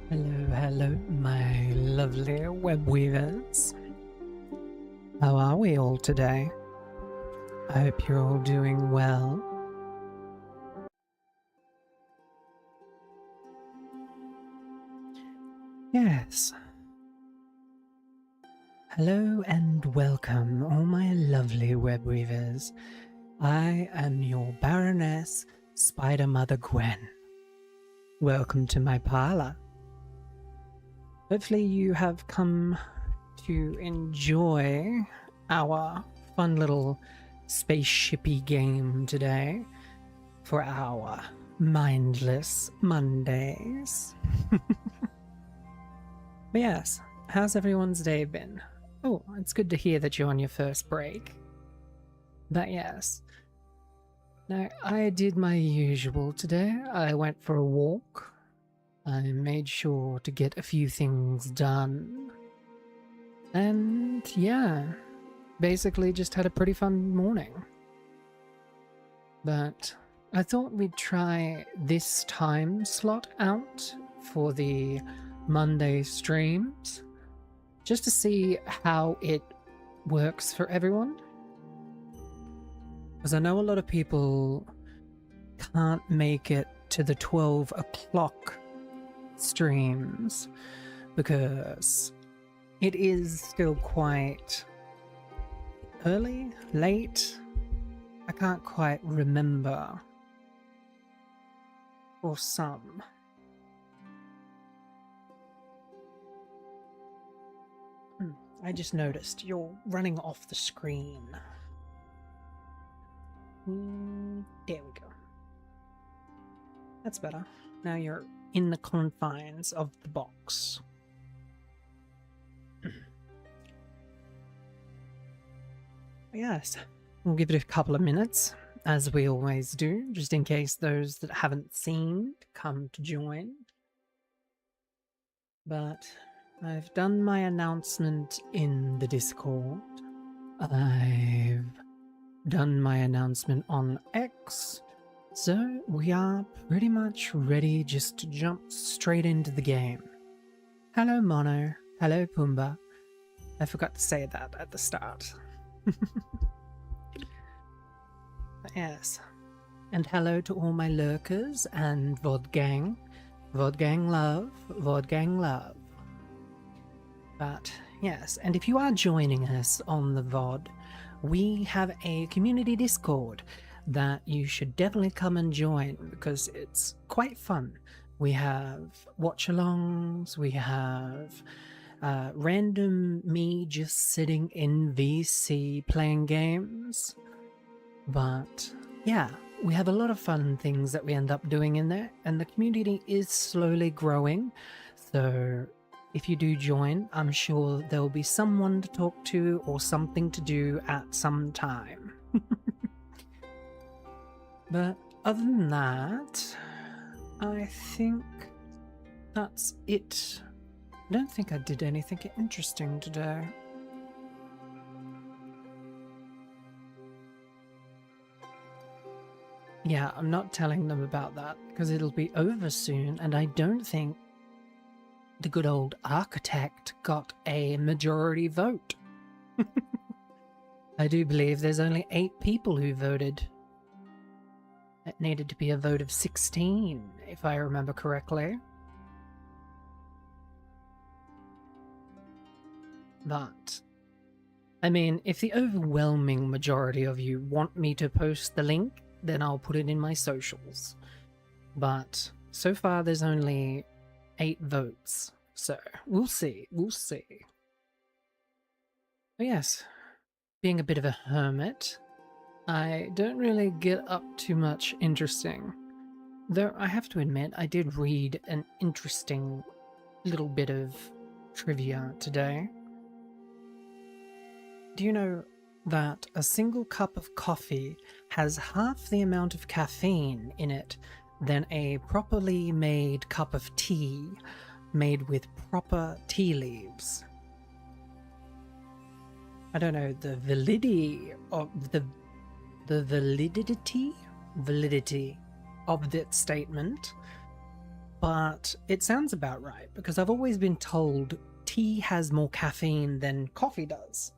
Hello, hello, my lovely web weavers. How are we all today? I hope you're all doing well. Yes. Hello and welcome, all my lovely web weavers. I am your Baroness, Spider Mother Gwen. Welcome to my parlor. Hopefully you have come to enjoy our fun little spaceshipy game today for our Mindless Mondays. But yes, how's everyone's day been? Oh, it's good to hear that you're on your first break. But yes. Now, I did my usual today. I went for a walk. I made sure to get a few things done. And yeah, basically just had a pretty fun morning. But I thought we'd try this time slot out for the Monday streams, just to see how it works for everyone. Because I know a lot of people can't make it to the 12 o'clock streams because it is still quite early, late. I can't quite remember for some. I just noticed you're running off the screen. There we go. That's better. Now you're in the confines of the box. Yes, we'll give it a couple of minutes, as we always do, just in case those that haven't seen come to join. But I've done my announcement in the Discord. I've done my announcement on X. So we are pretty much ready just to jump straight into the game. Hello Mono. Hello Pumbaa. I forgot to say that at the start. Yes. And hello to all my lurkers and VOD gang. VOD gang love. VOD gang love. But yes, and if you are joining us on the VOD, we have a community Discord that you should definitely come and join because it's quite fun. We have watch-alongs, we have random me just sitting in VC playing games. But yeah, we have a lot of fun things that we end up doing in there, and the community is slowly growing. So if you do join, I'm sure there will be someone to talk to or something to do at some time. But other than that, I think that's it. I don't think I did anything interesting today. Yeah, I'm not telling them about that because it'll be over soon, and I don't think the good old architect got a majority vote. I do believe there's only 8 people who voted. It needed to be a vote of 16, if I remember correctly. But, I mean, if the overwhelming majority of you want me to post the link, then I'll put it in my socials. But so far there's only 8 votes, so we'll see, we'll see. But yes, being a bit of a hermit, I don't really get up too much interesting. Though I have to admit, I did read an interesting little bit of trivia today. Do you know that a single cup of coffee has half the amount of caffeine in it than a properly made cup of tea made with proper tea leaves? I don't know the validity of the validity of that statement, but it sounds about right because I've always been told tea has more caffeine than coffee does.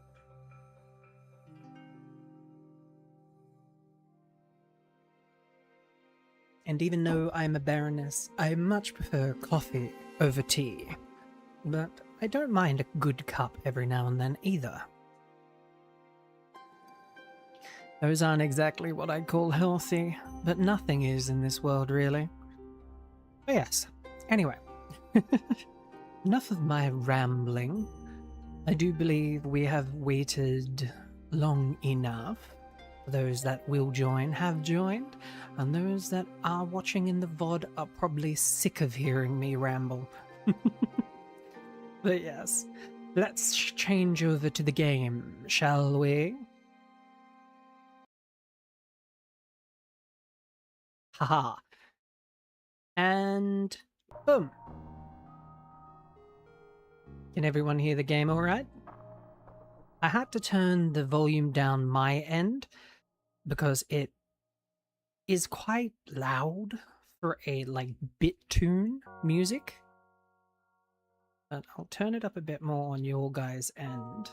And even though I'm a baroness, I much prefer coffee over tea. but I don't mind a good cup every now and then either. Those aren't exactly what I'd call healthy, but nothing is in this world, really. But yes, anyway, enough of my rambling. I do believe we have waited long enough. Those that will join have joined, and those that are watching in the VOD are probably sick of hearing me ramble. But yes, let's change over to the game, shall we? Haha. And boom. Can everyone hear the game all right? I had to turn the volume down my end because it is quite loud for a like bit tune music. But I'll turn it up a bit more on your guys' end.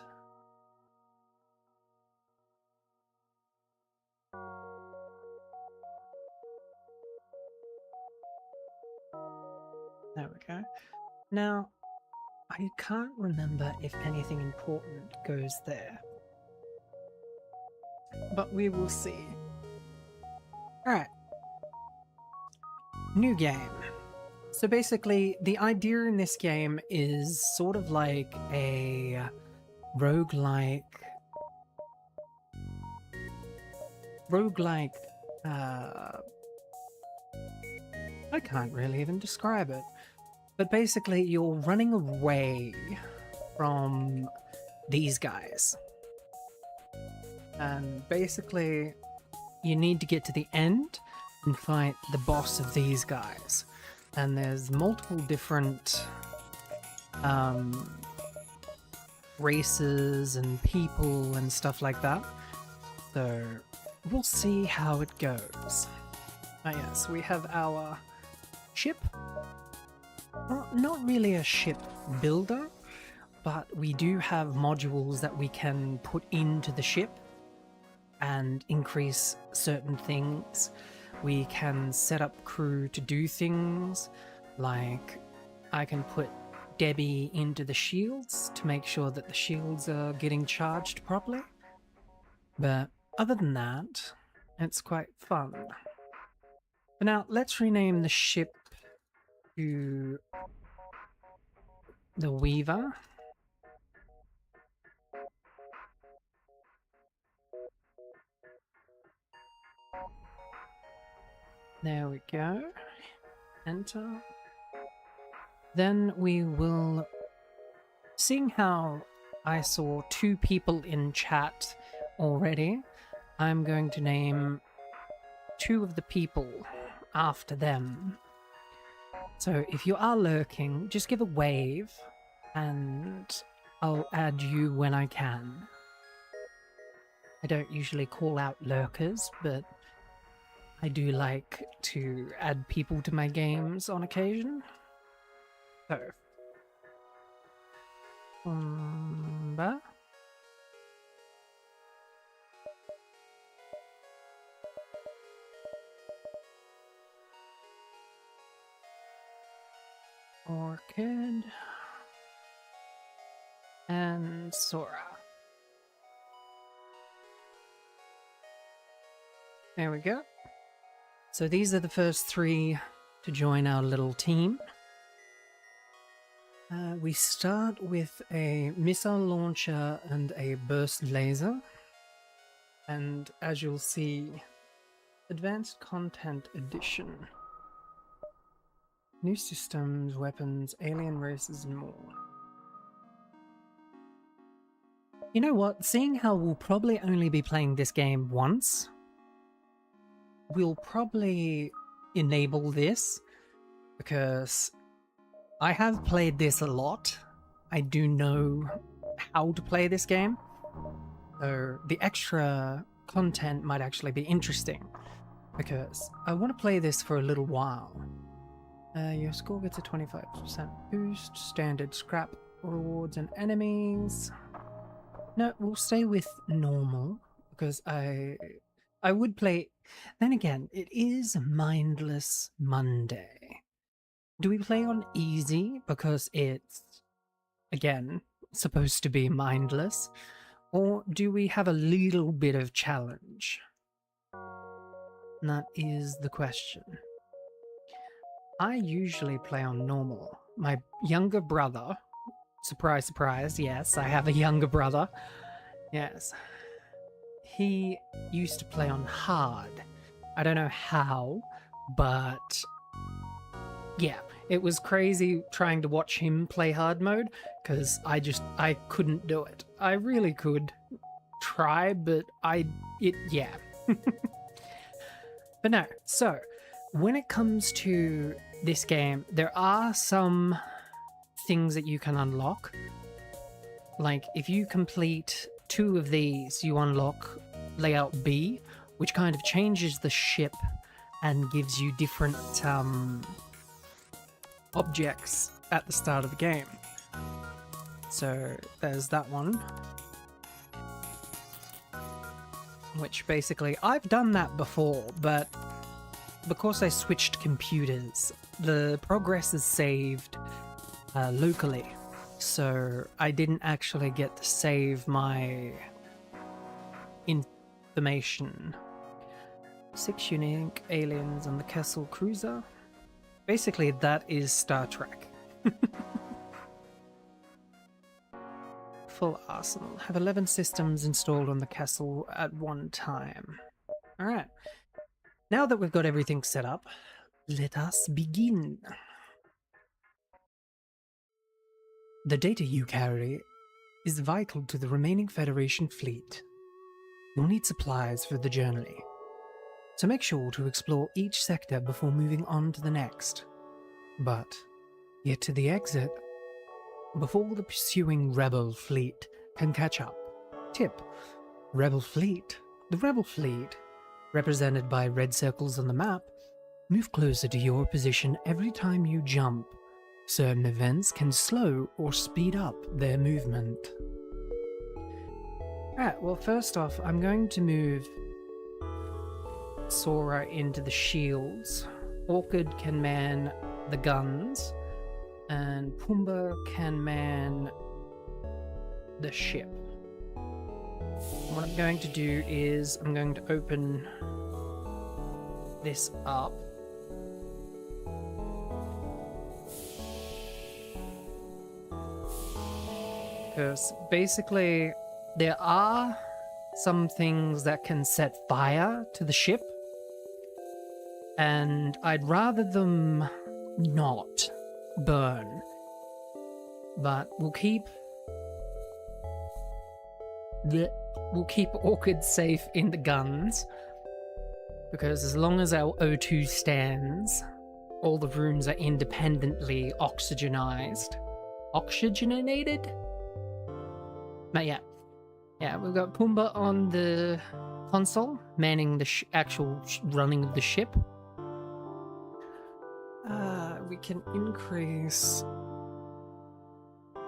There we go. Now, I can't remember if anything important goes there, but we will see. Alright. New game. So basically, the idea in this game is sort of like a roguelike... I can't really even describe it. But basically, you're running away from these guys. And basically, you need to get to the end and fight the boss of these guys. And there's multiple different races and people and stuff like that. So we'll see how it goes. Oh yes, we have our ship. Well, not really a ship builder, but we do have modules that we can put into the ship and increase certain things. We can set up crew to do things, like I can put Debbie into the shields to make sure that the shields are getting charged properly. But other than that, it's quite fun. But now, let's rename the ship to the Weaver. There we go. Enter. Then we will, seeing how I saw 2 people in chat already, I'm going to name 2 of the people after them. So if you are lurking, just give a wave and I'll add you when I can. I don't usually call out lurkers, but I do like to add people to my games on occasion. So, Orchid and Sora. There we go. So these are the first 3 to join our little team. We start with a missile launcher and a burst laser. And as you'll see, Advanced Content Edition. New systems, weapons, alien races, and more. You know what? Seeing how we'll probably only be playing this game once, we'll probably enable this, because I have played this a lot. I do know how to play this game, so the extra content might actually be interesting, because I want to play this for a little while. Your score gets a 25% boost, standard scrap, rewards and enemies. No, we'll stay with normal, because I would play... Then again, it is Mindless Monday. Do we play on easy because it's again, supposed to be mindless? Or do we have a little bit of challenge? That is the question. I usually play on normal. My younger brother, surprise, surprise, yes, I have a younger brother. Yes. He used to play on hard. I don't know how, but yeah, it was crazy trying to watch him play hard mode, because I couldn't do it. I really could try, but yeah. But no, so when it comes to this game, there are some things that you can unlock. Like, if you complete 2 of these, you unlock Layout B, which kind of changes the ship and gives you different objects at the start of the game. So there's that one. Which basically, I've done that before, but because I switched computers, the progress is saved locally. So I didn't actually get to save my information. 6 unique aliens on the Kessel Cruiser. Basically, that is Star Trek. Full arsenal. Have 11 systems installed on the Kessel at one time. Alright. Now that we've got everything set up, let us begin. The data you carry is vital to the remaining Federation fleet. You'll need supplies for the journey, so make sure to explore each sector before moving on to the next. But get to the exit before the pursuing Rebel fleet can catch up. Tip: Rebel fleet. The Rebel fleet, represented by red circles on the map, move closer to your position every time you jump. Certain events can slow or speed up their movement. Alright, well, first off, I'm going to move Sora into the shields. Orchid can man the guns, and Pumbaa can man the ship. What I'm going to do is I'm going to open this up. Because basically there are some things that can set fire to the ship, and I'd rather them not burn, but we'll keep Orchid safe in the guns, because as long as our O2 stands, all the rooms are independently oxygenated. But yeah, we've got Pumbaa on the console, manning the actual running of the ship. We can increase...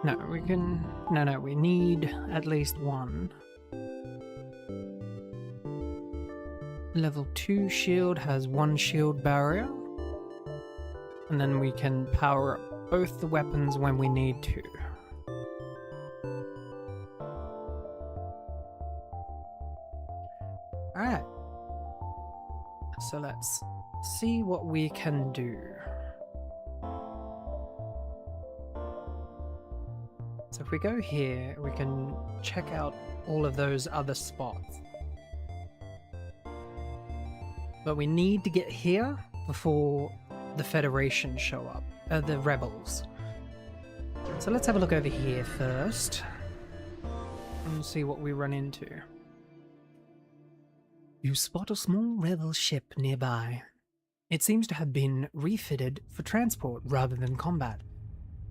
No, we can... No, we need at least one. Level 2 shield has 1 shield barrier. And then we can power up both the weapons when we need to. Alright. So let's see what we can do. So if we go here, we can check out all of those other spots. But we need to get here before the Federation show up, the Rebels. So let's have a look over here first and see what we run into. You spot a small Rebel ship nearby. It seems to have been refitted for transport rather than combat.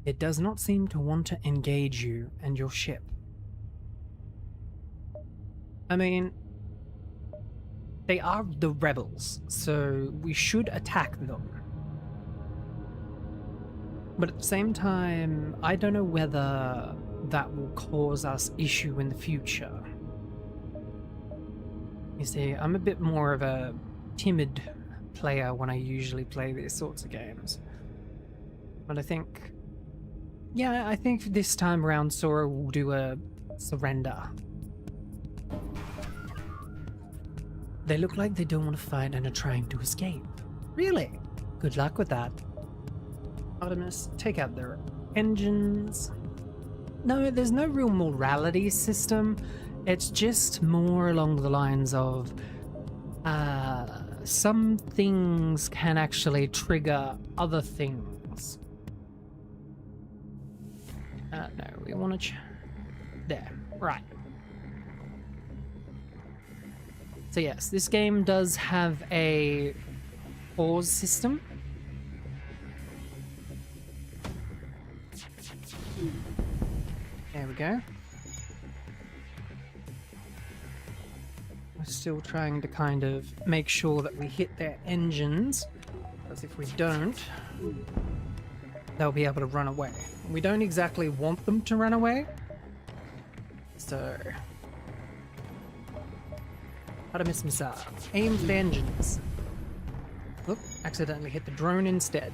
It does not seem to want to engage you and your ship. I mean, they are the Rebels, so we should attack them. But at the same time, I don't know whether that will cause us issue in the future. You see, I'm a bit more of a timid player when I usually play these sorts of games. But I think Yeah, I think this time around Sora will do a surrender. They look like they don't want to fight and are trying to escape. Really? Good luck with that. Artemis, take out their engines. No, there's no real morality system. It's just more along the lines of some things can actually trigger other things. No, we want to... there, right. So yes, this game does have a pause system. There we go. We're still trying to kind of make sure that we hit their engines, because if we don't, they'll be able to run away. We don't exactly want them to run away, so... Artemis missile. Aim for the engines. Oop, accidentally hit the drone instead.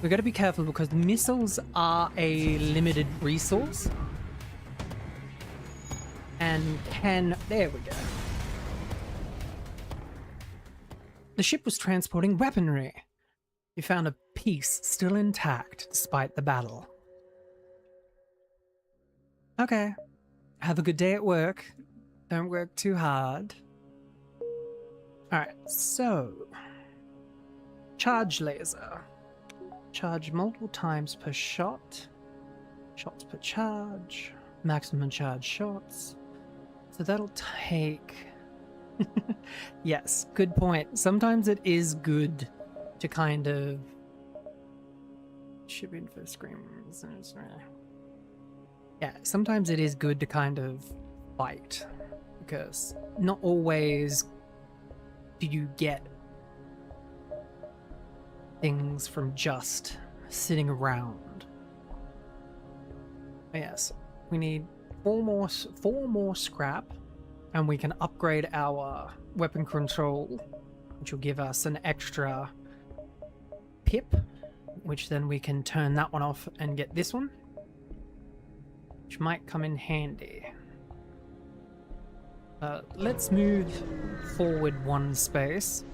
We've got to be careful because missiles are a limited resource. And can... there we go. The ship was transporting weaponry. You found a piece still intact despite the battle. Okay. Have a good day at work. Don't work too hard. Alright, so... charge laser. Charge multiple times per shot. Shots per charge. Maximum charge shots. So that'll take... yes, good point. Sometimes it is good to kind of... ship in for screams. Yeah, sometimes it is good to kind of fight. Because not always do you get things from just sitting around. But yes, we need four more scrap, and we can upgrade our weapon control, which will give us an extra pip, which then we can turn that one off and get this one, which might come in handy. Let's move forward one space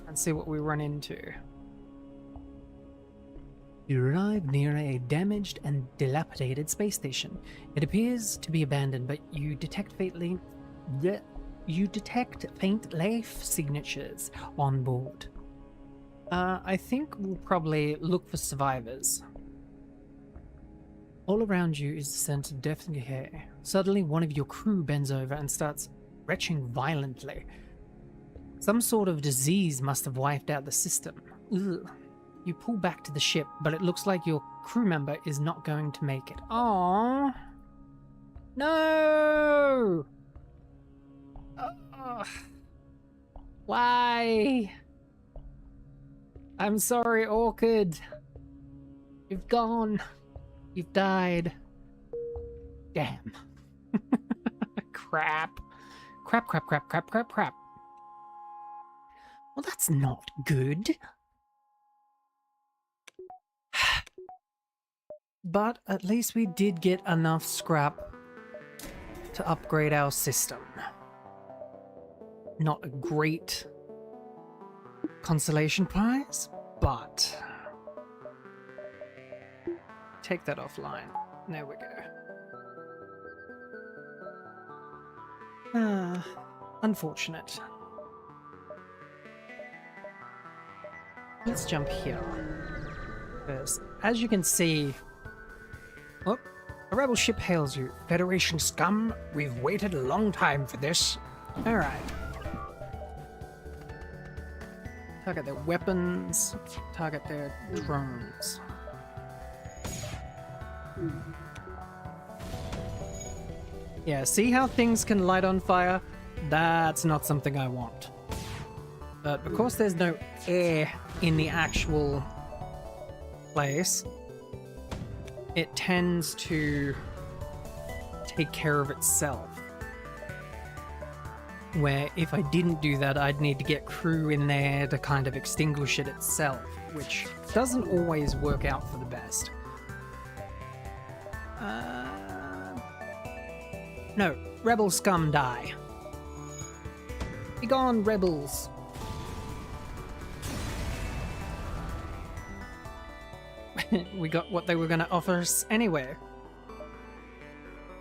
and see what we run into. You arrive near a damaged and dilapidated space station. It appears to be abandoned, but you detect faint life signatures on board. I think we'll probably look for survivors. All around you is the sense of death in your hair. Suddenly, one of your crew bends over and starts retching violently. Some sort of disease must have wiped out the system. Ugh. You pull back to the ship, but it looks like your crew member is not going to make it. Aww. No! Why? I'm sorry, Orchid. You've gone. You've died. Damn. Crap. Crap. Well, that's not good. But at least we did get enough scrap to upgrade our system. Not a great consolation prize, but take that offline. There we go. Unfortunate. Let's jump here. Because as you can see... oh, a rebel ship hails you. Federation scum, we've waited a long time for this. Alright. Target their weapons. Target their drones. Yeah, see how things can light on fire? That's not something I want. But because there's no air in the actual place, it tends to take care of itself. where if I didn't do that, I'd need to get crew in there to kind of extinguish it itself, which doesn't always work out for the best. No, rebel scum die. Be gone, rebels. We got what they were going to offer us anyway.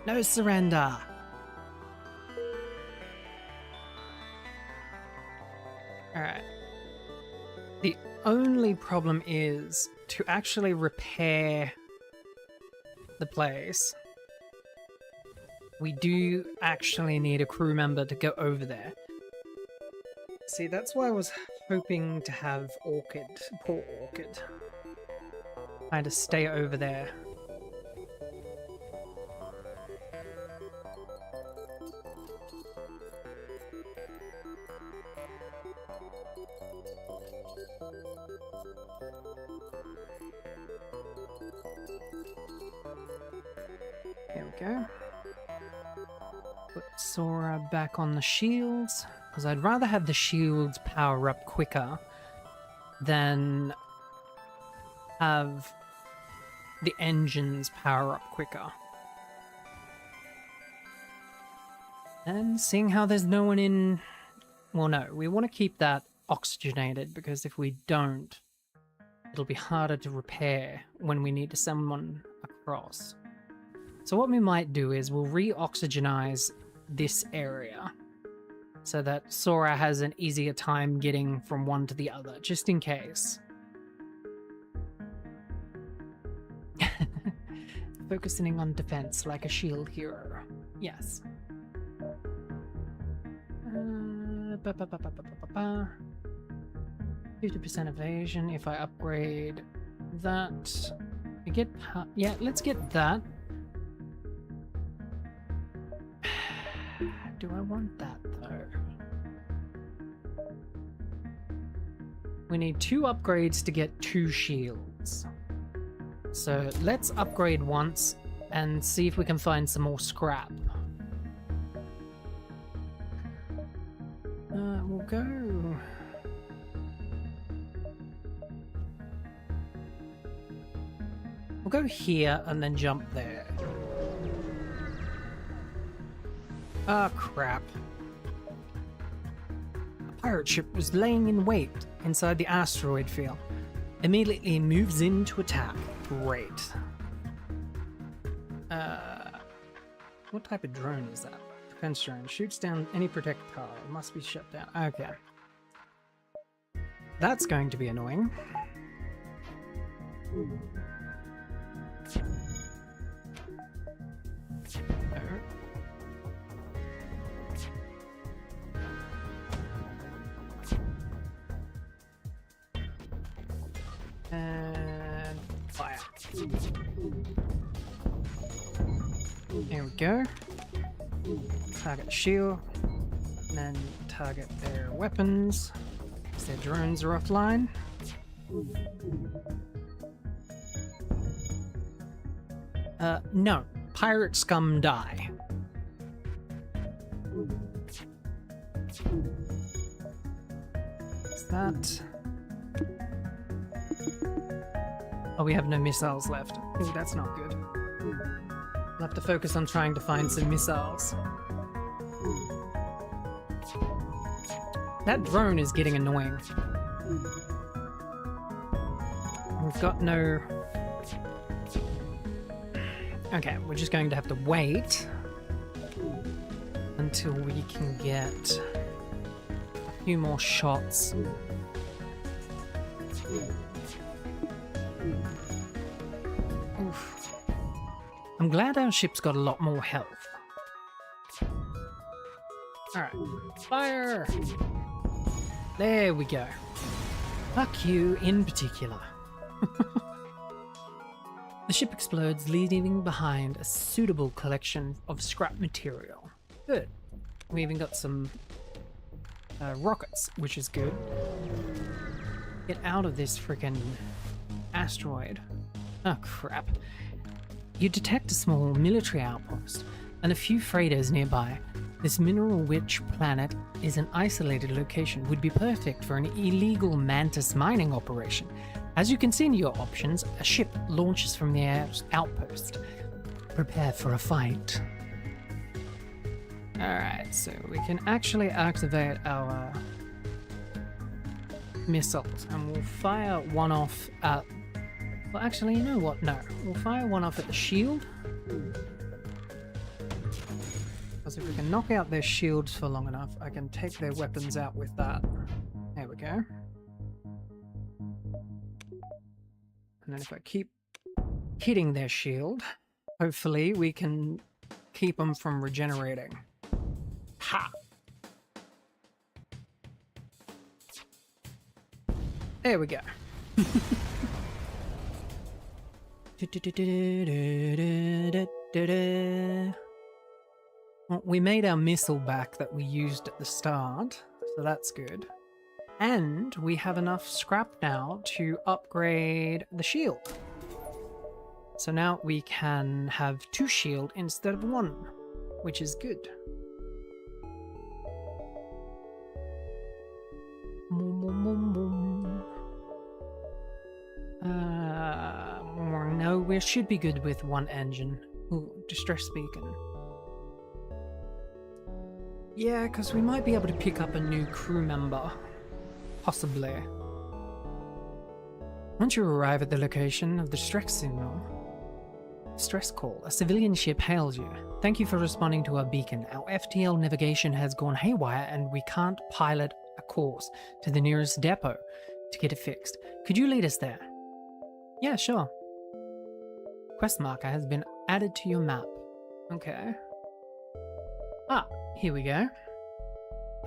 No surrender. Alright. The only problem is to actually repair the place. We do actually need a crew member to go over there. See, that's why I was hoping to have Orchid, poor Orchid, kind of stay over there. There we go. Put Sora back on the shields, because I'd rather have the shields power up quicker than have the engines power up quicker. And seeing how there's no one in... Well, no, we want to keep that oxygenated, because if we don't, it'll be harder to repair when we need to send someone across. So what we might do is we'll re-oxygenize this area so that Sora has an easier time getting from one to the other, just in case. Focusing on defense like a shield hero. Yes. 50% evasion if I upgrade that. We get... Yeah, let's get that. Do I want that, though? We need 2 upgrades to get 2 shields. So let's upgrade once and see if we can find some more scrap. We'll go... We'll go here and then jump there. Ah, crap. A pirate ship was laying in wait inside the asteroid field. Immediately moves in to attack. Great. What type of drone is that? Defense drone. Shoots down any projectile. Must be shut down. Okay. That's going to be annoying. And fire. There we go. Target shield. And then target their weapons, because their drones are offline. No. Pirate scum die. Is that... Oh, we have no missiles left. Oh, that's not good. We'll have to focus on trying to find some missiles. That drone is getting annoying. We've got no... Okay, we're just going to have to wait until we can get a few more shots. Oof. I'm glad our ship's got a lot more health. Alright, fire! There we go. Fuck you in particular. The ship explodes, leaving behind a suitable collection of scrap material. Good. We even got some rockets, which is good. Get out of this freaking asteroid. Oh crap. You detect a small military outpost and a few freighters nearby. This mineral-rich planet is an isolated location, would be perfect for an illegal mantis mining operation. As you can see in your options, a ship launches from the outpost. Prepare for a fight. Alright, so we can actually activate our missiles, and we'll fire one off at... Well, actually, you know what? No. We'll fire one off at the shield. Because if we can knock out their shields for long enough, I can take their weapons out with that. There we go. And then if I keep hitting their shield, hopefully we can keep them from regenerating. Ha! There we go. Well, we made our missile back that we used at the start, so that's good. And we have enough scrap now to upgrade the shield. So now we can have 2 shield instead of 1, which is good. No, we should be good with 1 engine. Ooh, distress beacon. Yeah, because we might be able to pick up a new crew member. Possibly. Once you arrive at the location of the distress signal, stress call, a civilian ship hails you. Thank you for responding to our beacon. Our FTL navigation has gone haywire and we can't pilot a course to the nearest depot to get it fixed. Could you lead us there? Yeah, sure. Quest marker has been added to your map. Okay. Ah, here we go.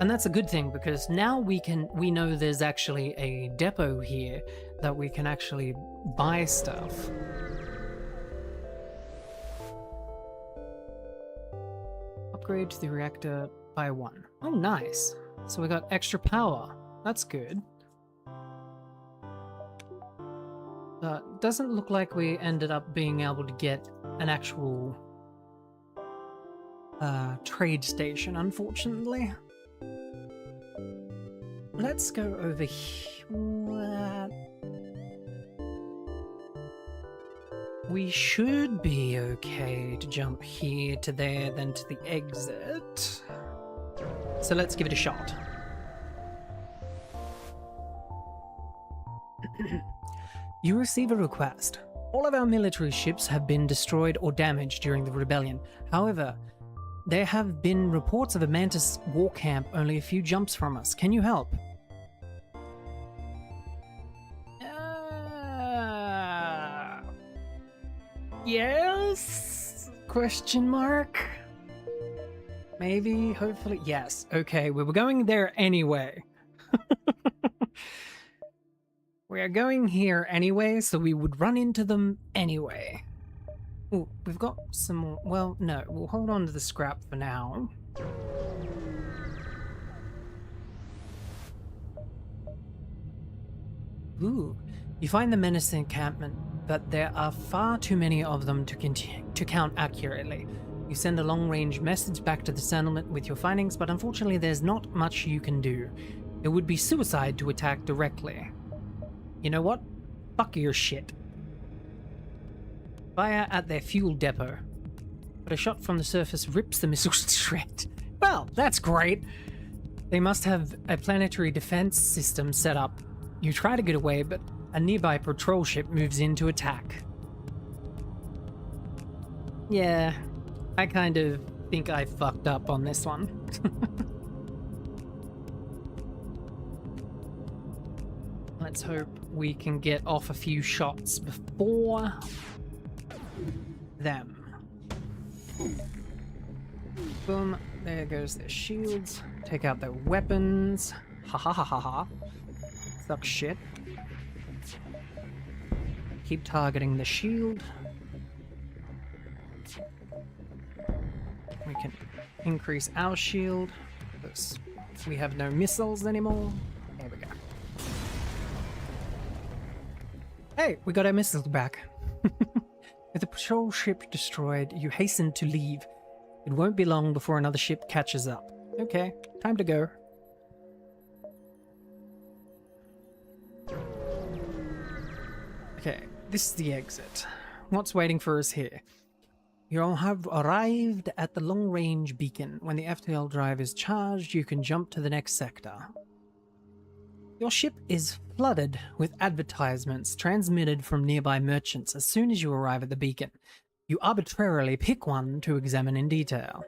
And that's a good thing because now we know there's actually a depot here that we can actually buy stuff. Upgrade to the reactor by 1. Oh, nice. So we got extra power. That's good. Doesn't look like we ended up being able to get an actual trade station, unfortunately. Let's go over here. We should be okay to jump here to there, then to the exit. So let's give it a shot. You receive a request. All of our military ships have been destroyed or damaged during the rebellion. However, there have been reports of a Mantis war camp only a few jumps from us. Can you help? Yes? Question mark? Maybe, hopefully, yes. Okay, we were going there anyway. We are going here anyway, so we would run into them anyway. Ooh, we've got some more. Well, no, we'll hold on to the scrap for now. Ooh, you find the menace encampment, but there are far too many of them to count accurately. You send a long-range message back to the settlement with your findings, but unfortunately there's not much you can do. It would be suicide to attack directly. You know what? Fuck your shit. Fire at their fuel depot. But a shot from the surface rips the missiles to shreds. Well, that's great. They must have a planetary defense system set up. You try to get away, but a nearby patrol ship moves in to attack. Yeah, I kind of think I fucked up on this one. Let's hope we can get off a few shots before them. Boom, there goes their shields. Take out their weapons. Ha ha ha ha ha. Suck shit. Keep targeting the shield. We can increase our shield because we have no missiles anymore. There we go. Hey, we got our missiles back. With the patrol ship destroyed, you hasten to leave. It won't be long before another ship catches up. Okay, time to go. Okay, this is the exit. What's waiting for us here? You'll have arrived at the long-range beacon. When the FTL drive is charged, you can jump to the next sector. Your ship is flooded with advertisements transmitted from nearby merchants as soon as you arrive at the beacon. You arbitrarily pick one to examine in detail.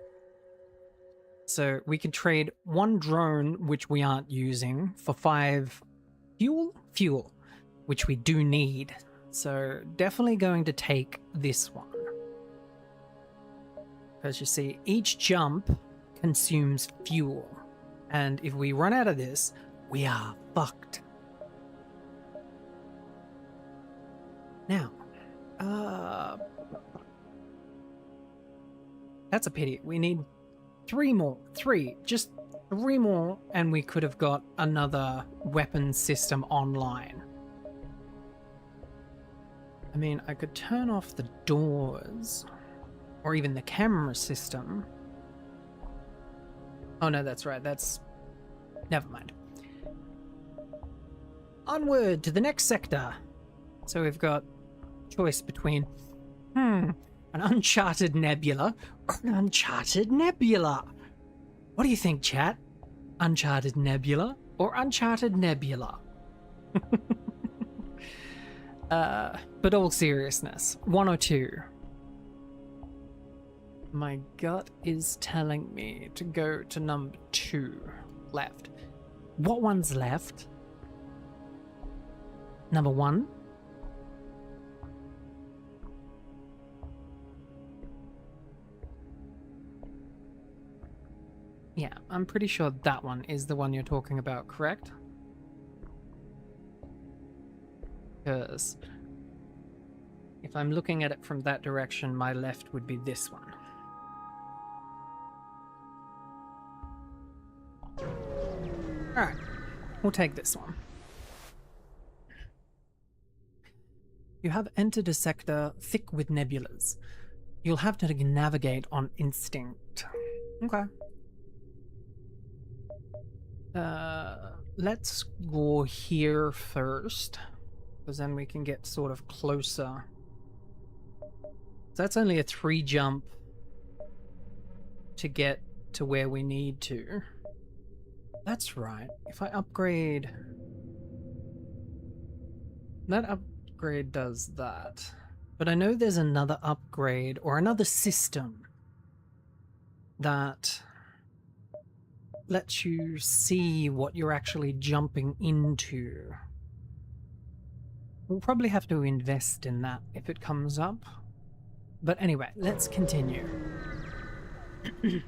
So we can trade one drone, which we aren't using, for 5 fuel, which we do need. So definitely going to take this one. Because you see, each jump consumes fuel. And if we run out of this, we are fucked. Now, that's a pity. We need 3 more. Just 3 more, and we could have got another weapon system online. I mean, I could turn off the doors, or even the camera system. Oh no, that's right, never mind. Onward to the next sector. So we've got choice between, an uncharted nebula or an uncharted nebula. What do you think, chat? Uncharted nebula or uncharted nebula? But all seriousness, 102. My gut is telling me to go to number 2 left. What one's left? Number 1? Yeah, I'm pretty sure that one is the one you're talking about, correct? Because if I'm looking at it from that direction, my left would be this one. Alright, we'll take this one. You have entered a sector thick with nebulas. You'll have to navigate on instinct. Okay. Let's go here first, because then we can get sort of closer. So that's only a 3 jump to get to where we need to. That's right. If I upgrade... That upgrade does that. But I know there's another upgrade, or another system, that lets you see what you're actually jumping into. We'll probably have to invest in that if it comes up. But anyway, let's continue. You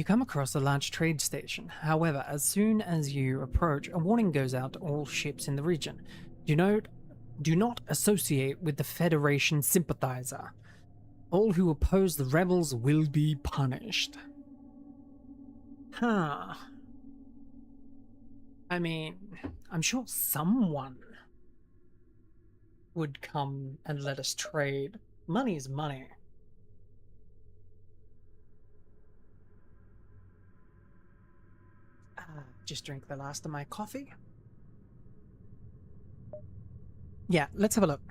come across a large trade station. However, as soon as you approach, a warning goes out to all ships in the region. Do not associate with the Federation sympathizer. All who oppose the rebels will be punished. Huh. I mean, I'm sure someone would come and let us trade. Money's money. Just drink the last of my coffee. Yeah, let's have a look.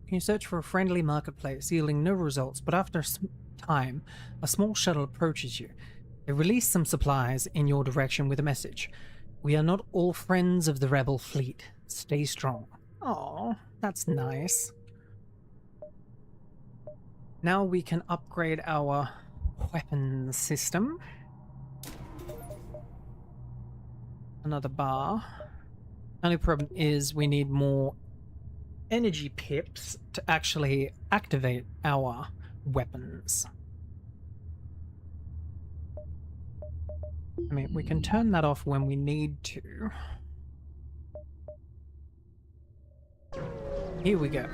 You search for a friendly marketplace, yielding no results, but after some time, a small shuttle approaches you. They release some supplies in your direction with a message. We are not all friends of the rebel fleet. Stay strong. Aw, that's nice. Now we can upgrade our weapon system. Another bar. Only problem is we need more energy pips to actually activate our weapons. I mean, we can turn that off when we need to. Here we go.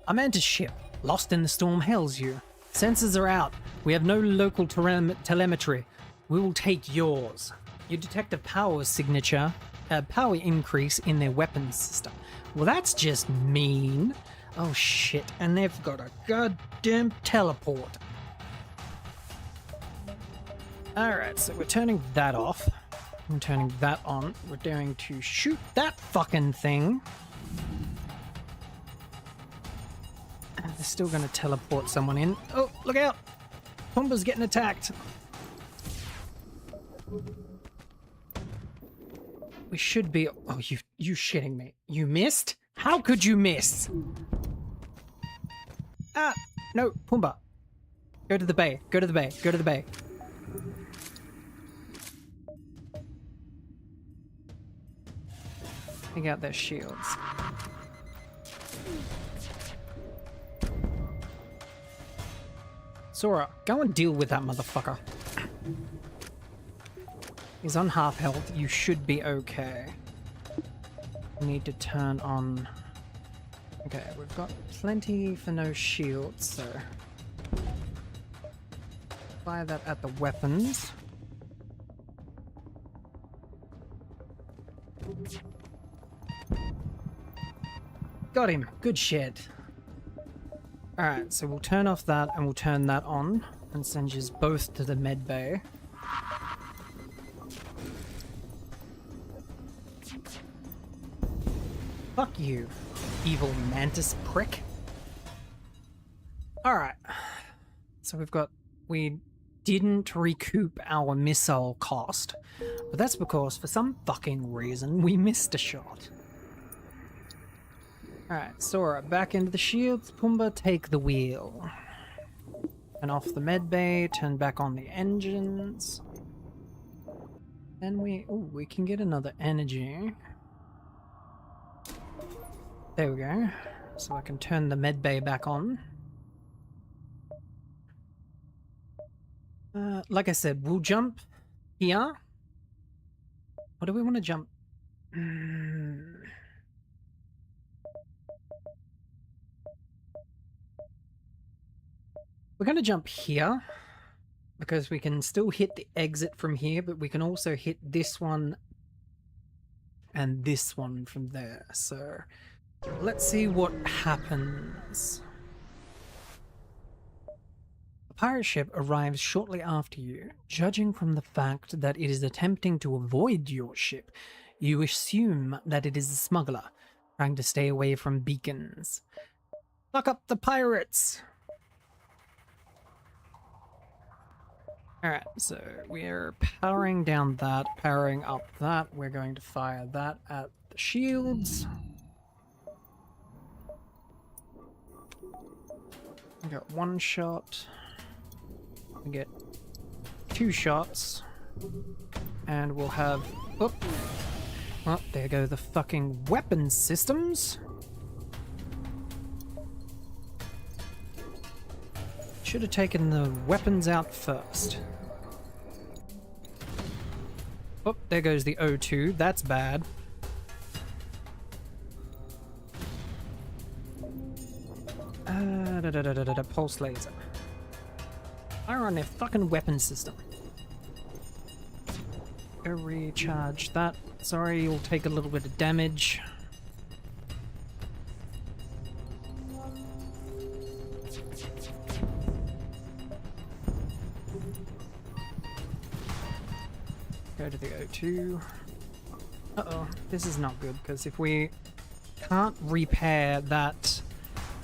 A mantis ship, lost in the storm, hails you. Sensors are out. We have no local telemetry. We will take yours. You detect a power signature power increase in their weapons system. Well, that's just mean. Oh shit, and they've got a goddamn teleport. Alright, so we're turning that off. I'm turning that on. We're going to shoot that fucking thing. And they're still going to teleport someone in. Oh, look out! Pumbaa's getting attacked. We should be... Oh, you shitting me. You missed? How could you miss? Ah! No, Pumbaa. Go to the bay. Go to the bay. Go to the bay. Take out their shields. Sora, go and deal with that motherfucker. He's on half health. You should be okay. We need to turn on... Okay, we've got plenty for no shields, so... Fire that at the weapons. Got him. Good shit. Alright, so we'll turn off that and we'll turn that on and send you both to the med bay. Fuck you, evil mantis prick. Alright. So we didn't recoup our missile cost, but that's because for some fucking reason we missed a shot. Alright, Sora, back into the shields. Pumbaa, take the wheel. And off the med bay, turn back on the engines. Then we can get another energy. There we go. So I can turn the med bay back on. Like I said, we'll jump here. Or do we want to jump? We're going to jump here because we can still hit the exit from here, but we can also hit this one and this one from there. So let's see what happens. The pirate ship arrives shortly after you. Judging from the fact that it is attempting to avoid your ship, you assume that it is a smuggler trying to stay away from beacons. Fuck up the pirates! Alright, so we're powering down that, powering up that. We're going to fire that at the shields. We got one shot. We get two shots. And we'll have... Oh, well, there go the fucking weapon systems. Should have taken the weapons out first. Oh, there goes the O2. That's bad. Pulse laser. Fire on their fucking weapon system. Go recharge that. Sorry, you'll take a little bit of damage. Go to the O2. Uh-oh, this is not good, because if we can't repair that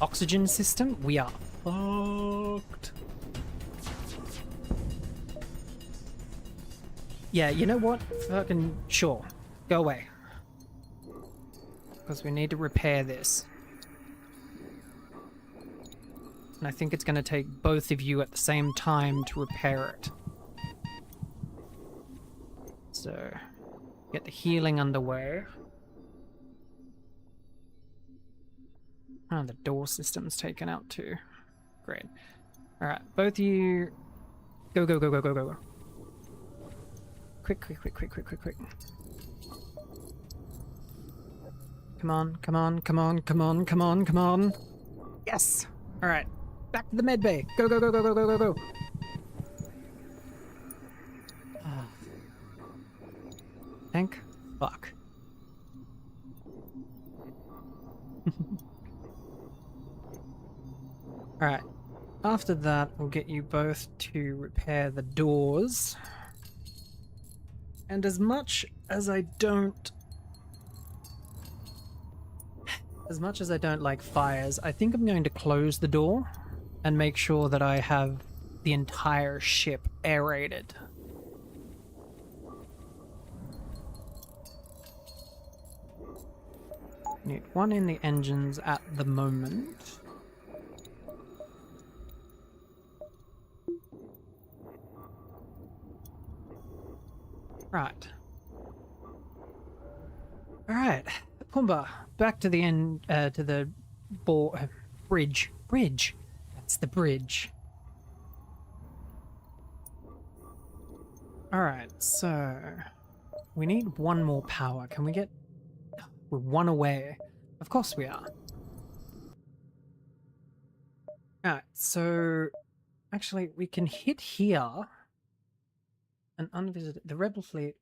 oxygen system, we are fucked. Yeah, you know what? Fucking sure. Go away. Because we need to repair this. And I think it's going to take both of you at the same time to repair it. So, get the healing underway. Oh, the door system's taken out too. Great. Alright, both of you... Go, go, go, go, go, go. Quick, quick, quick, quick, quick, quick, quick. Come on, come on, come on, come on, come on, come on. Yes! Alright, back to the med bay. Go, go, go, go, go, go, go, go. Thank fuck. Alright, after that we'll get you both to repair the doors. And as much as I don't like fires, I think I'm going to close the door and make sure that I have the entire ship aerated. Need one in the engines at the moment. Right. Alright. Pumbaa, back to the end, to the bridge. Bridge. That's the bridge. Alright, so we need one more power. Can we get... We're one away. Of course we are. Alright, so actually we can hit here. An unvisited... The rebel fleet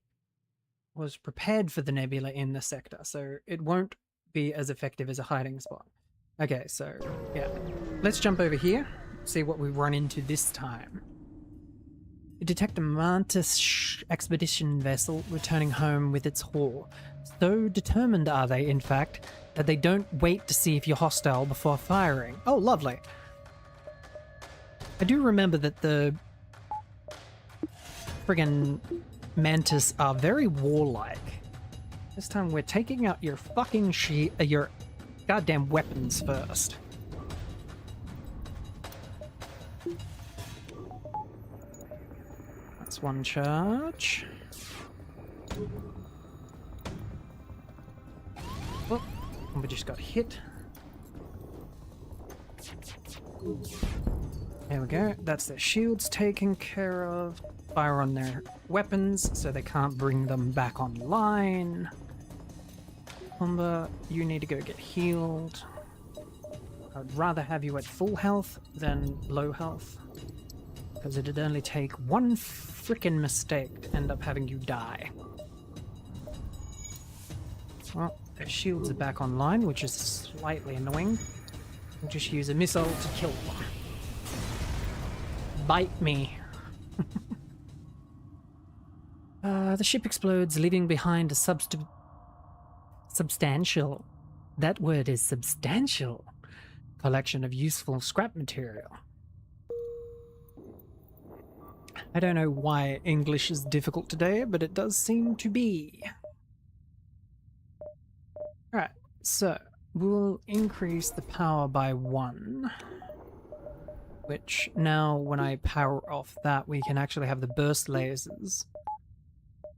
was prepared for the nebula in the sector, so it won't be as effective as a hiding spot. Okay, so yeah. Let's jump over here, see what we run into this time. You detect a Mantis expedition vessel returning home with its haul. So determined are they, in fact, that they don't wait to see if you're hostile before firing. Oh, lovely. I do remember that the friggin' Mantis are very warlike. This time we're taking out your fucking your goddamn weapons first. That's one charge. Oh, we just got hit. There we go. That's their shields taken care of. Fire on their weapons so they can't bring them back online. Pumbaa, you need to go get healed. I'd rather have you at full health than low health, because it'd only take one frickin' mistake to end up having you die. Well, their shields are back online, which is slightly annoying. I'll just use a missile to kill them. Bite me. The ship explodes, leaving behind a substantial, that word is substantial, collection of useful scrap material. I don't know why English is difficult today, but it does seem to be. Alright, so we'll increase the power by 1. Which now, when I power off that, we can actually have the burst lasers.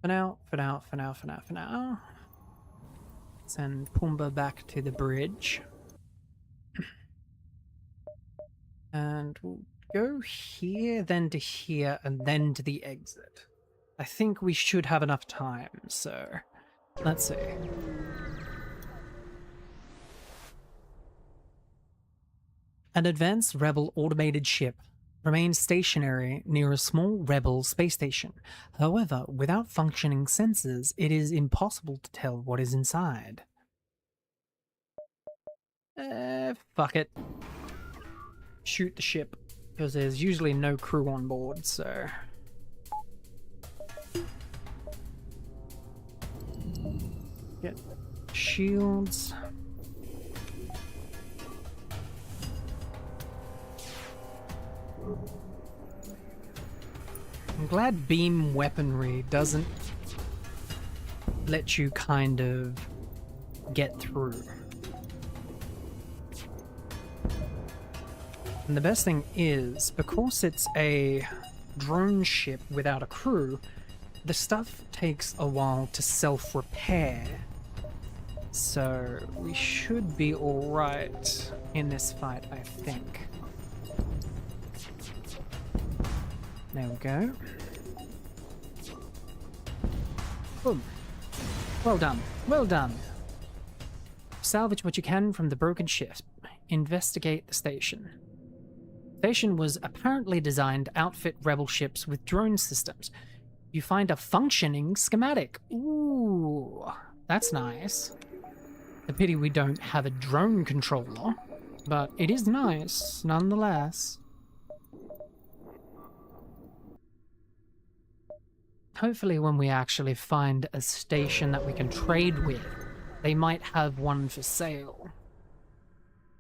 For now. Send Pumbaa back to the bridge. And we'll go here, then to here, and then to the exit. I think we should have enough time, so let's see. An advanced rebel automated ship remains stationary near a small rebel space station. However, without functioning sensors, it is impossible to tell what is inside. Fuck it. Shoot the ship, because there's usually no crew on board, so... Get shields. I'm glad beam weaponry doesn't let you kind of get through. And the best thing is, because it's a drone ship without a crew, the stuff takes a while to self-repair. So we should be alright in this fight, I think. There we go. Boom. Well done. Well done. Salvage what you can from the broken ship. Investigate the station. The station was apparently designed to outfit rebel ships with drone systems. You find a functioning schematic. Ooh, that's nice. The pity we don't have a drone controller. But it is nice, nonetheless. Hopefully when we actually find a station that we can trade with, they might have one for sale.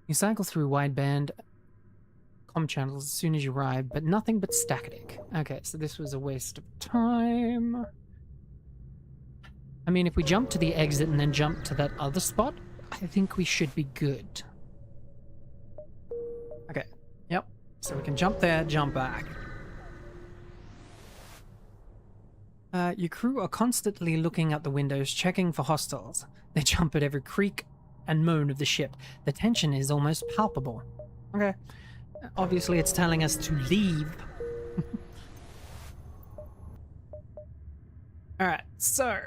You cycle through wideband comm channels as soon as you arrive, but nothing but static. Okay, so this was a waste of time. I mean, if we jump to the exit and then jump to that other spot, I think we should be good. Okay, yep. So we can jump there, jump back. Your crew are constantly looking out the windows, checking for hostiles. They jump at every creak and moan of the ship. The tension is almost palpable. Okay. Obviously, it's telling us to leave. Alright, so...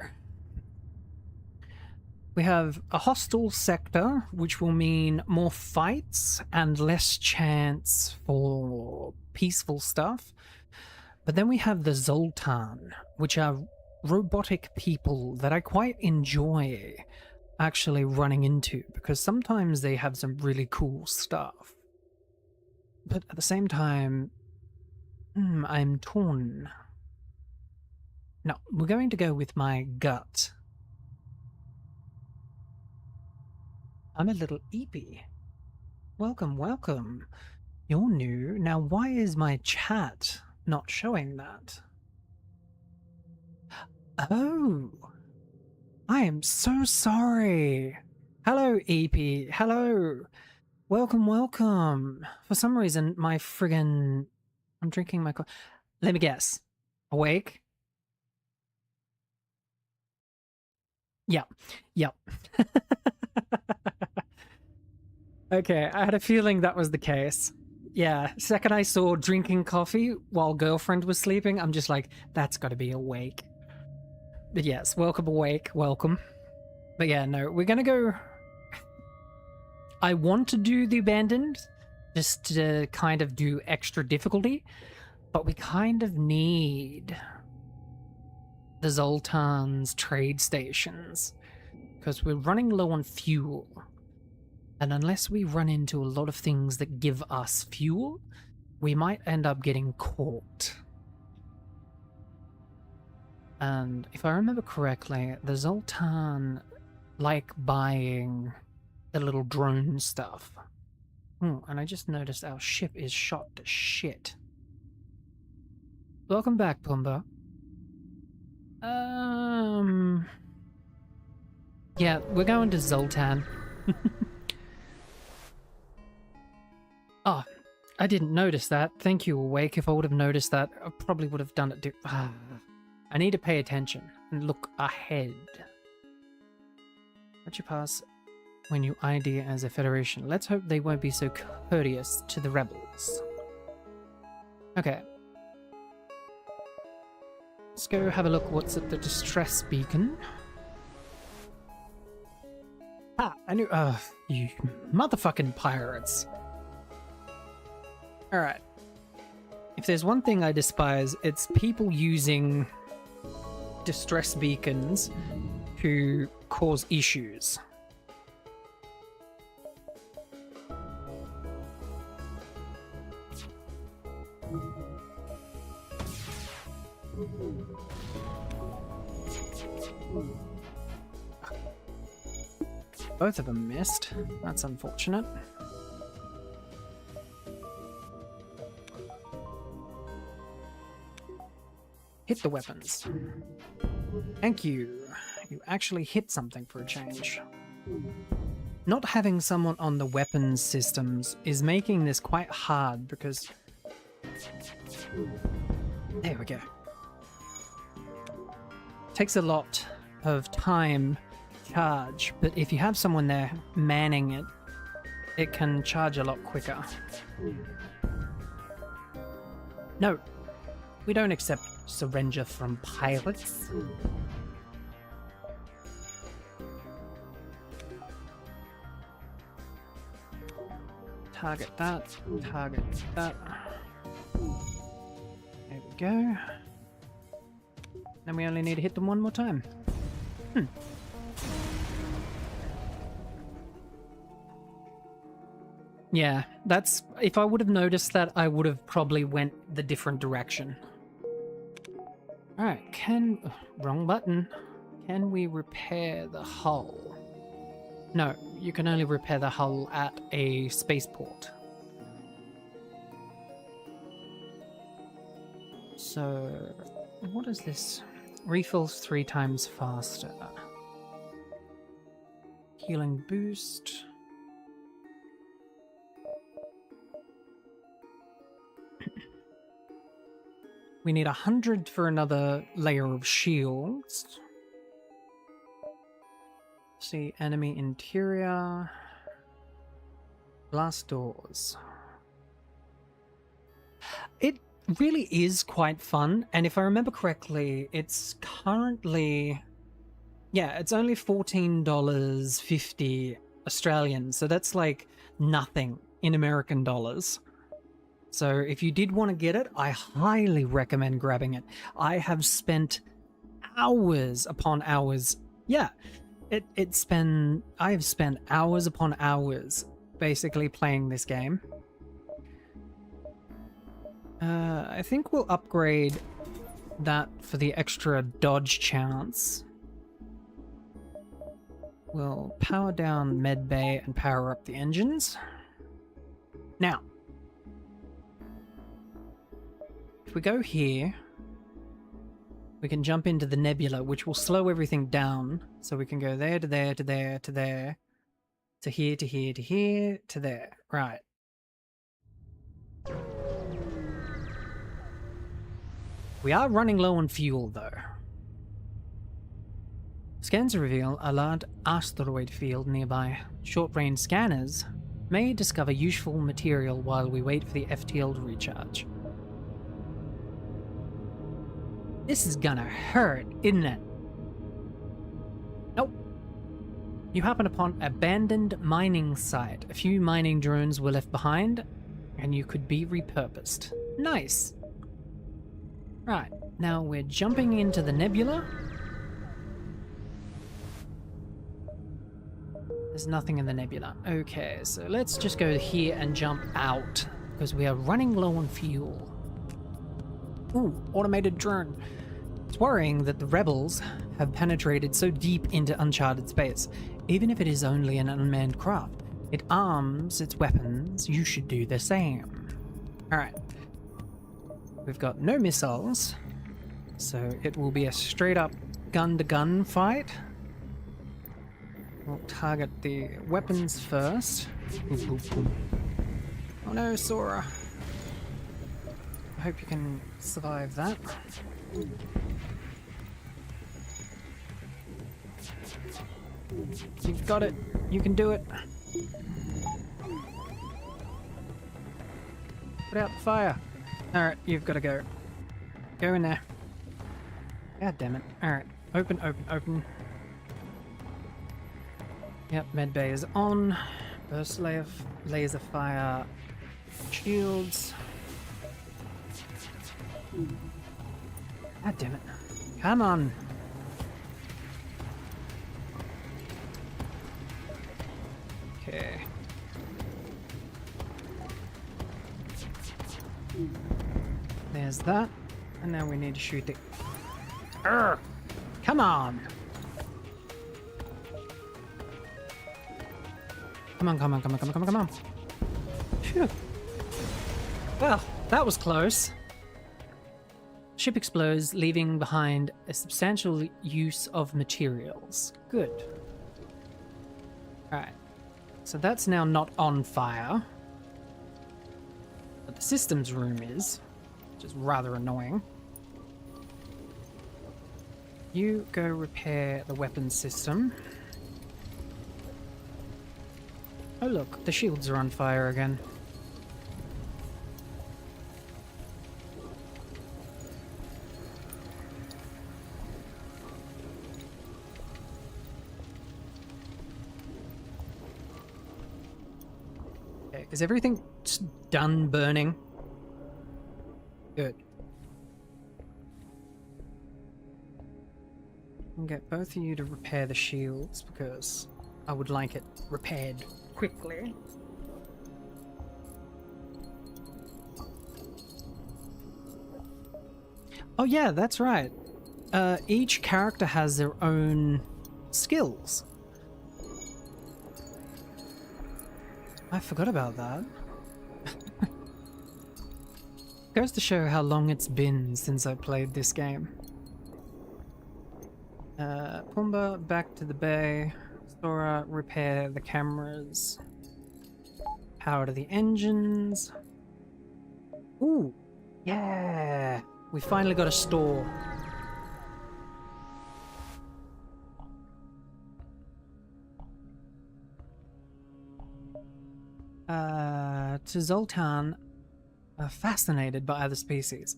we have a hostile sector, which will mean more fights and less chance for peaceful stuff. But then we have the Zoltan, which are robotic people that I quite enjoy actually running into, because sometimes they have some really cool stuff. But at the same time, I'm torn. No, we're going to go with my gut. I'm a little eepy. Welcome, welcome. You're new. Now, why is my chat not showing that? Oh, I am so sorry. Hello, EP. Hello. Welcome, welcome. For some reason, my friggin... I'm drinking my... Let me guess. Awake? Yep. Yep. Okay, I had a feeling that was the case. Yeah, second I saw drinking coffee while girlfriend was sleeping, I'm just like, that's gotta be awake. But yes, welcome awake, welcome. But yeah, no, we're gonna go... I want to do the abandoned, just to kind of do extra difficulty, but we kind of need the Zoltan's trade stations, because we're running low on fuel. And unless we run into a lot of things that give us fuel, we might end up getting caught. And if I remember correctly, the Zoltan like buying the little drone stuff. Oh, and I just noticed our ship is shot to shit. Welcome back, Pumbaa. Yeah, we're going to Zoltan. Oh, I didn't notice that. Thank you, Awake. If I would have noticed that, I probably would have done it. I need to pay attention and look ahead. What'd you pass when you ID as a Federation? Let's hope they won't be so courteous to the rebels. Okay. Let's go have a look what's at the distress beacon. Ah, I knew. You motherfucking pirates. Alright. If there's one thing I despise, it's people using distress beacons to cause issues. Both of them missed. That's unfortunate. Hit the weapons. Thank you. You actually hit something for a change. Not having someone on the weapons systems is making this quite hard because... There we go. Takes a lot of time to charge, but if you have someone there manning it, it can charge a lot quicker. No, we don't accept surrender from pirates. Target that, target that. There we go. Then we only need to hit them one more time. Yeah, that's... If I would have noticed that, I would have probably went the different direction. Alright, wrong button. Can we repair the hull? No, you can only repair the hull at a spaceport. So, what is this? Refills 3 times faster. Healing boost. We need 100 for another layer of shields. See, enemy interior. Glass doors. It really is quite fun, and if I remember correctly, it's currently... Yeah, it's only $14.50 Australian, so that's like nothing in American dollars. So if you did want to get it, I highly recommend grabbing it. I have spent hours upon hours. Yeah, I have spent hours upon hours basically playing this game. I think we'll upgrade that for the extra dodge chance. We'll power down med bay and power up the engines. Now, if we go here, we can jump into the nebula, which will slow everything down. So we can go there to there to there to there, to here to here to here to there. Right. We are running low on fuel, though. Scans reveal a large asteroid field nearby. Short-range scanners may discover useful material while we wait for the FTL to recharge. This is gonna hurt, isn't it? Nope. You happen upon an abandoned mining site. A few mining drones were left behind, and you could be repurposed. Nice. Right, now we're jumping into the nebula. There's nothing in the nebula. Okay, so let's just go here and jump out, because we are running low on fuel. Ooh, automated drone. It's worrying that the rebels have penetrated so deep into uncharted space. Even if it is only an unmanned craft, it arms its weapons. You should do the same. Alright. We've got no missiles, so it will be a straight up gun-to-gun fight. We'll target the weapons first. Oh no, Sora. I hope you can survive that. You've got it. You can do it. Put out the fire. Alright, you've got to go. Go in there. God damn it. Alright. Open, open, open. Yep, medbay is on. Burst laser fire. Shields. God damn it. Come on. Okay. There's that. And now we need to shoot the... Urgh! Come on! Come on, come on, come on, come on, come on, come on. Phew. Well, that was close. Ship explodes, leaving behind a substantial use of materials. Good. Alright. So that's now not on fire. But the systems room is, which is rather annoying. You go repair the weapons system. Oh look, the shields are on fire again. Okay, is everything done burning? Good. I'll get both of you to repair the shields because I would like it repaired quickly. Oh yeah, that's right. Each character has their own skills. I forgot about that. Goes to show how long it's been since I played this game. Pumbaa, back to the bay. Sora, repair the cameras. Power to the engines. Ooh, yeah! We finally got a store. To Zoltan, fascinated by other species,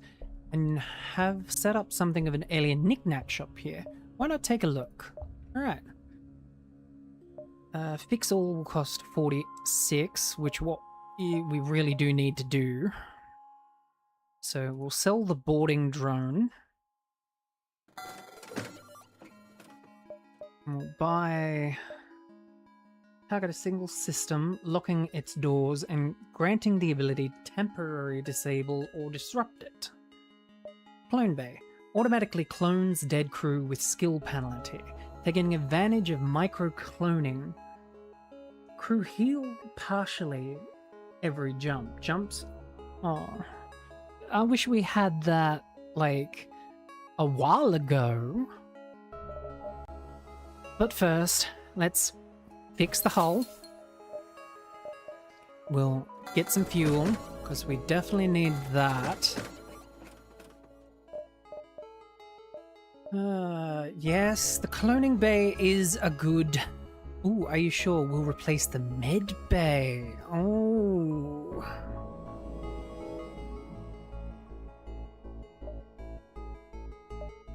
and have set up something of an alien knick-knack shop here. Why not take a look? Alright. Fix all will cost 46, which what we really do need to do. So we'll sell the boarding drone. We'll buy... Target a single system, locking its doors and granting the ability to temporarily disable or disrupt it. Clone Bay. Automatically clones dead crew with skill penalty. Taking advantage of micro-cloning. Crew heal partially every jump. Jumps? Oh. I wish we had that, like, a while ago. But first, let's fix the hull. We'll get some fuel, because we definitely need that. Yes, the cloning bay is a good... Ooh, are you sure we'll replace the med bay? Oh.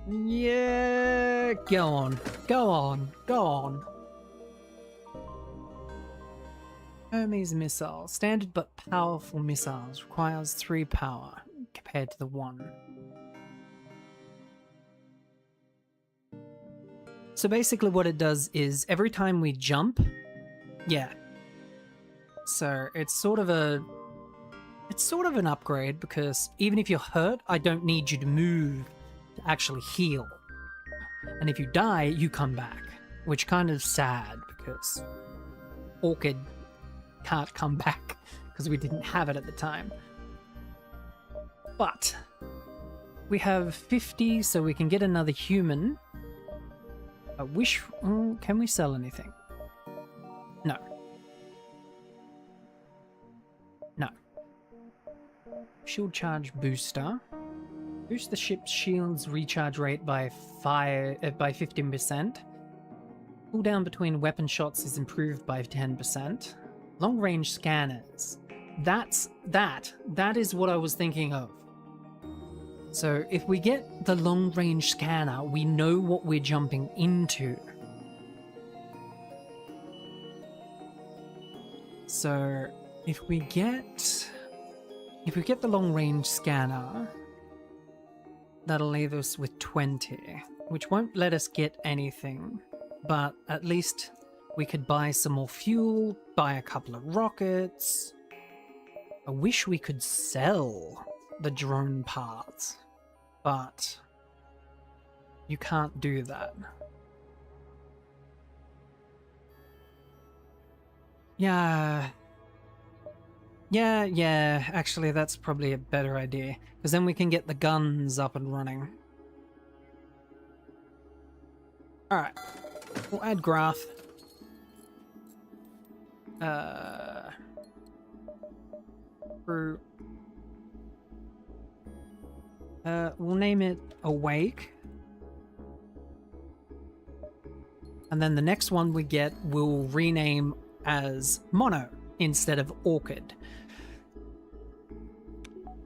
Yeah, go on, go on, go on. Hermes missile. Standard but powerful missiles. Requires 3 power compared to the 1. So basically what it does is every time we jump, yeah. So it's sort of an upgrade, because even if you're hurt, I don't need you to move to actually heal. And if you die, you come back, which kind of sad because Orchid can't come back because we didn't have it at the time. But we have 50, so we can get another human. I wish... can we sell anything? No. No. Shield charge booster. Boost the ship's shield's recharge rate by 15%. Cooldown between weapon shots is improved by 10%. Long range scanners. That is what I was thinking of. So if we get the long range scanner, we know what we're jumping into. So if we get the long range scanner, that'll leave us with 20, which won't let us get anything, but at least we could buy some more fuel, buy a couple of rockets. I wish we could sell the drone parts, but you can't do that. Yeah, actually that's probably a better idea, because then we can get the guns up and running. Alright, we'll add Graph. We'll name it Awake. And then the next one we get, we'll rename as Mono instead of Orchid.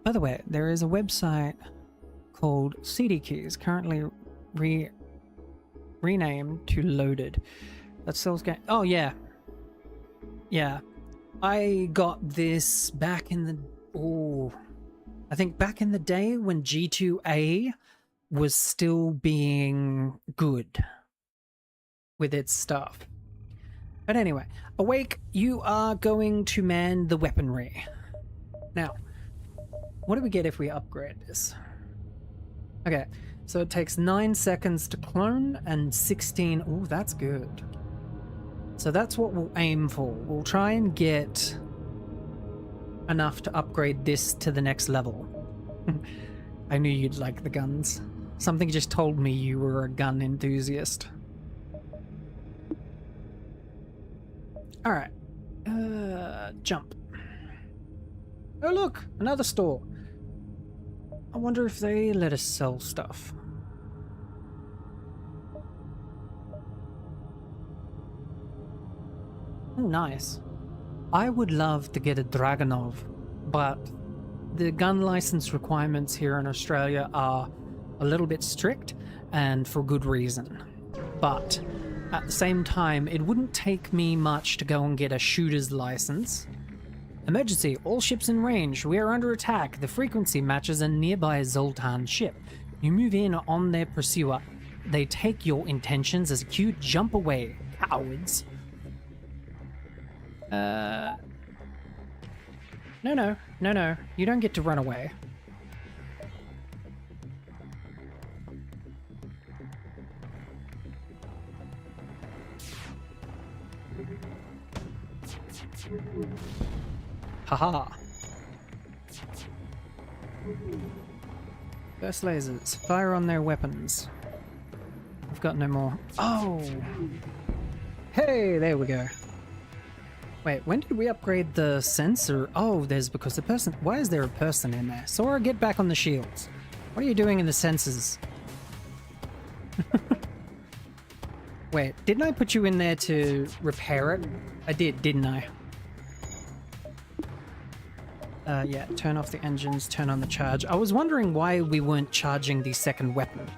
By the way, there is a website called CD Keys, currently renamed to Loaded, that sells game. Oh yeah. Yeah. I got this back in the... I think back in the day when G2A was still being good with its stuff. But anyway, Awake, you are going to man the weaponry. Now, what do we get if we upgrade this? Okay, so it takes 9 seconds to clone and 16... Ooh, that's good. So that's what we'll aim for. We'll try and get enough to upgrade this to the next level. I knew you'd like the guns. Something just told me you were a gun enthusiast. Alright. Jump. Oh look! Another store! I wonder if they let us sell stuff. Oh, nice. I would love to get a Dragunov, but the gun license requirements here in Australia are a little bit strict, and for good reason. But at the same time, it wouldn't take me much to go and get a shooter's license. Emergency, all ships in range. We are under attack. The frequency matches a nearby Zoltan ship. You move in on their pursuer. They take your intentions as a cue. Jump away, cowards. No. You don't get to run away. Haha. Burst lasers. Fire on their weapons. I've got no more. Oh! Hey, there we go. Wait, when did we upgrade the sensor? Oh, because the person... Why is there a person in there? Sora, get back on the shields. What are you doing in the sensors? Wait, didn't I put you in there to repair it? I did, didn't I? Yeah, turn off the engines, turn on the charge. I was wondering why we weren't charging the second weapon.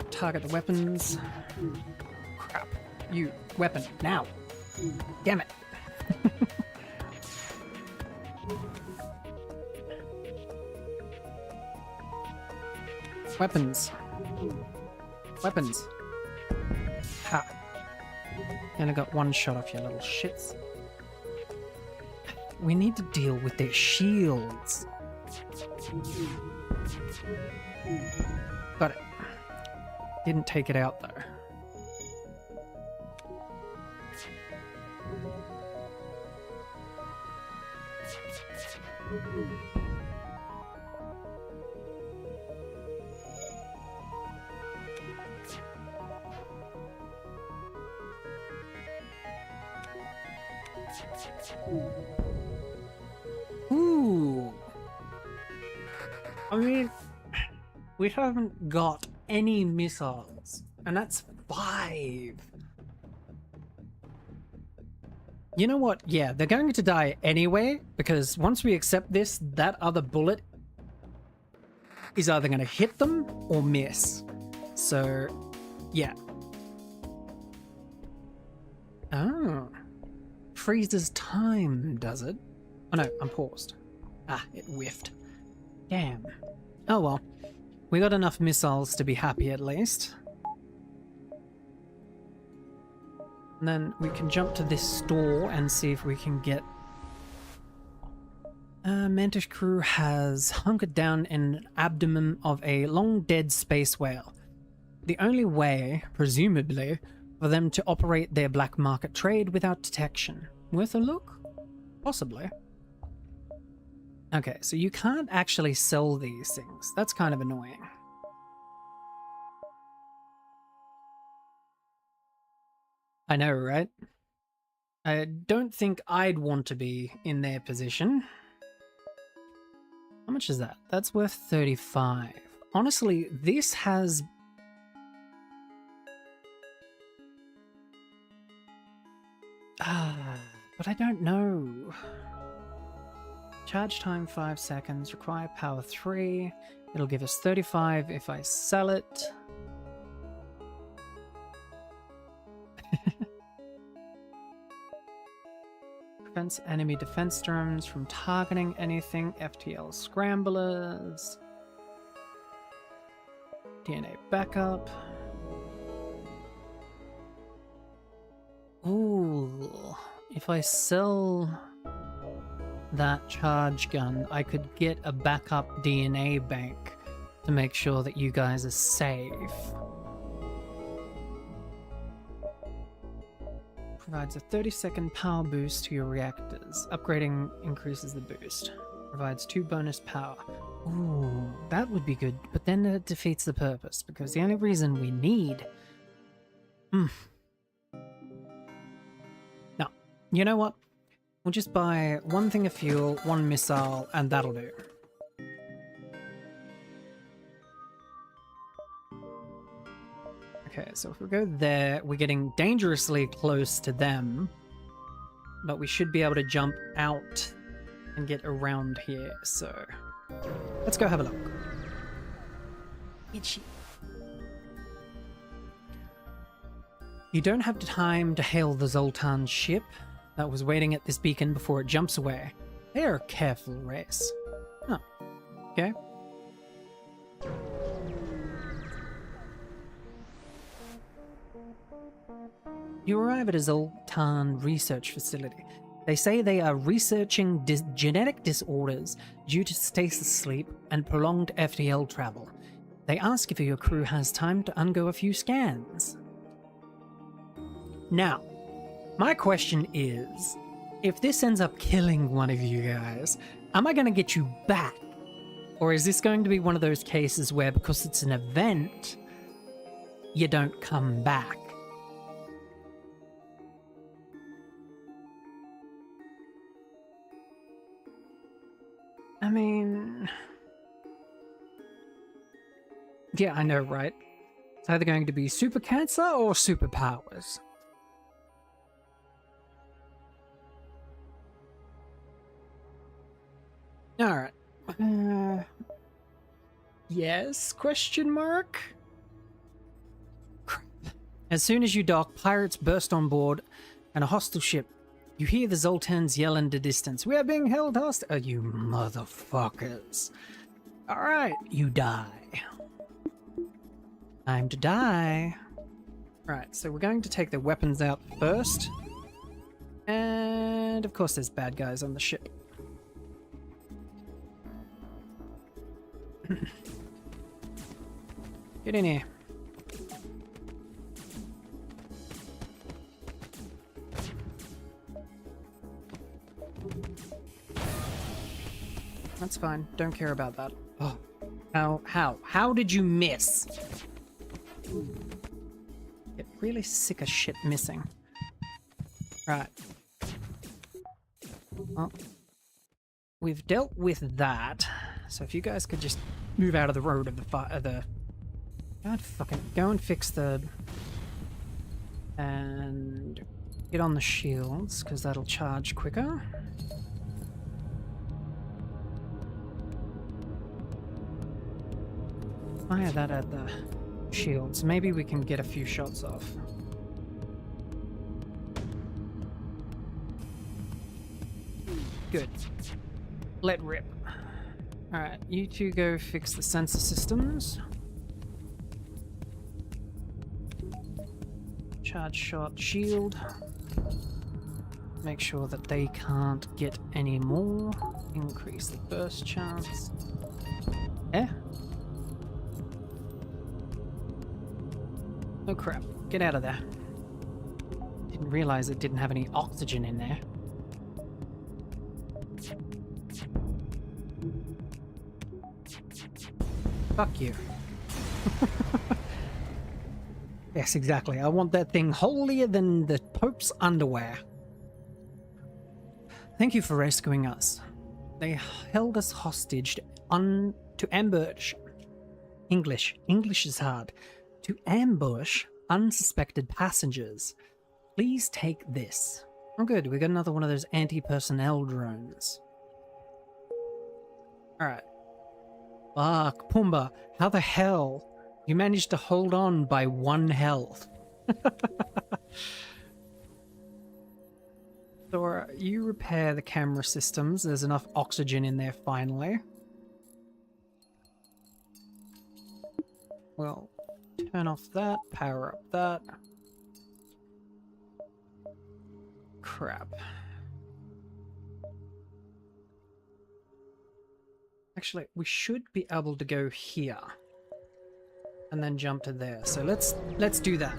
Target the weapons. Crap. You, weapon, now. Damn it. Weapons. Weapons. Ha. And I got one shot off, you little shits. We need to deal with their shields. Got it. Didn't take it out though. Ooh. I mean, we haven't got any missiles, and that's 5. You know what? Yeah, they're going to die anyway, because once we accept this, that other bullet is either going to hit them or miss. So, yeah. Oh. Freezes time, does it? Oh no, I'm paused. Ah, it whiffed. Damn. Oh well. We got enough missiles to be happy at least. And then we can jump to this store and see if we can get... Mantis crew has hunkered down in an abdomen of a long-dead space whale. The only way, presumably, for them to operate their black market trade without detection. Worth a look? Possibly. Okay, so you can't actually sell these things. That's kind of annoying. I know, right? I don't think I'd want to be in their position. How much is that? That's worth 35. Honestly, this has... but I don't know. Charge time 5 seconds, require power 3. It'll give us 35 if I sell it. Prevents enemy defense drones from targeting anything. FTL scramblers. DNA backup. Ooh, if I sell that charge gun, I could get a backup DNA bank to make sure that you guys are safe. Provides a 30-second power boost to your reactors. Upgrading increases the boost. Provides 2 bonus power. Ooh, that would be good, but then it defeats the purpose, because the only reason we need... No. You know what? We'll just buy 1 thing of fuel, 1 missile, and that'll do. Okay, so if we go there, we're getting dangerously close to them, but we should be able to jump out and get around here, so let's go have a look. Itchy. You don't have time to hail the Zoltan ship that was waiting at this beacon before it jumps away. They are a careful race. Oh, okay. You arrive at a Zoltan research facility. They say they are researching genetic disorders due to stasis sleep and prolonged FTL travel. They ask if your crew has time to undergo a few scans. Now, my question is, if this ends up killing one of you guys, am I going to get you back? Or is this going to be one of those cases where, because it's an event, you don't come back? I mean... yeah, I know, right? It's either going to be super cancer or superpowers. Alright. Yes? Question mark? Crap. As soon as you dock, pirates burst on board and a hostile ship. You hear the Zoltans yell in the distance. We are being held hostage. Oh, you motherfuckers. Alright, you die. Time to die. Right, so we're going to take the weapons out first. And of course there's bad guys on the ship. Get in here. That's fine. Don't care about that. Oh. How did you miss? Get really sick of shit missing. Right. Well, we've dealt with that. So if you guys could just move out of the road of the God fucking go and fix the and get on the shields, because that'll charge quicker. Fire that at the shields. Maybe we can get a few shots off. Good. Let rip. Alright, you two go fix the sensor systems. Charge shot shield. Make sure that they can't get any more. Increase the burst chance. Eh? Oh crap, get out of there. Didn't realize it didn't have any oxygen in there. Fuck you. Yes, exactly. I want that thing holier than the Pope's underwear. Thank you for rescuing us. They held us hostage to ambush. English is hard. To ambush unsuspected passengers. Please take this. Oh good, we got another one of those anti-personnel drones. Alright. Fuck, Pumbaa, how the hell? You managed to hold on by 1 health. Thor, you repair the camera systems. There's enough oxygen in there finally. Well, turn off that, power up that. Crap. Actually, we should be able to go here. And then jump to there. So let's do that.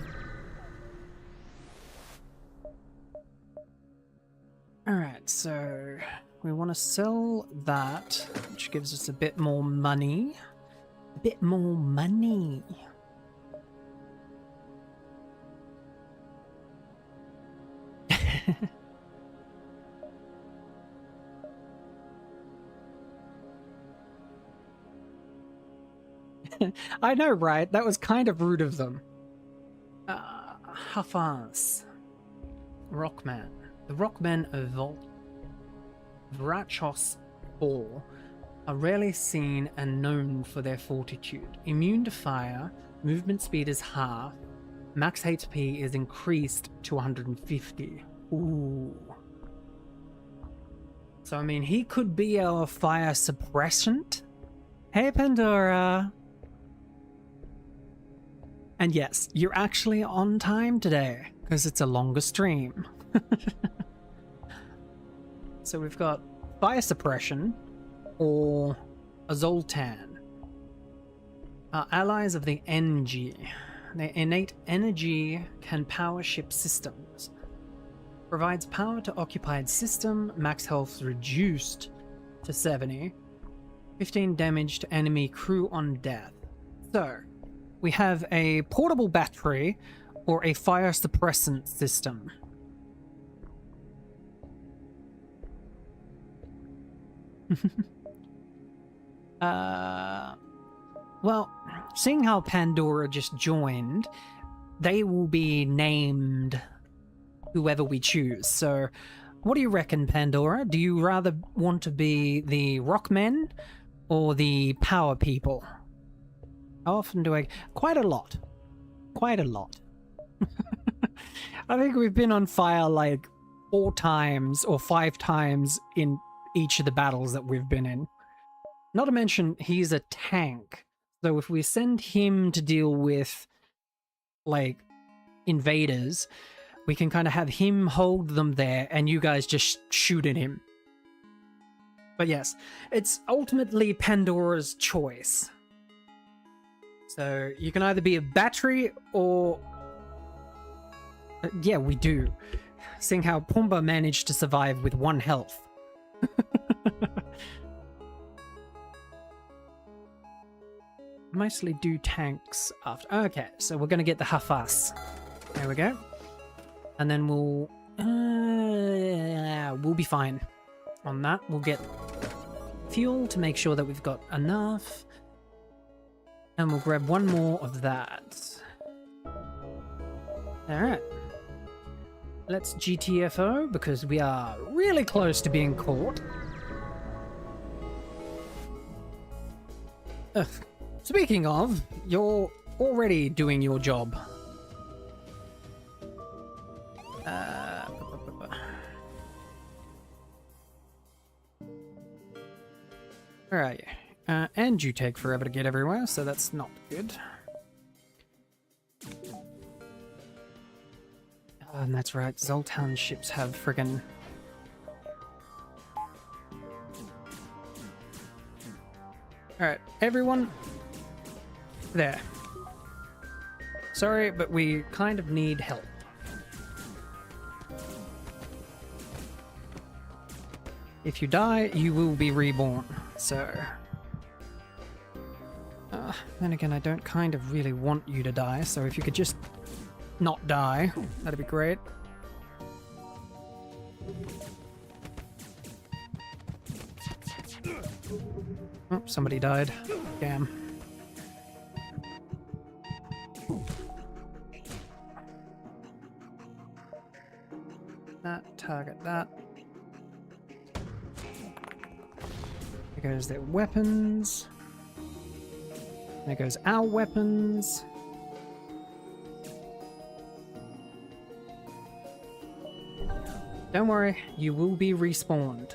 Alright, so we want to sell that, which gives us a bit more money. A bit more money. I know, right? That was kind of rude of them. Hafaz. Rockman. The Rockmen of Vrachos 4 are rarely seen and known for their fortitude. Immune to fire, movement speed is half, max HP is increased to 150. Ooh. So, I mean, he could be our fire suppressant. Hey, Pandora. And yes, you're actually on time today, because it's a longer stream. So we've got fire suppression, or a Zoltan. Allies of the NG. Their innate energy can power ship systems. Provides power to occupied system, max health reduced to 70. 15 damage to enemy crew on death. So, we have a portable battery or a fire suppressant system. Well, seeing how Pandora just joined, they will be named whoever we choose. So, what do you reckon, Pandora? Do you rather want to be the Rockmen or the Power People? How often do I... Quite a lot. Quite a lot. I think we've been on fire like 4 times or 5 times in each of the battles that we've been in. Not to mention, he's a tank. So if we send him to deal with, like, invaders, we can kind of have him hold them there and you guys just shoot at him. But yes, it's ultimately Pandora's choice. So you can either be a battery or... yeah, we do. Seeing how Pumbaa managed to survive with 1 health. Mostly do tanks after. Okay, so we're going to get the Hafas. There we go. And then we'll be fine on that. We'll get fuel to make sure that we've got enough. And we'll grab 1 more of that. Alright. Let's GTFO because we are really close to being caught. Speaking of, you're already doing your job. Where are you? And you take forever to get everywhere, so that's not good. Oh, and that's right, Zoltan ships have friggin... Alright, everyone. There. Sorry, but we kind of need help. If you die, you will be reborn, so... then again, I don't kind of really want you to die, so if you could just not die, that'd be great. Oh, somebody died. Damn. That, target that. There goes their weapons. There goes our weapons. Don't worry, you will be respawned.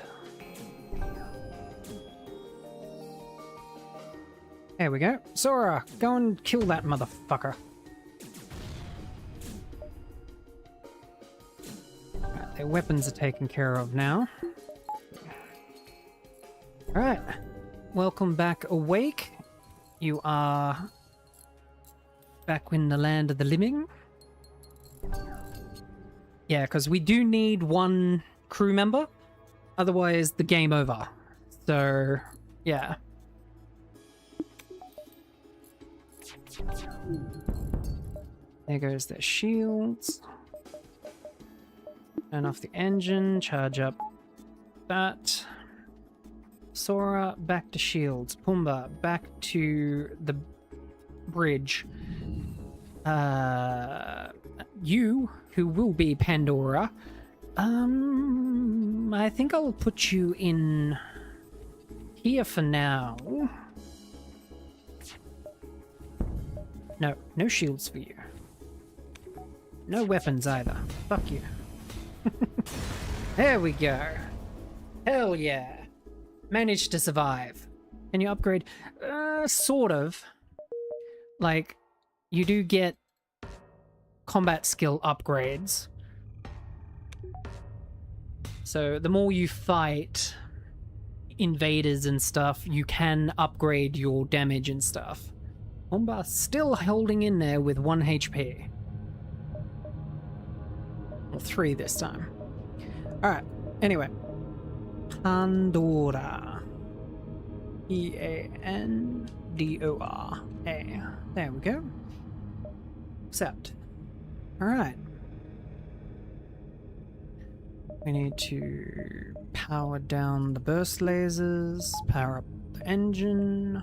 There we go. Sora, go and kill that motherfucker. Right, their weapons are taken care of now. Alright. welcome back, Awake. You are back in the land of the living. Yeah, because we do need one crew member, otherwise the game over. So, yeah. There goes their shields. Turn off the engine, charge up that. Sora, back to shields. Pumbaa, back to the bridge. You, who will be Pandora, I think I'll put you in here for now. No, no shields for you. No weapons either. Fuck you. There we go. Hell yeah. Managed to survive. Can you upgrade? Sort of. Like, you do get combat skill upgrades. So the more you fight invaders and stuff, you can upgrade your damage and stuff. Pumbaa still holding in there with 1 HP. Or 3 this time. Alright, anyway. Pandora. Pandora. There we go. Accept. Alright. We need to power down the burst lasers, power up the engine.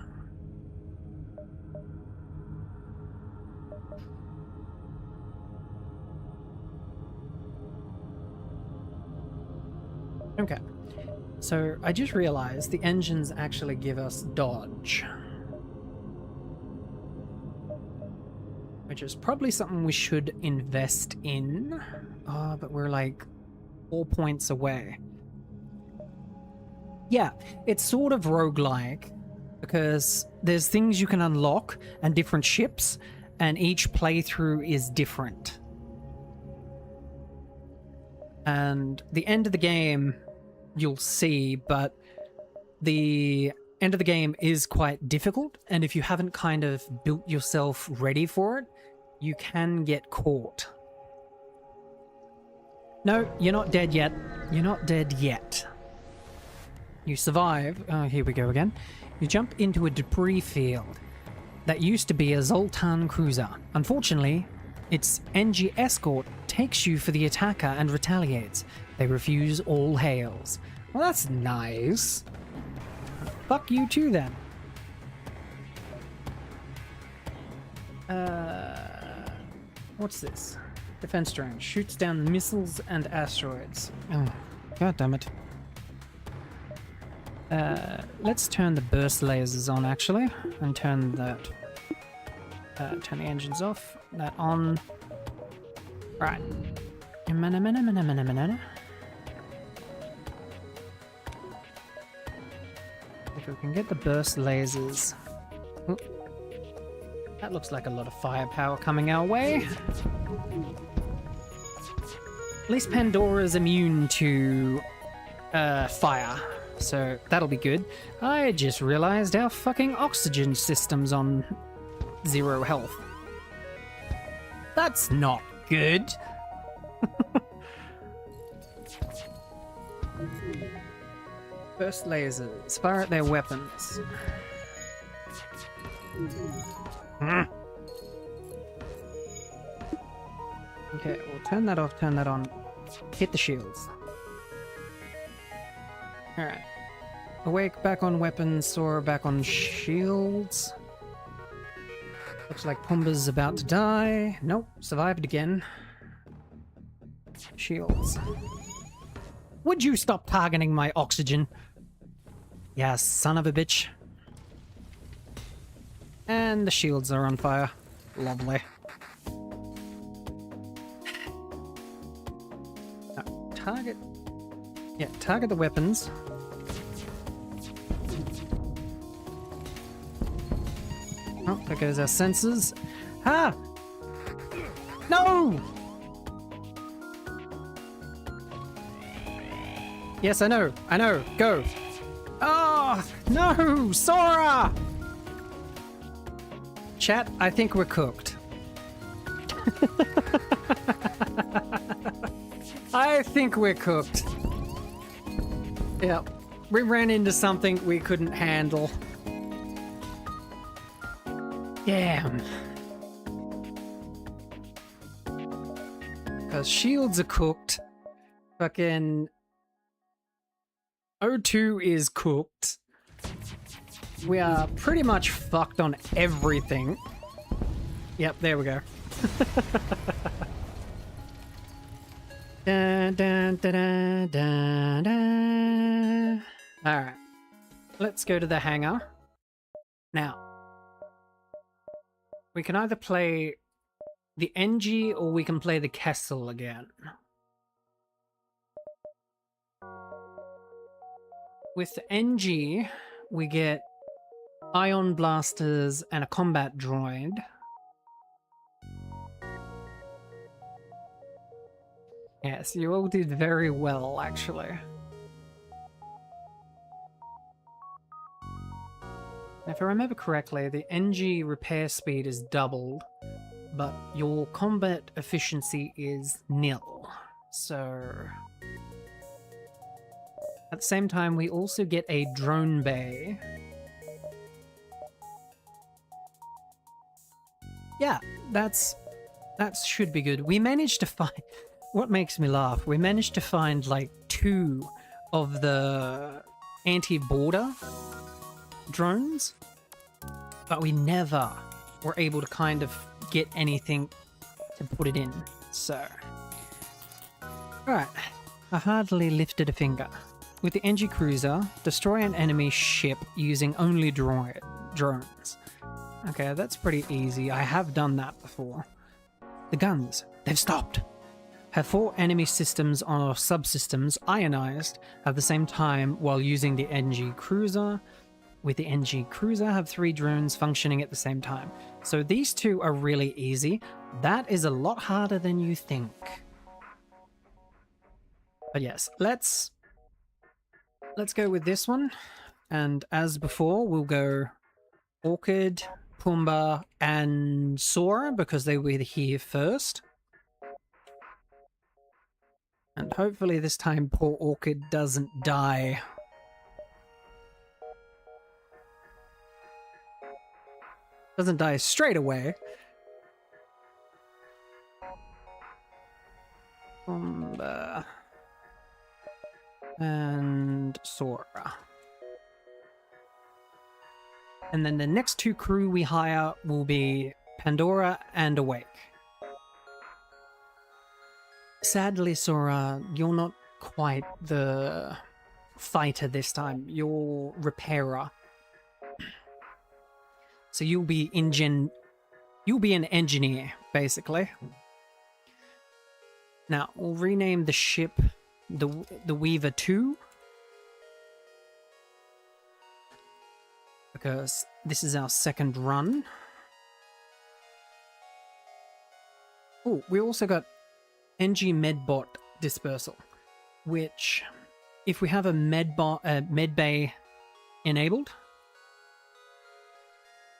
Okay. So I just realized the engines actually give us dodge. Which is probably something we should invest in. Oh, but we're like 4 points away. Yeah, it's sort of roguelike because there's things you can unlock and different ships, and each playthrough is different. And the end of the game, you'll see, but the end of the game is quite difficult, and if you haven't kind of built yourself ready for it, you can get caught. No, you're not dead yet. You're not dead yet. You survive. Oh, here we go again. You jump into a debris field that used to be a Zoltan cruiser. Unfortunately, its NG escort takes you for the attacker and retaliates. They refuse all hails. Well, that's nice. Fuck you too, then. What's this? Defense drone. Shoots down missiles and asteroids. Oh, god damn it. Let's turn the burst lasers on, actually. And turn that... turn the engines off. That on. Right. If we can get the burst lasers. Ooh. That looks like a lot of firepower coming our way. At least Pandora's immune to fire, so that'll be good. I just realized our fucking oxygen system's on 0 health. That's not good. Burst lasers. Fire at their weapons. Okay, we'll turn that off, turn that on. Hit the shields. Alright. Awake back on weapons, Sora back on shields. Looks like Pumbaa's about to die. Nope, survived again. Shields. Would you stop targeting my oxygen? Yeah, son of a bitch. And the shields are on fire. Lovely. Now, target... Yeah, target the weapons. Oh, there goes our sensors. Ah! No! Yes, I know. Go. Oh, no, Sora! Chat, I think we're cooked. I think we're cooked. Yep. We ran into something we couldn't handle. Damn. Because shields are cooked. Fucking O2 is cooked. We are pretty much fucked on everything. Yep, there we go. Dun, dun, dun, dun, dun. Alright. Let's go to the hangar. Now, we can either play the NG or we can play the Kessel again. With the NG, we get ion blasters and a combat droid. Yes, you all did very well, actually. If I remember correctly, the NG repair speed is doubled, but your combat efficiency is nil. So at the same time, we also get a drone bay. Yeah, that should be good. We managed to find... What makes me laugh, we managed to find like 2 of the anti-border drones, but we never were able to kind of get anything to put it in, so... Alright, I hardly lifted a finger. With the NG Cruiser, destroy an enemy ship using only drones. Okay, that's pretty easy. I have done that before. The guns, they've stopped. Have 4 enemy systems or subsystems ionized at the same time while using the NG Cruiser. With the NG Cruiser, have 3 drones functioning at the same time. So these 2 are really easy. That is a lot harder than you think. But yes, let's go with this one. And as before, we'll go Orchid, Pumbaa, and Sora because they were here first. And hopefully this time poor Orchid doesn't die. Doesn't die straight away. Pumbaa. And Sora. And then the next 2 crew we hire will be Pandora and Awake. Sadly, Sora, you're not quite the fighter this time. You're repairer. So you'll be an engineer, basically. Now, we'll rename the ship the Weaver 2. Because this is our second run. Oh, we also got NG Medbot Dispersal, which, if we have a medbay enabled,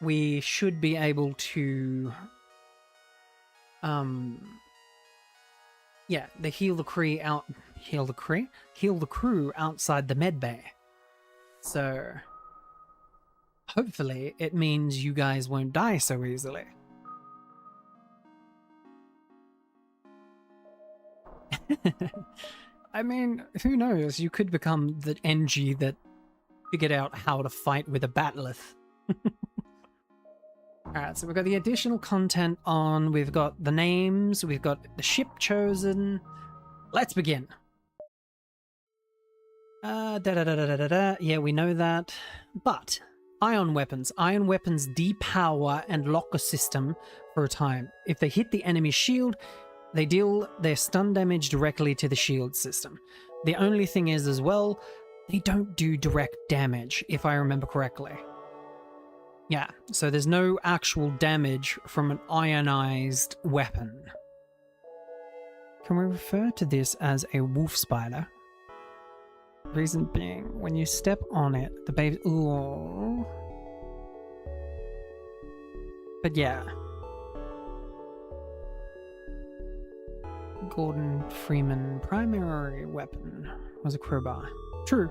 we should be able to, yeah, heal the crew outside the medbay. So, hopefully, it means you guys won't die so easily. I mean, who knows? You could become the NG that figured out how to fight with a batleth. Alright, so we've got the additional content on, we've got the names, we've got the ship chosen. Let's begin. Yeah, we know that. But, ion weapons. Ion weapons depower and lock a system for a time. If they hit the enemy shield, they deal their stun damage directly to the shield system. The only thing is as well, they don't do direct damage, if I remember correctly. Yeah, so there's no actual damage from an ionized weapon. Can we refer to this as a wolf spider? Reason being, when you step on it, the baby... Ooh. But yeah. Gordon Freeman primary weapon was a crowbar. True.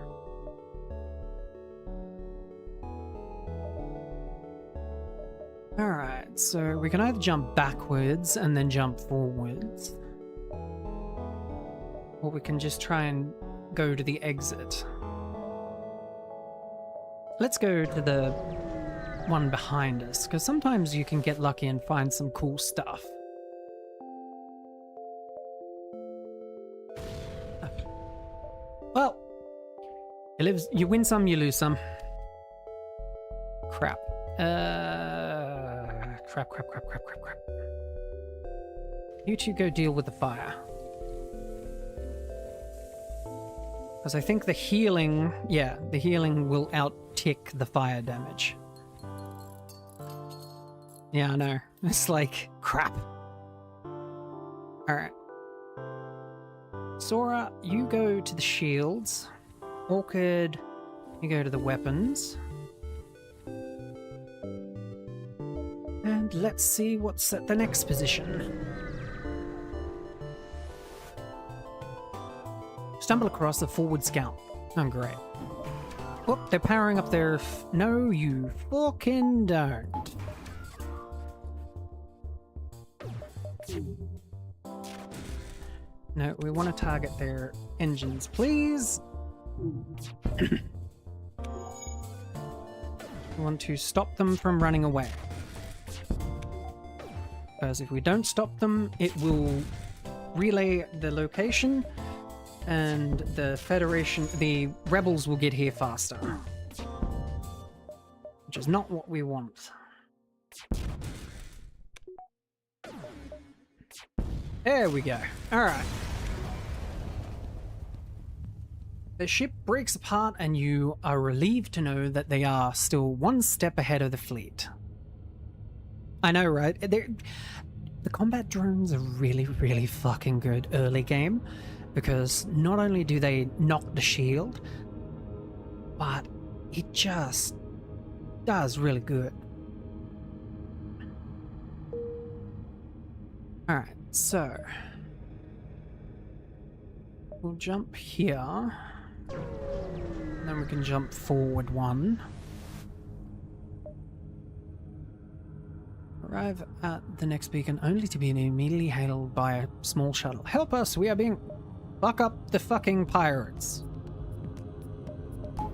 Alright, so we can either jump backwards and then jump forwards, or we can just try and go to the exit. Let's go to the one behind us, because sometimes you can get lucky and find some cool stuff. Well, you win some, you lose some. Crap. Crap. You two go deal with the fire. Because I think the healing, yeah, the healing will out-tick the fire damage. Yeah, I know. It's like, crap. Alright. Sora, you go to the shields. Orchid, you go to the weapons. And let's see what's at the next position. Stumble across the forward scout. Oh, great. Oh, they're powering up their... No, you fucking don't. No, we want to target their engines, please. We want to stop them from running away. Because if we don't stop them, it will relay the location and the Federation, the rebels will get here faster. Which is not what we want. There we go. Alright. The ship breaks apart and you are relieved to know that they are still one step ahead of the fleet. I know, right? The combat drones are really, really fucking good early game, because not only do they knock the shield, but it just does really good. Alright, so we'll jump here, and then we can jump forward one. Arrive at the next beacon only to be immediately hailed by a small shuttle. Help us, we are being... Fuck up the fucking pirates.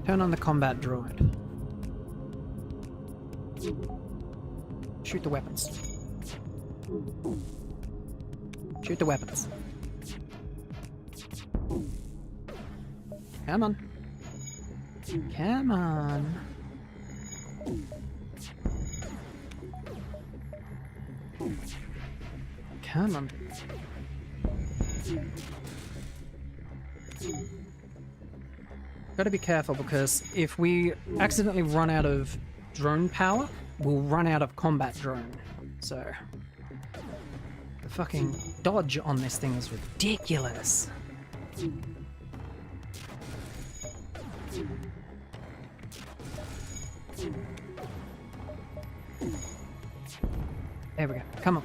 Turn on the combat droid. Shoot the weapons. Shoot the weapons. Come on. Come on. Come on. Gotta be careful, because if we accidentally run out of drone power, we'll run out of combat drone. So the fucking dodge on this thing is ridiculous. There we go. Come on.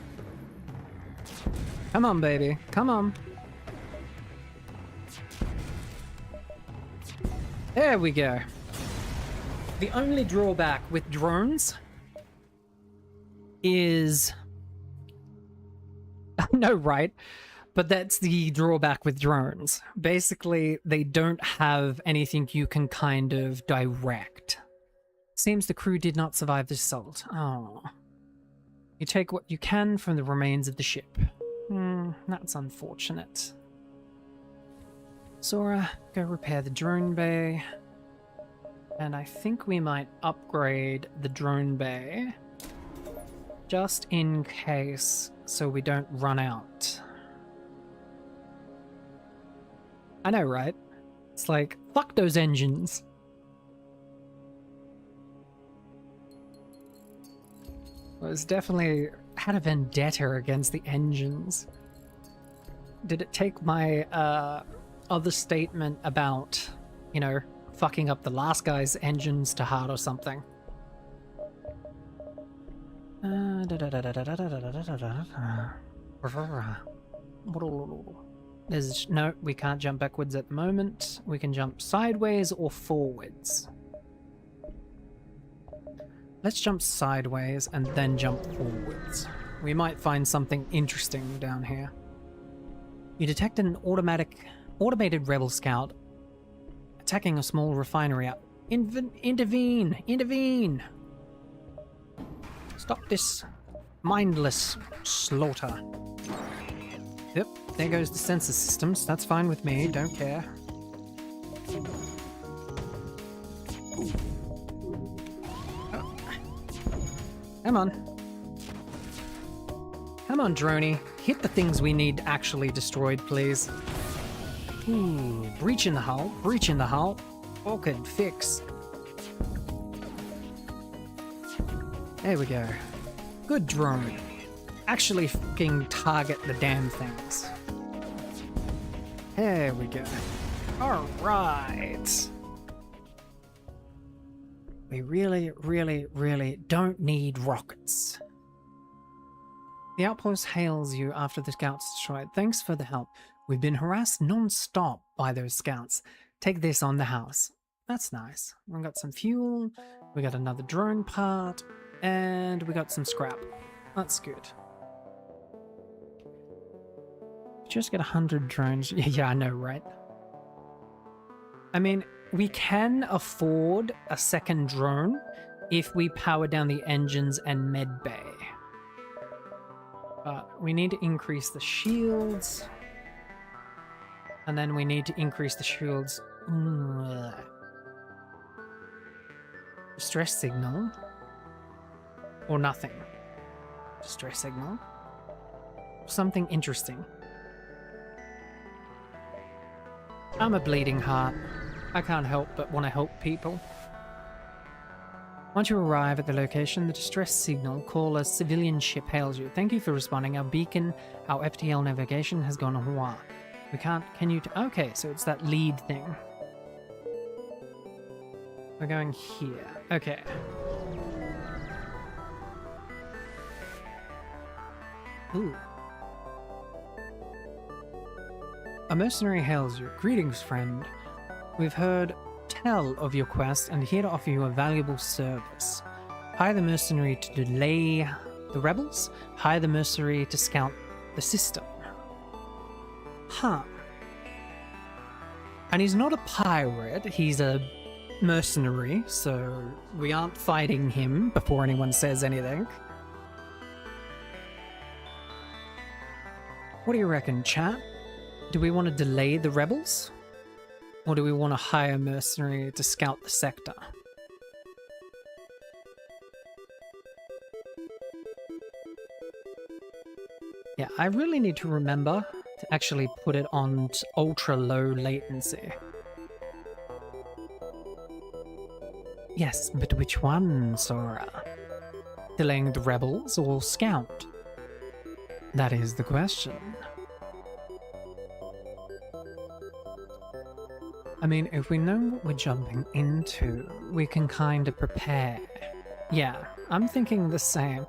Come on, baby. Come on. There we go. The only drawback with drones is... No, right? But that's the drawback with drones. Basically, they don't have anything you can kind of direct. Seems the crew did not survive the assault. Oh. You take what you can from the remains of the ship. That's unfortunate. Sora, go repair the drone bay. And I think we might upgrade the drone bay just in case, so we don't run out. I know, right? It's like, fuck those engines. It was definitely had a vendetta against the engines. Did it take my other statement about you know, fucking up the last guy's engines to hard or something. There's no, we can't jump backwards at the moment. We can jump sideways or forwards. Let's jump sideways and then jump forwards. We might find something interesting down here. You detected an automated rebel scout attacking a small refinery. Intervene! Intervene! Stop this mindless slaughter. Yep, there goes the sensor systems. That's fine with me, don't care. Oh. Come on. Come on, droney. Hit the things we need actually destroyed, please. Ooh, breach in the hull. Breach in the hull. Okay, fix. There we go. Good drone. Actually fucking target the damn things. There we go. Alright. We really don't need rockets. The outpost hails you after the scouts destroyed. Thanks for the help. We've been harassed non-stop by those scouts. Take this on the house. That's nice. We got some fuel. We got another drone part. And we got some scrap. That's good. Just get 100 drones. Yeah, I know, right? I mean, we can afford a second drone if we power down the engines and med bay. But we need to increase the shields. And then we need to increase the shields. Distress signal. Or nothing. Distress signal. Something interesting. I'm a bleeding heart. I can't help but want to help people. Once you arrive at the location, the distress signal call a civilian ship hails you. Thank you for responding. Our beacon, our FTL navigation has gone awry. We can't, can you, okay, so it's that lead thing. We're going here. Okay. Ooh. A mercenary hails you. Greetings, friend. We've heard tell of your quest and here to offer you a valuable service. Hire the mercenary to delay the rebels. Hire the mercenary to scout the system. Huh. And he's not a pirate, he's a mercenary, so we aren't fighting him before anyone says anything. What do you reckon, chat? Do we want to delay the rebels? Or do we want to hire a mercenary to scout the sector? Yeah, I really need to remember to actually put it on ultra low latency. Yes, but which one, Sora? Delaying the rebels or scout? That is the question. I mean, if we know what we're jumping into, we can kind of prepare. Yeah, I'm thinking the same,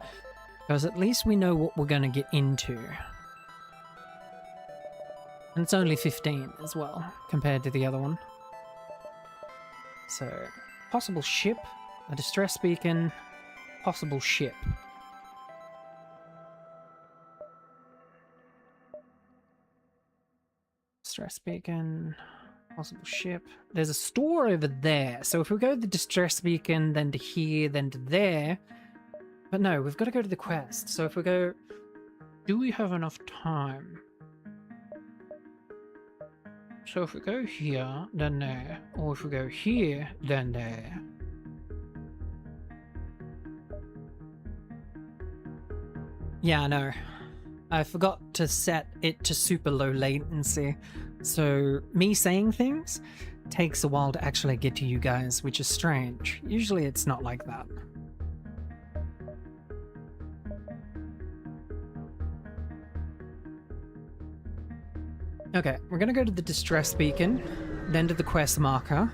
because at least we know what we're going to get into. And it's only 15 as well, compared to the other one. So, possible ship, a distress beacon, possible ship. Distress beacon, possible ship. There's a store over there, so if we go to the distress beacon, then to here, then to there. But no, we've got to go to the quest. So if we go, do we have enough time? So if we go here, then there. Or if we go here, then there. Yeah, I know. I forgot to set it to super low latency. So me saying things takes a while to actually get to you guys, which is strange. Usually it's not like that. Okay, we're gonna go to the distress beacon. then to the quest marker.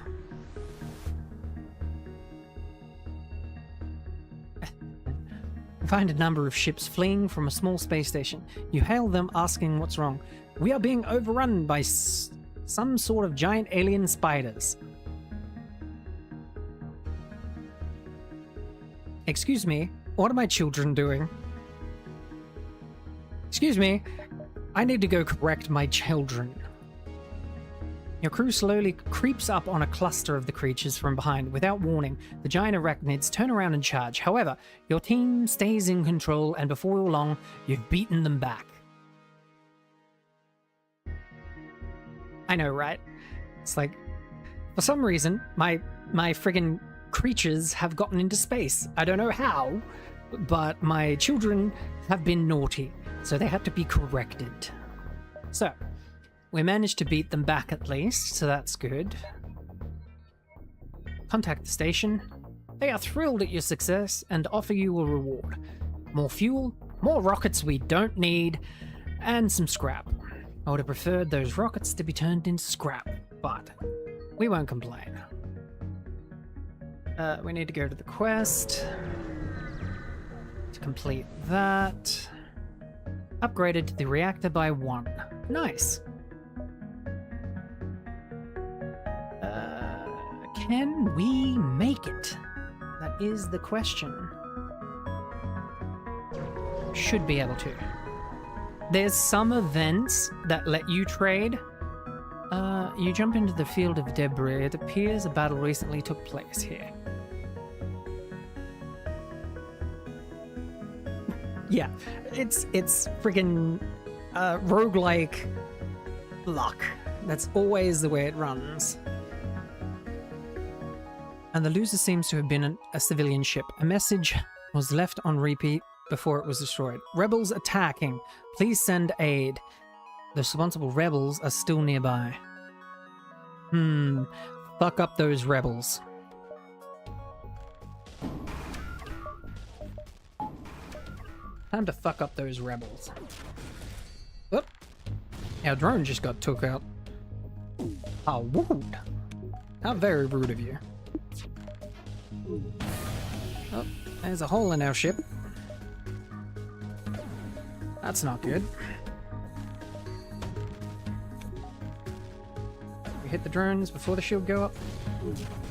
Find a number of ships fleeing from a small space station. You hail them, asking what's wrong. We are being overrun by some sort of giant alien spiders. Excuse me, what are my children doing? Excuse me, I need to go correct my children. Your crew slowly creeps up on a cluster of the creatures from behind. Without warning, the giant arachnids turn around and charge. However, your team stays in control, and before long, you've beaten them back. I know, right? It's like, for some reason, my friggin' creatures have gotten into space. I don't know how, but my children have been naughty, so they had to be corrected. So, we managed to beat them back at least, so that's good. Contact the station. They are thrilled at your success and offer you a reward. More fuel, more rockets we don't need, and some scrap. I would have preferred those rockets to be turned into scrap, but we won't complain. We need to go to the quest to complete that. Upgraded the reactor by 1. Nice. Can we make it? That is the question. Should be able to. There's some events that let you trade. You jump into the field of debris. It appears a battle recently took place here. Yeah, it's friggin' roguelike luck. That's always the way it runs. And the loser seems to have been a civilian ship. A message was left on repeat before it was destroyed. Rebels attacking. Please send aid. The responsible rebels are still nearby. Fuck up those rebels. Time to fuck up those rebels. Whoop. Our drone just got took out. How rude. How very rude of you. Oh, there's a hole in our ship. That's not good. We hit the drones before the shield go up?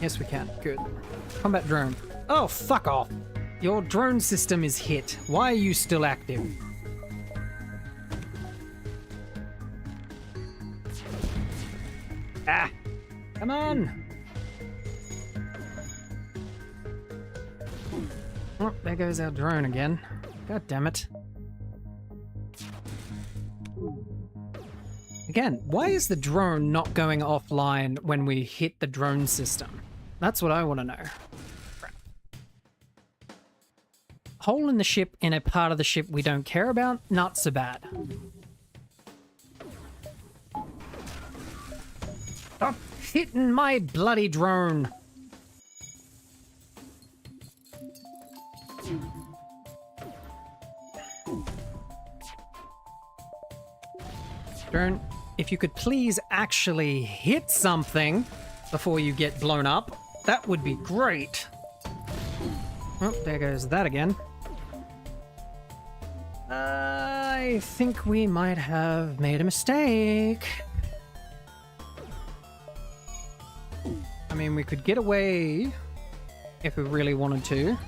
Yes, we can. Good. Combat drone. Oh, fuck off. Your drone system is hit. Why are you still active? Ah! Come on! Oh, there goes our drone again. God damn it. Again, why is the drone not going offline when we hit the drone system? That's what I want to know. Crap. Hole in the ship in a part of the ship we don't care about? Not so bad. Stop hitting my bloody drone! Drone, if you could please actually hit something before you get blown up, that would be great. Oh, there goes that again. I think we might have made a mistake. I mean, we could get away if we really wanted to.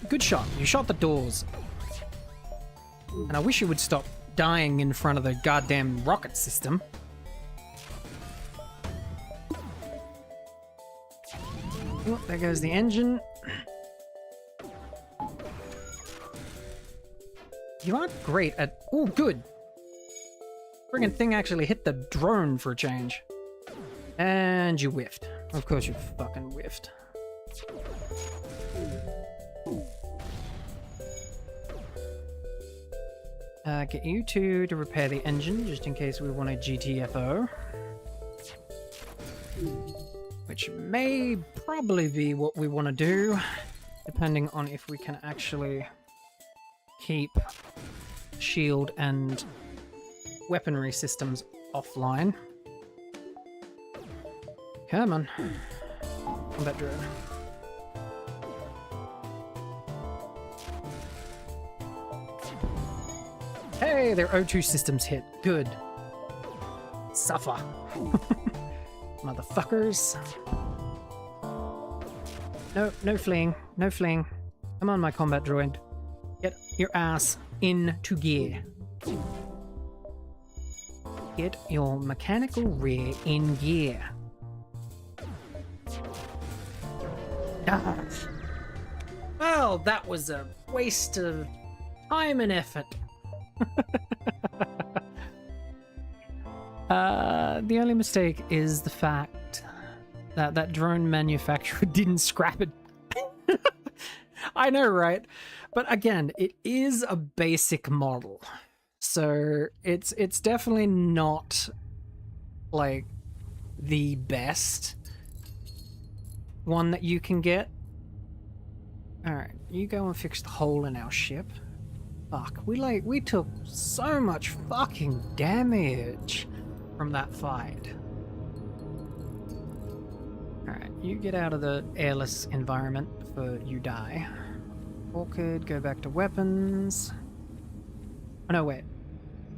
Good shot. You shot the doors. And I wish you would stop dying in front of the goddamn rocket system. Oh, there goes the engine. You aren't great at... Oh, good. Friggin' thing actually hit the drone for a change. And you whiffed. Of course you fucking whiffed. Get you two to repair the engine, just in case we want a GTFO. Which may probably be what we want to do, depending on if we can actually keep shield and weaponry systems offline. Come on. Combat drone. Hey, their O2 system's hit. Good. Suffer. Motherfuckers. No fleeing. No fleeing. Come on, my combat droid. Get your ass into gear. Get your mechanical rear in gear. Ah. Well, that was a waste of time and effort. The only mistake is the fact that that drone manufacturer didn't scrap it. I know, right? But again, it is a basic model, so it's definitely not like the best one that you can get. All right, you go and fix the hole in our ship. Fuck, we took so much fucking damage from that fight. Alright, you get out of the airless environment before you die. Orchid, go back to weapons. Oh no, wait.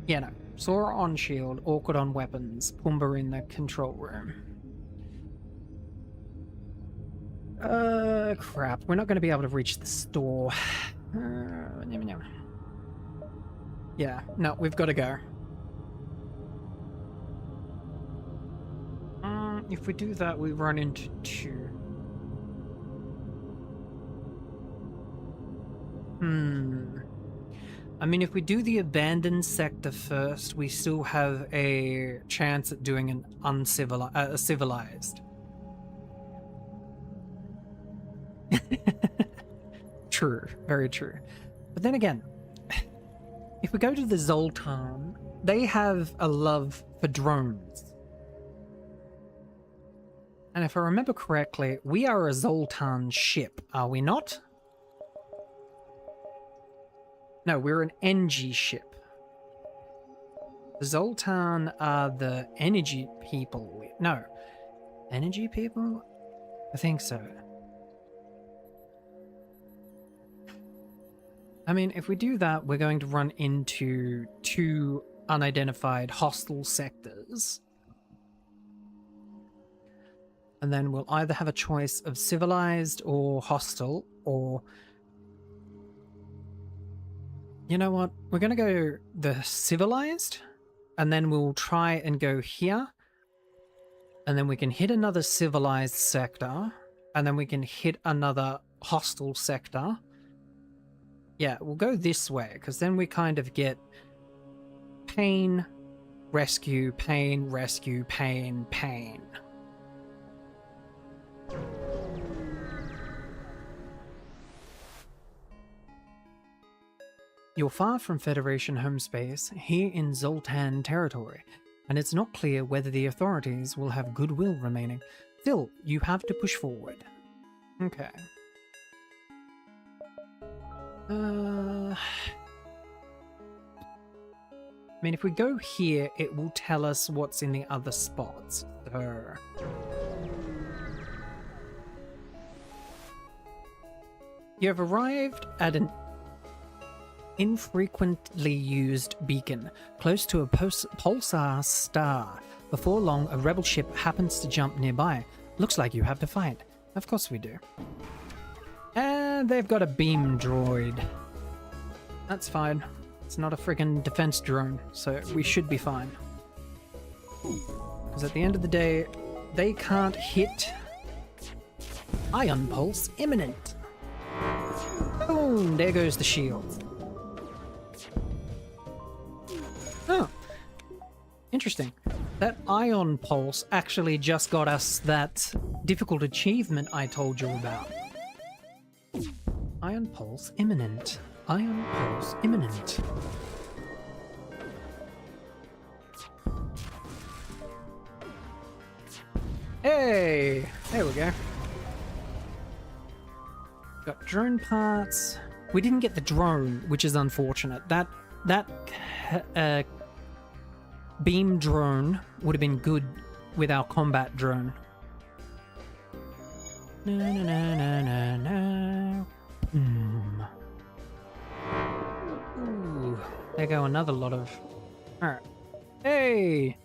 Yeah, no. Sora on shield, Orchid on weapons, Pumbaa in the control room. Crap. We're not going to be able to reach the store. Yeah, no, we've got to go. If we do that, we run into two. I mean, if we do the abandoned sector first, we still have a chance at doing an civilized. True, very true. But then again, if we go to the Zoltan, they have a love for drones. And if I remember correctly, we are a Zoltan ship, are we not? No, we're an NG ship. The Zoltan are the energy people. No. Energy people? I think so. I mean, if we do that, we're going to run into two unidentified hostile sectors. And then we'll either have a choice of civilized or hostile, or... You know what? We're going to go the civilized, and then we'll try and go here. And then we can hit another civilized sector, and then we can hit another hostile sector. Yeah, we'll go this way, because then we kind of get pain, rescue, pain, rescue, pain, pain. You're far from Federation home space, here in Zoltan territory, and it's not clear whether the authorities will have goodwill remaining. Still, you have to push forward. Okay. I mean, if we go here, it will tell us what's in the other spots. So... You have arrived at an infrequently used beacon, close to a pulsar star. Before long, a rebel ship happens to jump nearby. Looks like you have to fight. Of course we do. And they've got a beam droid. That's fine. It's not a friggin' defense drone, so we should be fine. Because at the end of the day, they can't hit Ion Pulse imminent. Boom! There goes the shield. Oh. Interesting. That Ion Pulse actually just got us that difficult achievement I told you about. Ion Pulse imminent. Ion Pulse imminent. Hey! There we go. Got drone parts. We didn't get the drone, which is unfortunate. That that beam drone would have been good with our combat drone. No, no, no, no, no, no. Ooh, there go another lot of... Alright. Hey!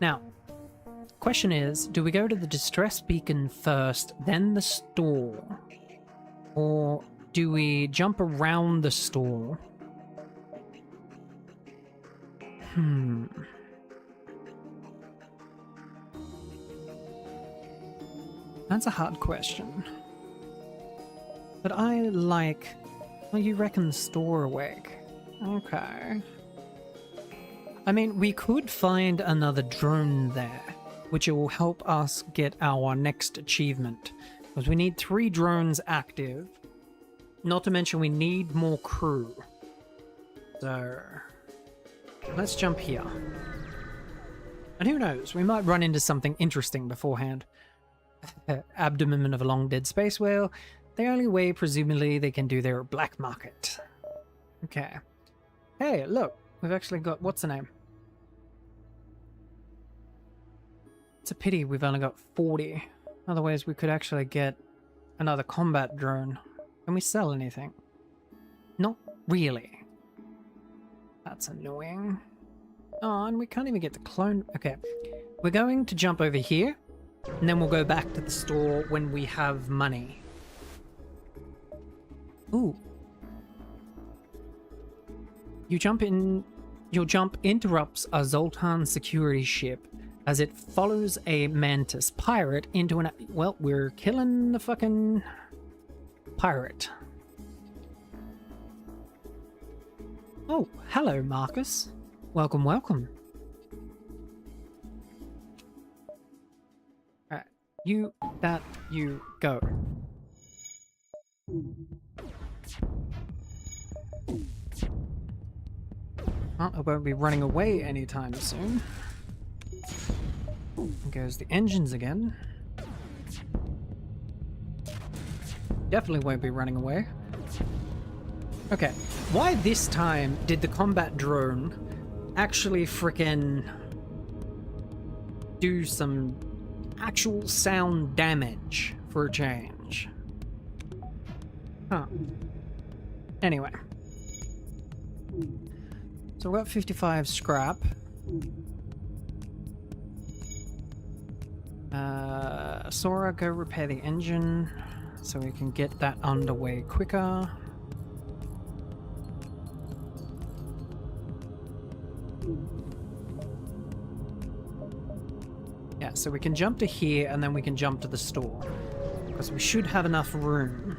Now, question is, do we go to the distress beacon first, then the store? Or do we jump around the store? That's a hard question. But I like... Well, you reckon the store awake. Okay. I mean, we could find another drone there, which will help us get our next achievement. Because we need 3 drones active. Not to mention we need more crew. So... let's jump here. And who knows, we might run into something interesting beforehand. Abdomen of a long dead space whale. The only way, presumably, they can do their black market. Okay. Hey, look, we've actually got... what's the name? It's a pity we've only got 40. Otherwise, we could actually get another combat drone. Can we sell anything? Not really. That's annoying. Oh, and we can't even get the clone... Okay. We're going to jump over here, and then we'll go back to the store when we have money. Ooh. Your jump interrupts a Zoltan security ship as it follows a Mantis pirate into an... Well, we're killing the fucking pirate. Oh, hello, Marcus. Welcome, welcome. Alright, you go. Well, I won't be running away anytime soon. There goes the engines again. Definitely won't be running away. Okay, why this time did the combat drone actually frickin' do some actual sound damage for a change? Huh. Anyway. So we've got 55 scrap. Sora, go repair the engine so we can get that underway quicker. Yeah, so we can jump to here and then we can jump to the store. Because we should have enough room.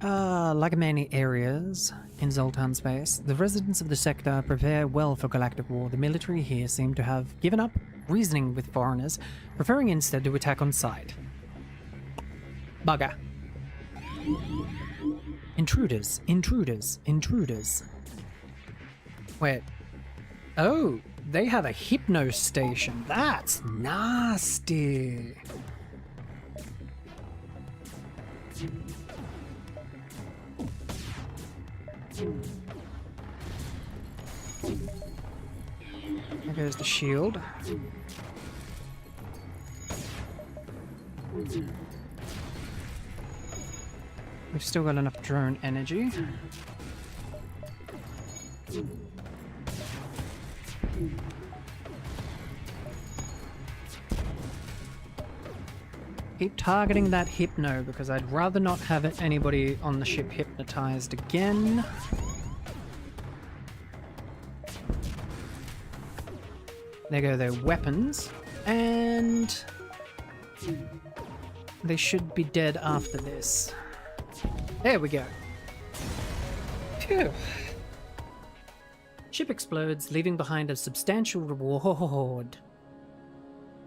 Like many areas in Zoltan space, the residents of the sector prepare well for galactic war. The military here seem to have given up reasoning with foreigners, preferring instead to attack on sight. Bugger. Intruders, intruders, intruders. Wait. Oh, they have a hypno station. That's nasty. There goes the shield. We've still got enough drone energy. Keep targeting that hypno because I'd rather not have anybody on the ship hypnotized again. There go their weapons, and they should be dead after this. There we go. Phew. Ship explodes, leaving behind a substantial reward.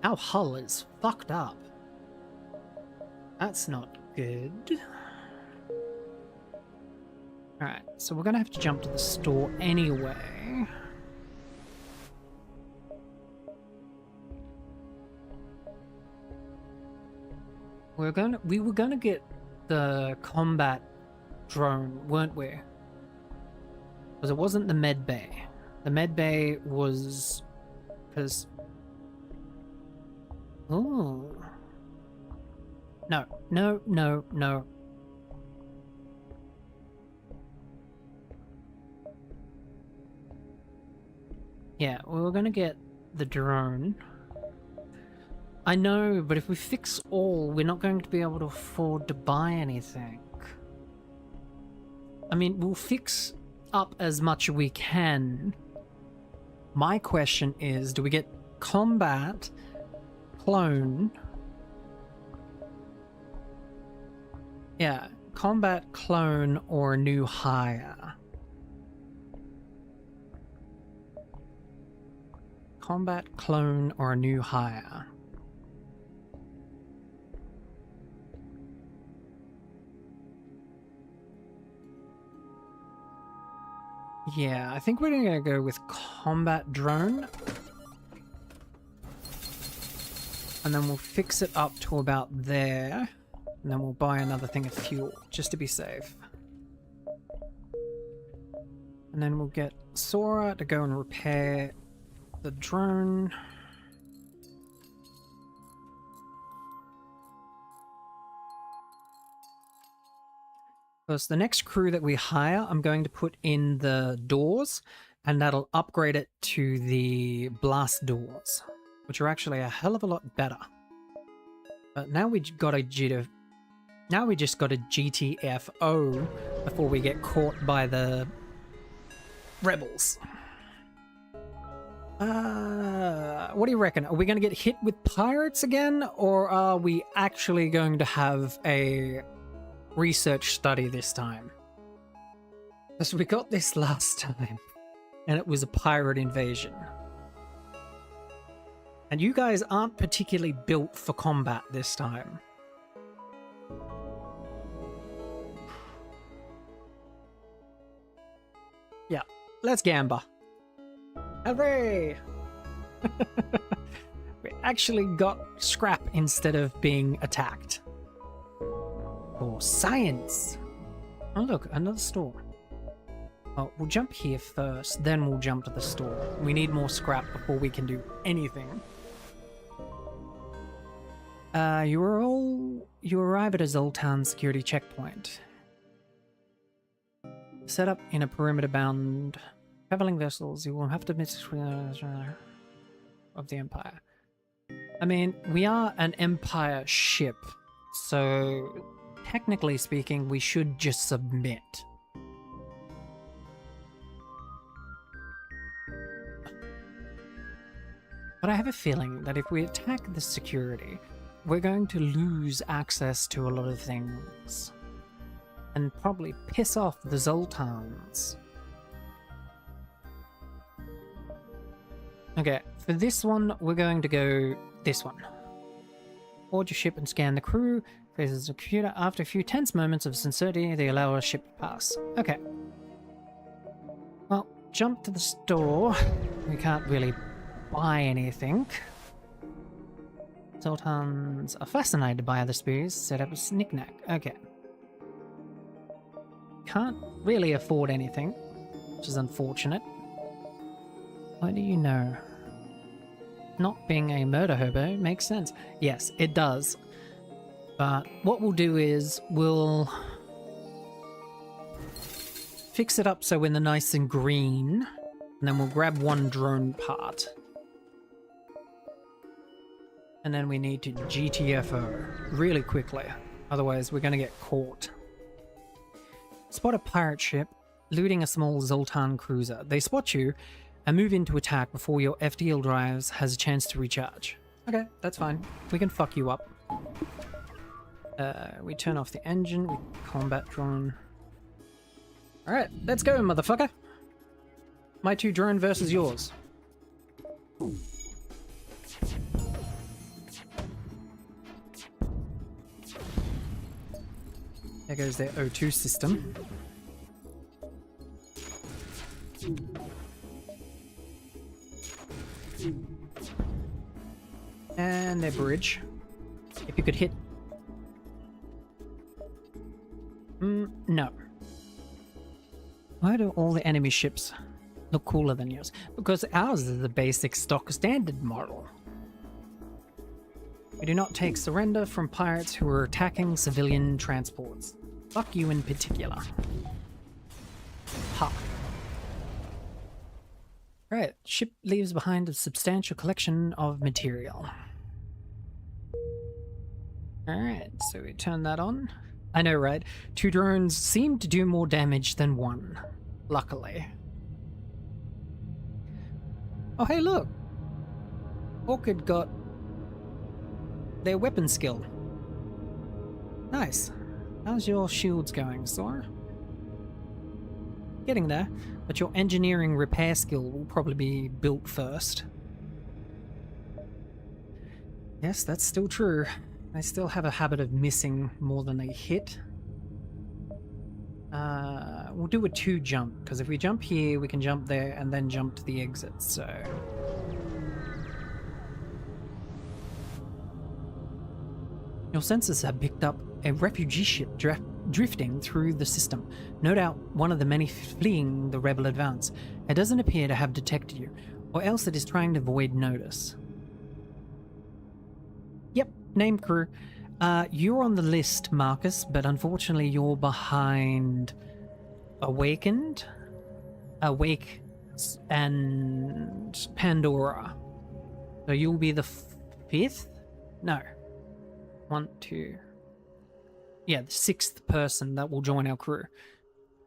Our hull is fucked up. That's not good. Alright, so we're gonna have to jump to the store anyway. We were gonna get the combat drone, weren't we? Because it wasn't the med bay. The med bay was... because... Ooh. No, no, no, no. Yeah, we were gonna get the drone. I know, but if we fix all, we're not going to be able to afford to buy anything. I mean, we'll fix up as much as we can. My question is, do we get combat, clone? Yeah, combat, clone, or a new hire? Combat, clone, or a new hire? Yeah, I think we're gonna go with combat drone. And then we'll fix it up to about there. And then we'll buy another thing of fuel, just to be safe. And then we'll get Sora to go and repair the drone. Because the next crew that we hire, I'm going to put in the doors, and that'll upgrade it to the blast doors, which are actually a hell of a lot better. But now we just got a GTFO before we get caught by the rebels. What do you reckon? Are we going to get hit with pirates again, or are we actually going to have a research study this time? Because we got this last time, and it was a pirate invasion. And you guys aren't particularly built for combat this time. Yeah, let's gamba. Hooray! We actually got scrap instead of being attacked. For science! Oh look, another store. Oh, we'll jump here first, then we'll jump to the store. We need more scrap before we can do anything. You arrive at a Zoltan security checkpoint. Set up in a perimeter-bound traveling vessels, you will have to miss of the Empire. I mean, we are an Empire ship, so technically speaking, we should just submit. But I have a feeling that if we attack the security, we're going to lose access to a lot of things. And probably piss off the Zoltans. Okay, for this one, we're going to go this one. Board your ship and scan the crew. Faces the computer. After a few tense moments of sincerity, they allow our ship to pass. Okay. Well, jump to the store. We can't really buy anything. Zoltans are fascinated by other spears. Set up a knick-knack. Okay. Can't really afford anything, which is unfortunate. What do you know? Not being a murder hobo makes sense. Yes, it does. But what we'll do is we'll fix it up so we're nice and green, and then we'll grab one drone part. And then we need to GTFO really quickly, otherwise we're going to get caught. Spot a pirate ship looting a small Zoltan cruiser. They spot you and move in to attack before your FTL drives has a chance to recharge. Okay, that's fine. We can fuck you up. We turn off the engine, we combat drone. Alright, let's go, motherfucker. My two drone versus yours. There goes their O2 system. And their bridge. If you could hit No. Why do all the enemy ships look cooler than yours? Because ours is the basic stock standard model. We do not take surrender from pirates who are attacking civilian transports. Fuck you in particular. Ha. Right, ship leaves behind a substantial collection of material. Alright, so we turn that on. I know, right? 2 drones seem to do more damage than 1. Luckily. Oh, hey, look! Orchid got their weapon skill. Nice. How's your shields going, Sora? Getting there, but your engineering repair skill will probably be built first. Yes, that's still true. I still have a habit of missing more than a hit. We'll do a 2 jump, because if we jump here, we can jump there and then jump to the exit, so... Your sensors have picked up a refugee ship drifting through the system. No doubt one of the many fleeing the rebel advance. It doesn't appear to have detected you, or else it is trying to avoid notice. Yep, name crew. You're on the list, Marcus, but unfortunately you're behind Awakened, Awake, and Pandora. So you'll be the 5th? No. 1, 2... Yeah, the 6th person that will join our crew.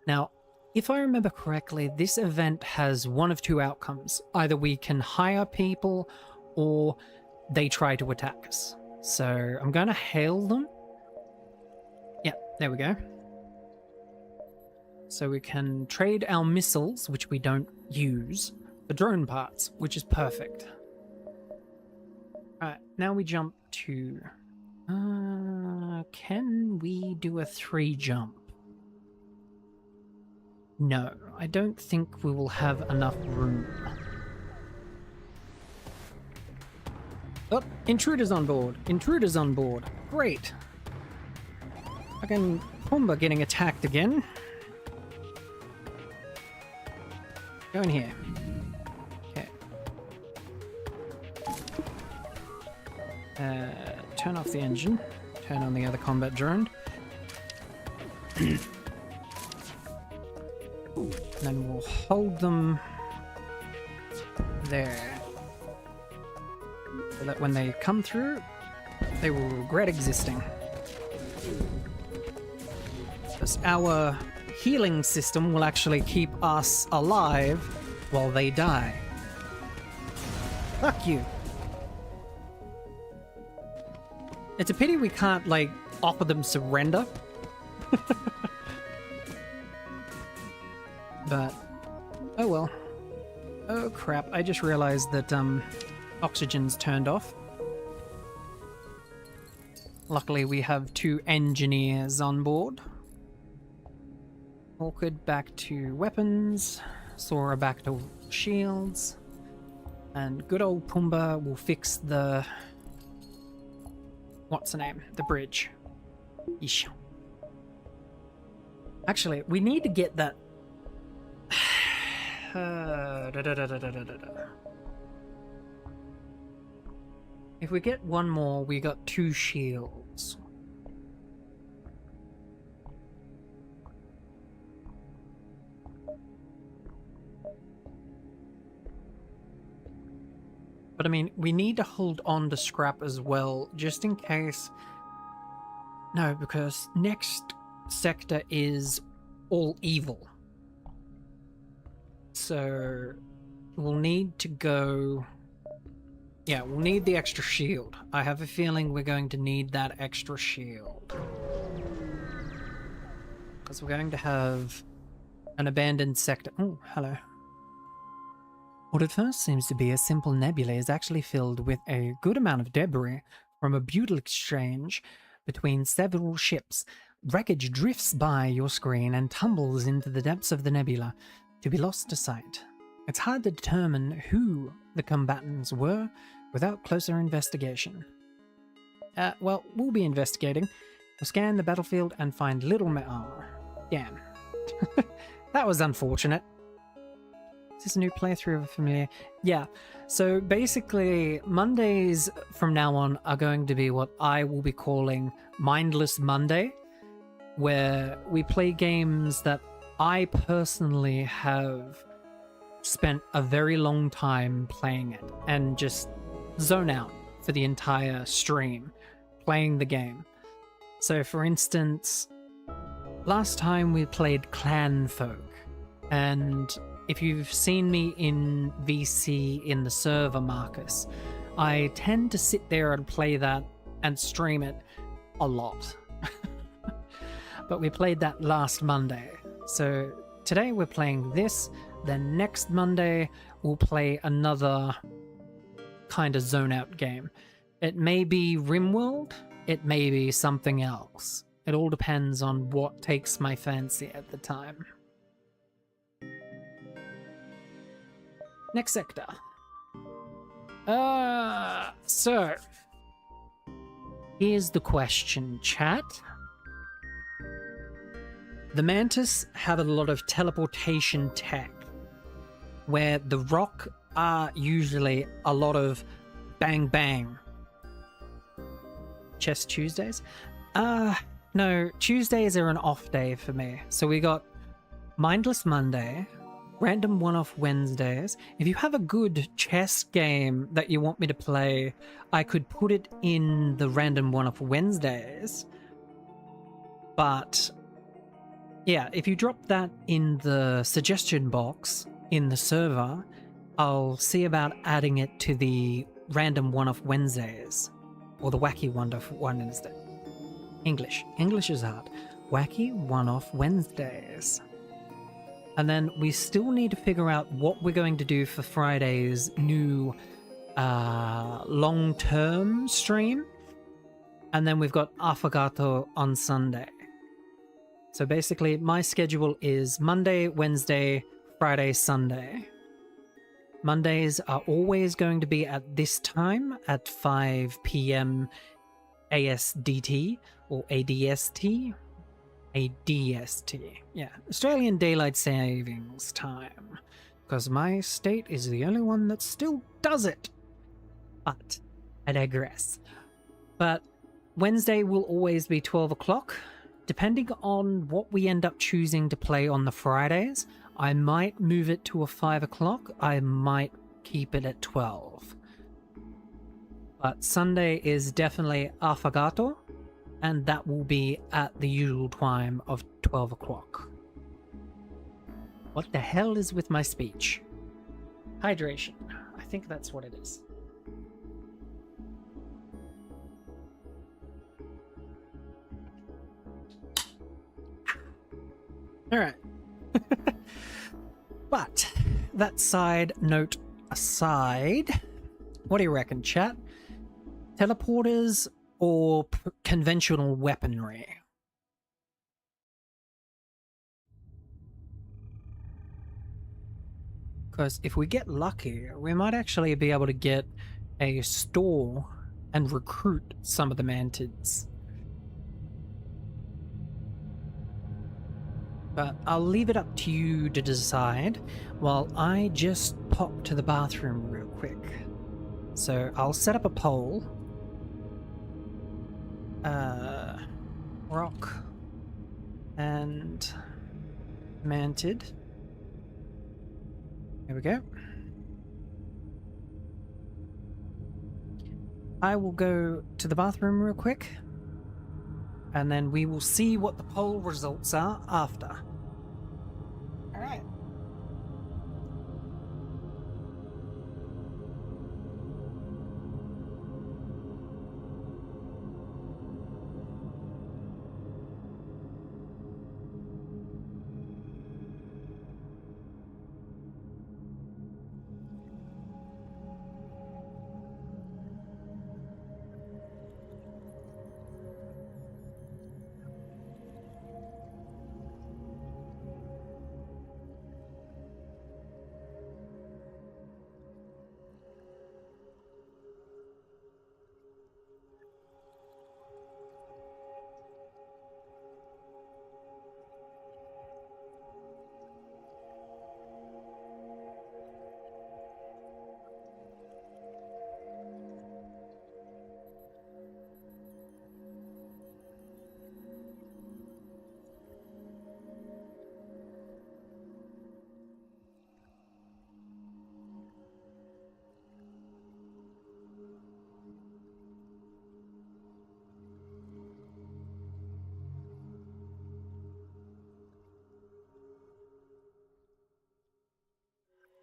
Now, if I remember correctly, this event has one of 2 outcomes. Either we can hire people, or they try to attack us. So, I'm going to hail them. Yeah, there we go. So we can trade our missiles, which we don't use, for drone parts, which is perfect. Alright, now we jump to... can we do a 3 jump? No, I don't think we will have enough room. Oh, intruders on board. Intruders on board. Great. Fucking Pumbaa getting attacked again. Go in here. Okay. Turn off the engine. Turn on the other combat drone. And then we'll hold them there. So that when they come through, they will regret existing. Because our healing system will actually keep us alive while they die. Fuck you. It's a pity we can't, like, offer them surrender. But, oh well. Oh crap, I just realized that, oxygen's turned off. Luckily we have 2 engineers on board. Orchid back to weapons, Sora back to shields, and good old Pumbaa will fix the... what's the name? The bridge. Yeesh. Actually, we need to get that... If we get 1 more, we got 2 shields. But I mean, we need to hold on to scrap as well, just in case... No, because next sector is all evil. So we'll need to go... Yeah, we'll need the extra shield. I have a feeling we're going to need that extra shield. Because we're going to have an abandoned sector. Oh, hello. What at first seems to be a simple nebula is actually filled with a good amount of debris from a brutal exchange between several ships. Wreckage drifts by your screen and tumbles into the depths of the nebula to be lost to sight. It's hard to determine who the combatants were without closer investigation. Well, we'll be investigating. Scan the battlefield and find little damn. That was unfortunate. Is this a new playthrough of a familiar? Yeah. So basically, Mondays from now on are going to be what I will be calling Mindless Monday, where we play games that I personally have spent a very long time playing it and just zone out for the entire stream playing the game. So for instance, last time we played Clan Folk, and if you've seen me in VC in the server, Marcus, I tend to sit there and play that and stream it a lot. But we played that last Monday. So today we're playing this, then next Monday we'll play another kind of zone out game. It may be RimWorld, it may be something else. It all depends on what takes my fancy at the time. Next sector. So here's the question, chat. The Mantis have a lot of teleportation tech, where the Rock are usually a lot of bang bang. Chess Tuesdays? No, Tuesdays are an off day for me. So we got Mindless Monday, Random One-Off Wednesdays. If you have a good chess game that you want me to play, I could put it in the Random One-Off Wednesdays. But yeah, if you drop that in the suggestion box in the server, I'll see about adding it to the Random One-Off Wednesdays, or the Wacky One-Off Wednesday. English is hard. Wacky One-Off Wednesdays. And then we still need to figure out what we're going to do for Friday's new long-term stream. And then we've got Affogato on Sunday. So basically, my schedule is Monday, Wednesday, Friday, Sunday. Mondays are always going to be at this time, at 5 p.m. ASDT, or ADST. ADST, yeah. Australian Daylight Savings Time. Because my state is the only one that still does it. But I digress. But Wednesday will always be 12 o'clock. Depending on what we end up choosing to play on the Fridays, I might move it to a 5 o'clock. I might keep it at 12. But Sunday is definitely Affogato, and that will be at the usual time of 12 o'clock. What the hell is with my speech? Hydration. I think that's what it is. Alright. But, that side note aside, what do you reckon, chat? Teleporters or conventional weaponry? Because if we get lucky, we might actually be able to get a store and recruit some of the mantids. But I'll leave it up to you to decide while I just pop to the bathroom real quick. So I'll set up a poll. Rock and Mantid. There we go. I will go to the bathroom real quick, and then we will see what the poll results are after. Alright.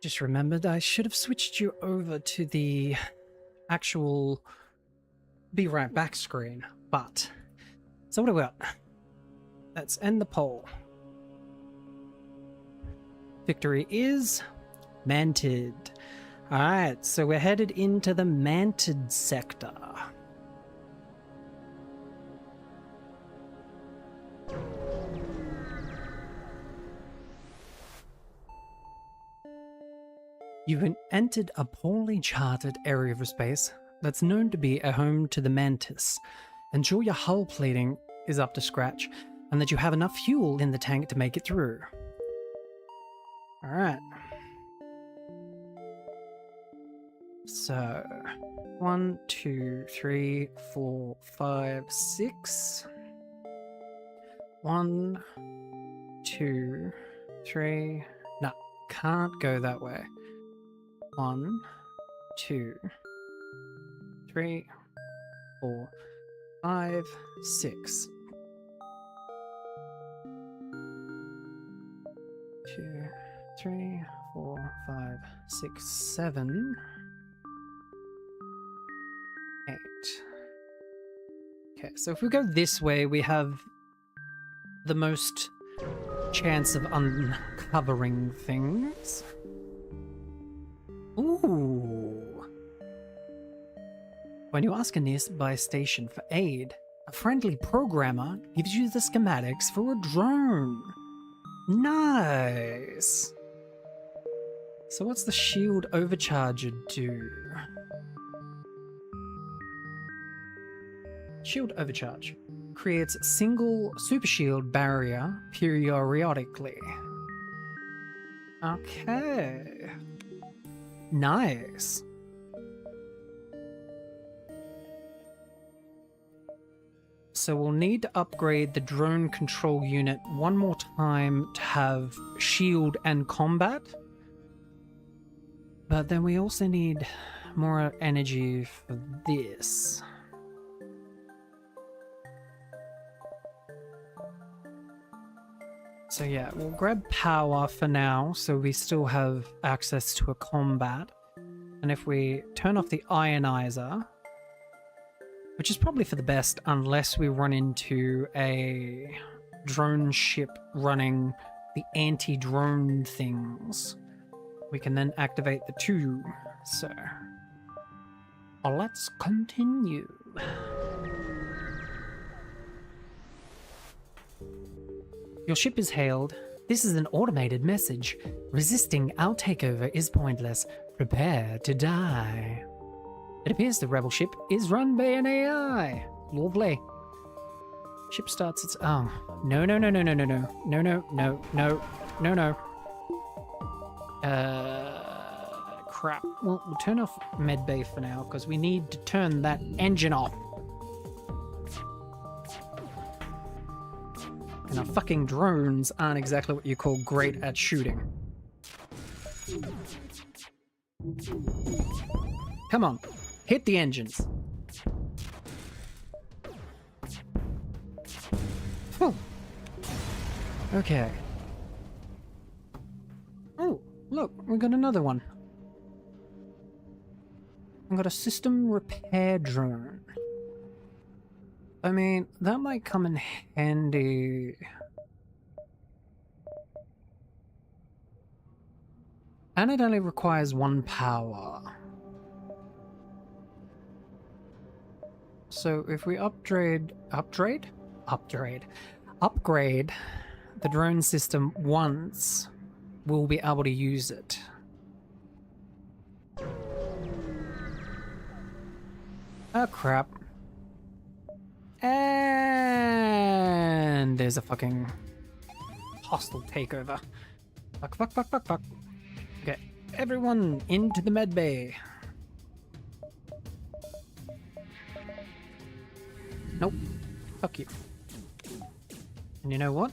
just remembered I should have switched you over to the actual be right back screen, but so what do we got? Let's end the poll. Victory is Mantid. Alright, so we're headed into the Mantid sector. You've entered a poorly charted area of space that's known to be a home to the Mantis. Ensure your hull plating is up to scratch and that you have enough fuel in the tank to make it through. Alright. So, 1, 2, 3, 4, 5, 6. 1, 2, 3. No, can't go that way. 1, 2, 3, 4, 5, 6. 2, 3, 4, 5, 6, 7, 8. Okay, so if we go this way, we have the most chance of uncovering things. Ooh. When you ask a nearby station for aid, a friendly programmer gives you the schematics for a drone. Nice. So what's the shield overcharger do? Shield overcharge creates single super shield barrier periodically. Okay. Nice. So we'll need to upgrade the drone control unit one more time to have shield and combat. But then we also need more energy for this. So yeah, we'll grab power for now, so we still have access to a combat. And if we turn off the ionizer, which is probably for the best unless we run into a drone ship running the anti-drone things, we can then activate the 2. So, let's continue. Your ship is hailed. This is an automated message. Resisting our takeover is pointless. Prepare to die. It appears the rebel ship is run by an AI. Lovely. Ship starts its... Oh. No. Crap. Well, we'll turn off medbay for now, because we need to turn that engine off. And our fucking drones aren't exactly what you call great at shooting. Come on, hit the engines. Whew. Okay. Oh, look, we got another one. I got a system repair drone. I mean, that might come in handy. And it only requires 1 power. So if we upgrade the drone system once, we'll be able to use it. Oh crap. And there's a fucking hostile takeover. Fuck. Okay, everyone into the med bay. Nope. Fuck you. And you know what?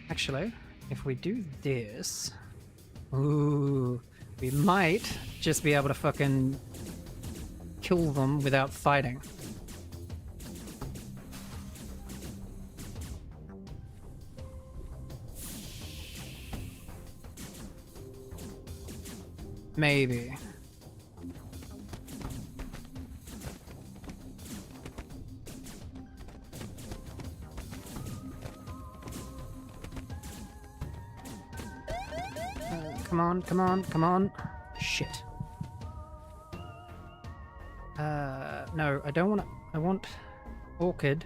Actually, if we do this... Ooh, we might just be able to fucking kill them without fighting. Maybe. Come on, come on, come on. Shit. No, I don't want to. I want Orchid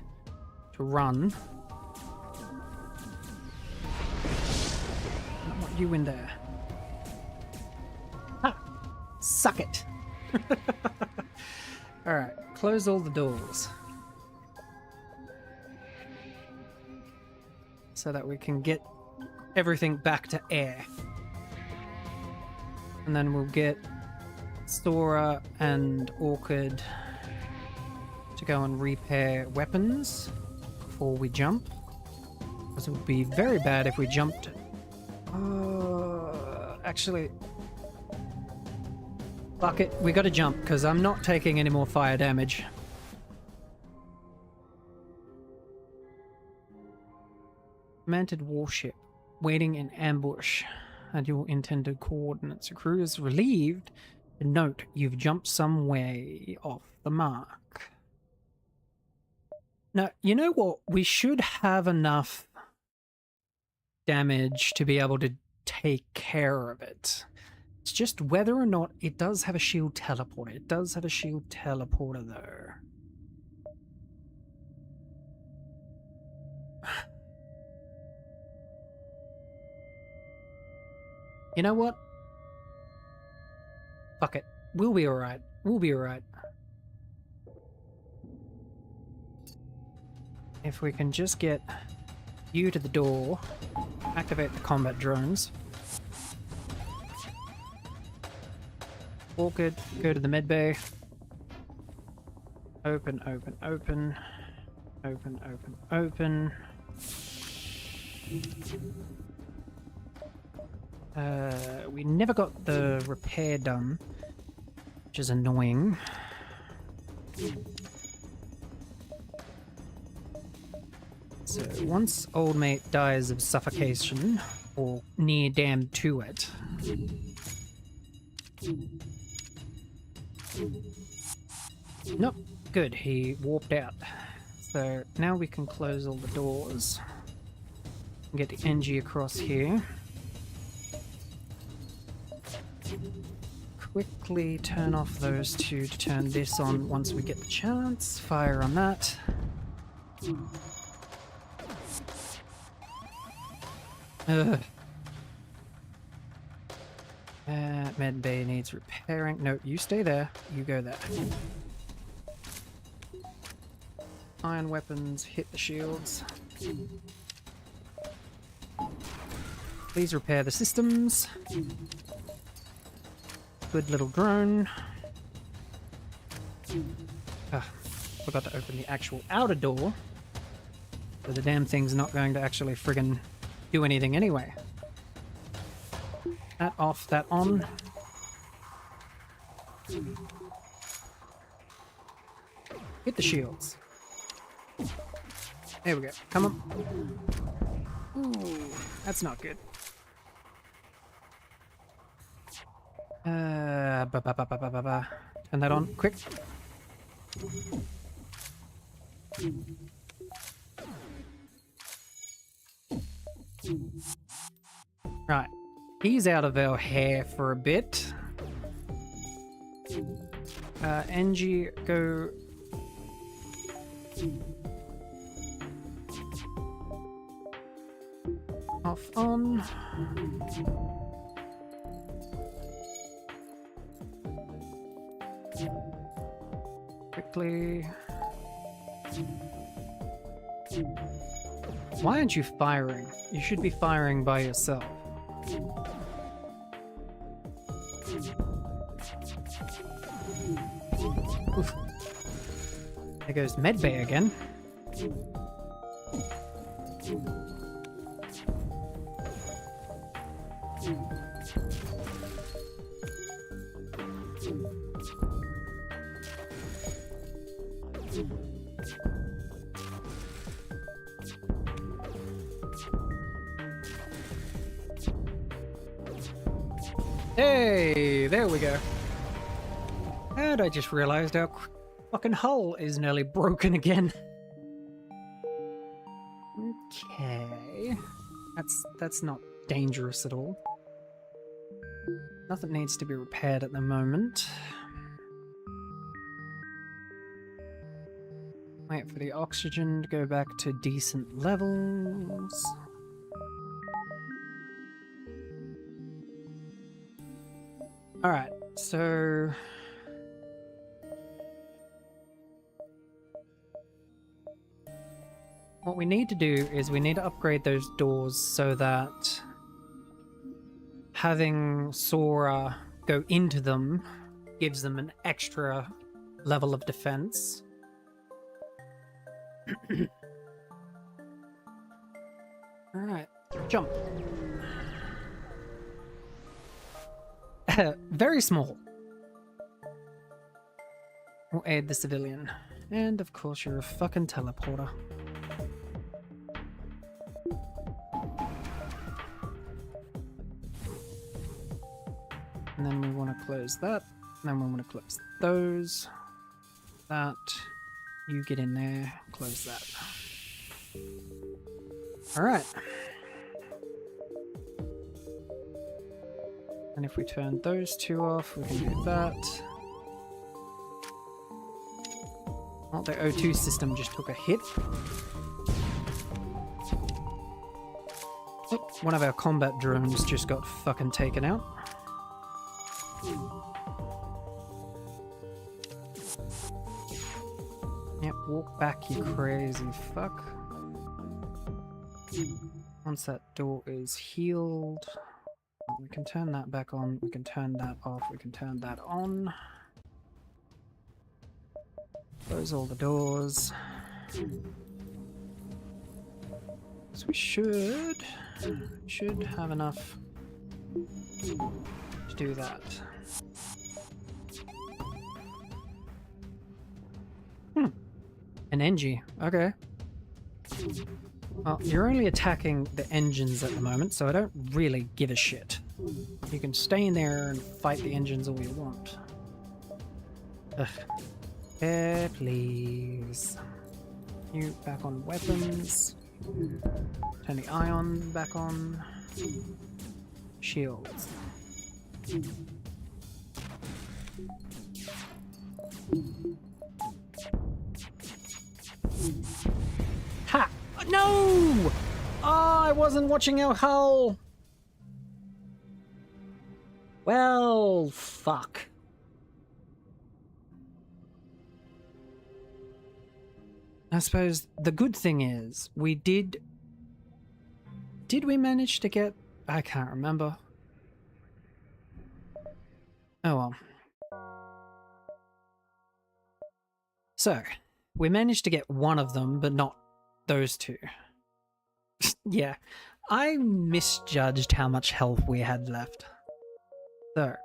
to run. I don't want you in there. Ha! Suck it! Alright, close all the doors. So that we can get everything back to air. And then we'll get Sora and Orchid to go and repair weapons before we jump. Because it would be very bad if we jumped. Actually, fuck it. We gotta jump because I'm not taking any more fire damage. Commanded warship waiting in ambush at your intended coordinates. Your crew is relieved to note you've jumped some way off the mark. Now, you know what? We should have enough damage to be able to take care of it. It's just whether or not it does have a shield teleporter. It does have a shield teleporter, though. You know what? Fuck it. We'll be alright. We'll be alright. If we can just get you to the door, activate the combat drones. Orchid, go to the medbay. Open, open, open. Open, open, open. We never got the repair done, which is annoying. So once old mate dies of suffocation, or near damned to it, nope, good, he warped out. So now we can close all the doors and get the NG across here. Quickly turn off those two to turn this on once we get the chance. Fire on that. Med bay needs repairing. No, you stay there. You go there. Iron weapons, hit the shields. Please repair the systems. Good little drone. Forgot to open the actual outer door. So the damn thing's not going to actually friggin' do anything anyway. That off, that on. Hit the shields. There we go. Come on. Ooh, that's not good. Turn that on, quick. Right, he's out of our hair for a bit. NG, go. Off, on. Quickly. Why aren't you firing? You should be firing by yourself. Oof. There goes medbay again. Hey, there we go. And I just realized our fucking hull is nearly broken again. Okay. That's not dangerous at all. Nothing needs to be repaired at the moment. Wait for the oxygen to go back to decent levels. Alright, so... what we need to do is we need to upgrade those doors so that having Sora go into them gives them an extra level of defense. Alright, jump. Very small. We'll aid the civilian. And of course you're a fucking teleporter. And then we want to close that. And then we want to close those. That. You get in there. Close that. Alright. And if we turn those two off, we can do that. Oh, the O2 system just took a hit. Oh, one of our combat drones just got fucking taken out. Yep, walk back, you crazy fuck. Once that door is healed, we can turn that back on, we can turn that off, we can turn that on. Close all the doors. So we should have enough to do that. An NG, okay. Well, you're only attacking the engines at the moment, so I don't really give a shit. You can stay in there and fight the engines all you want. Ugh. Please. You back on weapons. Turn the ion back on. Shields. Ha! No! Oh, I wasn't watching our hull! Well, fuck. I suppose the good thing is, we did we manage to get... I can't remember. Oh well. So, we managed to get one of them, but not those two. Yeah, I misjudged how much health we had left. So,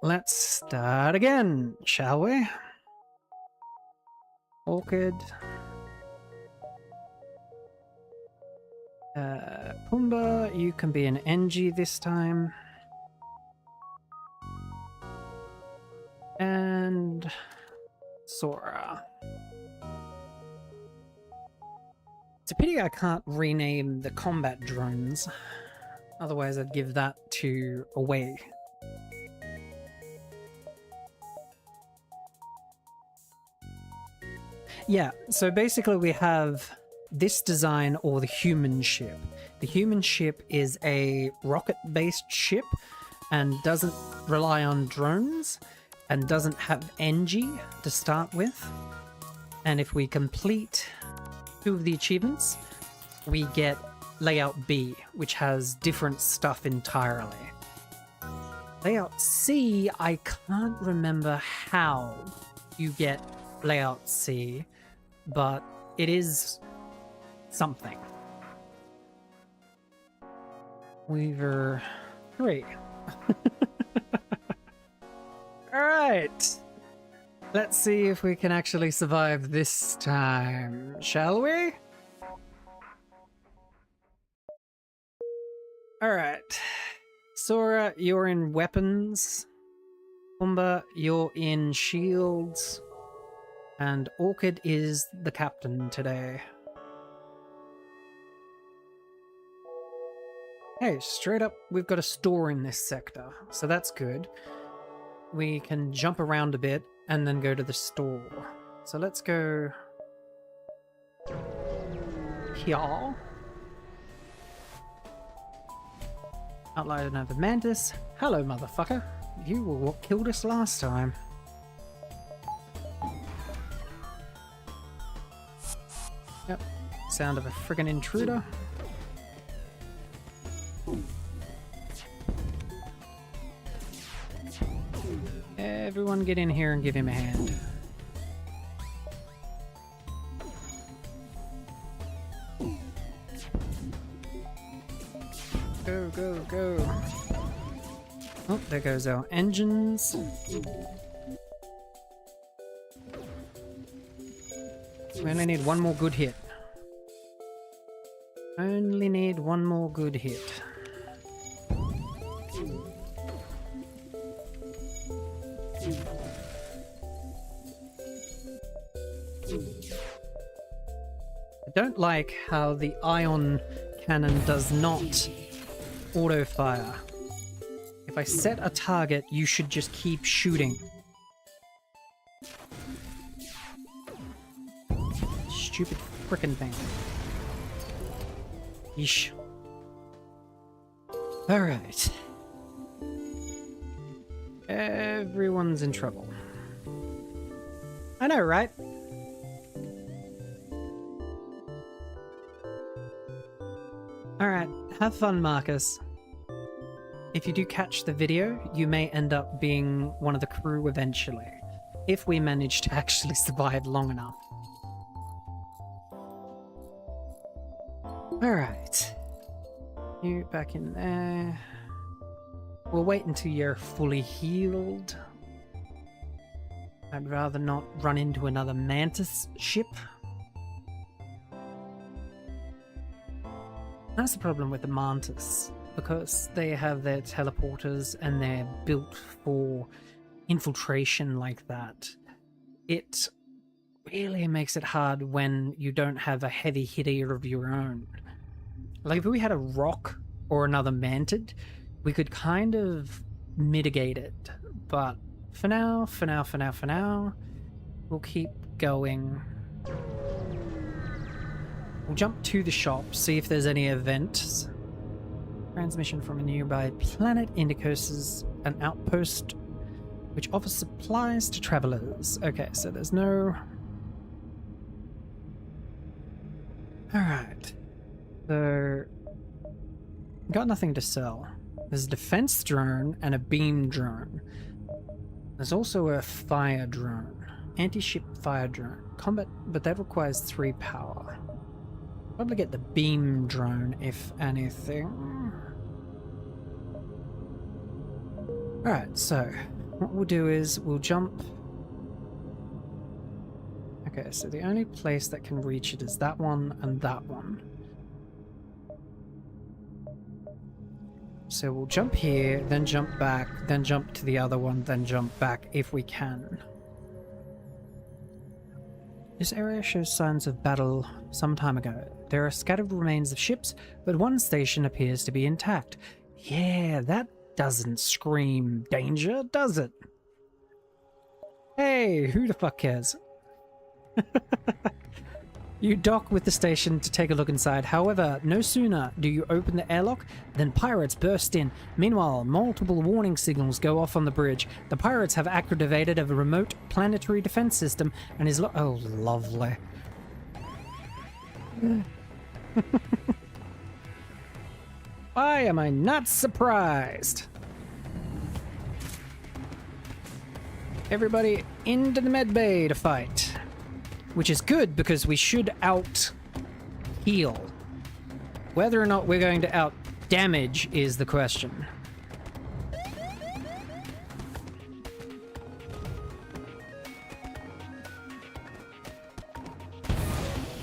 let's start again, shall we? Orchid. Pumbaa, you can be an NG this time. And Sora. It's a pity I can't rename the combat drones. Otherwise I'd give that to Away. Yeah, so basically we have this design or the human ship. The human ship is a rocket-based ship and doesn't rely on drones and doesn't have NG to start with. And if we complete 2 of the achievements, we get Layout B, which has different stuff entirely. Layout C, I can't remember how you get Layout C, but it is something. Weaver 3. Alright. Let's see if we can actually survive this time, shall we? Alright. Sora, you're in weapons. Pumba, you're in shields. And Orchid is the captain today. Hey, straight up, we've got a store in this sector, so that's good. We can jump around a bit and then go to the store. So let's go here. Outline of the mantis. Hello, motherfucker. You were what killed us last time. Yep. Sound of a friggin' intruder. Everyone get in here and give him a hand. Go, go, go. Oh, there goes our engines. We only need one more good hit. Only need one more good hit. I don't like how the ion cannon does not auto-fire. If I set a target, you should just keep shooting. Stupid frickin' thing. Yeesh. Alright. Everyone's in trouble. I know, right? Alright, have fun, Marcus. If you do catch the video, you may end up being one of the crew eventually, if we manage to actually survive long enough. Alright. You back in there. We'll wait until you're fully healed. I'd rather not run into another mantis ship. That's the problem with the mantis, because they have their teleporters and they're built for infiltration like that. It really makes it hard when you don't have a heavy hitter of your own. Like if we had a rock or another mantid, we could kind of mitigate it. But for now, we'll keep going. We'll jump to the shop, see if there's any events. Transmission from a nearby planet indicates an outpost which offers supplies to travelers. Okay, so there's no... Alright. So... got nothing to sell. There's a defense drone and a beam drone. There's also a fire drone. Anti-ship fire drone. Combat, but that requires 3 power. Probably get the beam drone, if anything. Alright, so what we'll do is we'll jump. Okay, so the only place that can reach it is that one and that one. So we'll jump here, then jump back, then jump to the other one, then jump back if we can. This area shows signs of battle some time ago. There are scattered remains of ships, but one station appears to be intact. Yeah, that doesn't scream danger, does it? Hey, who the fuck cares? You dock with the station to take a look inside. However, no sooner do you open the airlock than pirates burst in. Meanwhile, multiple warning signals go off on the bridge. The pirates have activated a remote planetary defense system and is oh, lovely. Why am I not surprised? Everybody into the medbay to fight. Which is good, because we should out-heal. Whether or not we're going to out-damage is the question.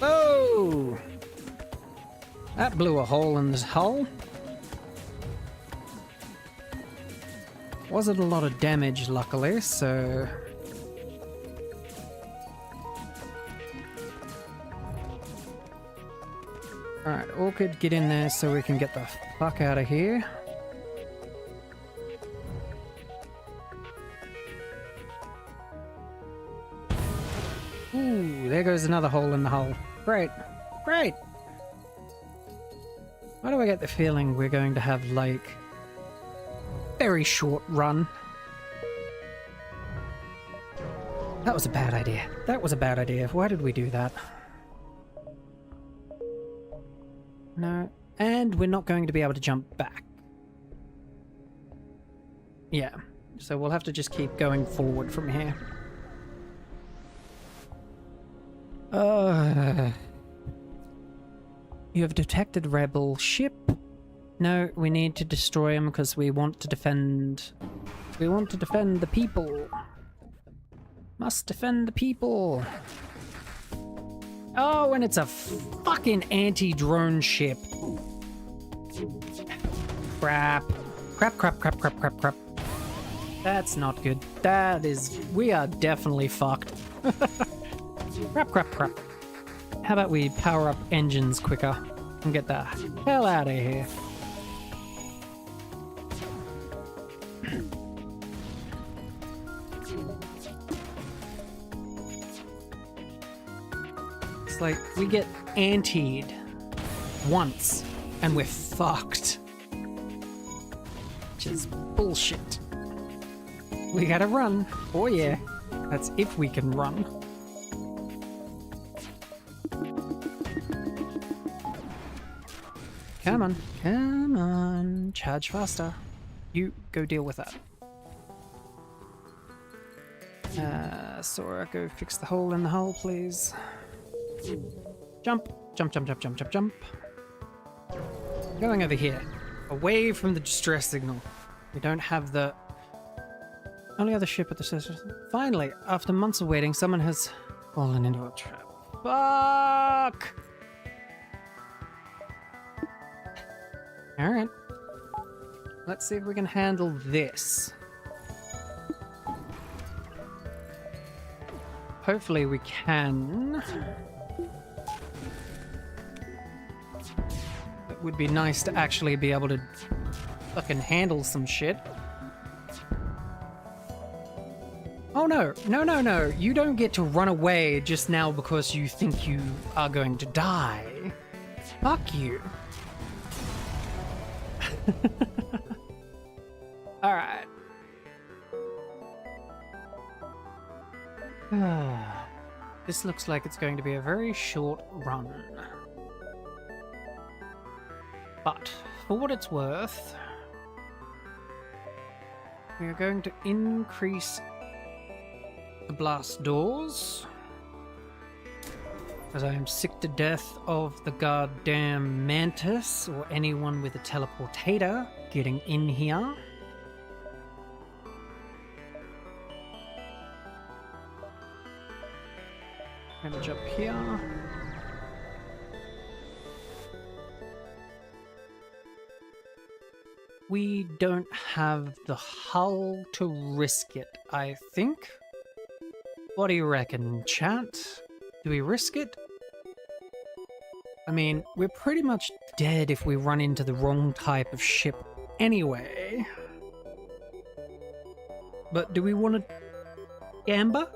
Oh! That blew a hole in this hull. Wasn't a lot of damage, luckily, so... Alright, Orchid, get in there so we can get the fuck out of here. Ooh, there goes another hole in the hull. Great. Great! Why do I get the feeling we're going to have, like, very short run? That was a bad idea. That was a bad idea. Why did we do that? No. And we're not going to be able to jump back. Yeah. So we'll have to just keep going forward from here. You have detected rebel ship. No, we need to destroy them because we want to defend... We want to defend the people. Must defend the people. Oh, and it's a fucking anti-drone ship. Crap. Crap. That's not good. That is... We are definitely fucked. Crap. How about we power up engines quicker and get the hell out of here? It's like we get antied once and we're fucked. Which is bullshit. We gotta run. Oh yeah. That's if we can run. Come on, charge faster. You go deal with that. Sora, go fix the hole in the hull, please. Jump. Going over here, away from the distress signal. We don't have the only other ship at the surface. Finally, after months of waiting, someone has fallen into a trap. Fuck! Alright. Let's see if we can handle this. Hopefully we can. It would be nice to actually be able to fucking handle some shit. Oh no, no. You don't get to run away just now because you think you are going to die. Fuck you. Alright. This looks like it's going to be a very short run. But, for what it's worth, we are going to increase the blast doors. Because I am sick to death of the goddamn mantis or anyone with a teleportator getting in here. Gonna jump here. We don't have the hull to risk it, I think. What do you reckon, chat? Do we risk it? I mean, we're pretty much dead if we run into the wrong type of ship anyway. But do we want to gamble?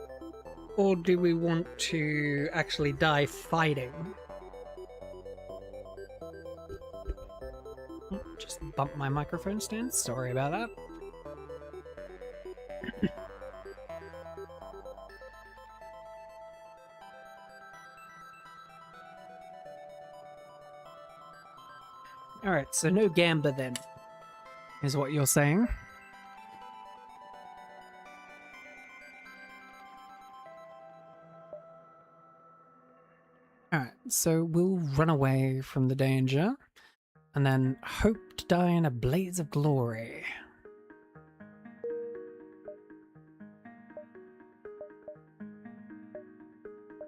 Or do we want to actually die fighting? Just bumped my microphone stand. Sorry about that. Alright, so no gamba then, is what you're saying. Alright, so we'll run away from the danger, and then hope to die in a blaze of glory.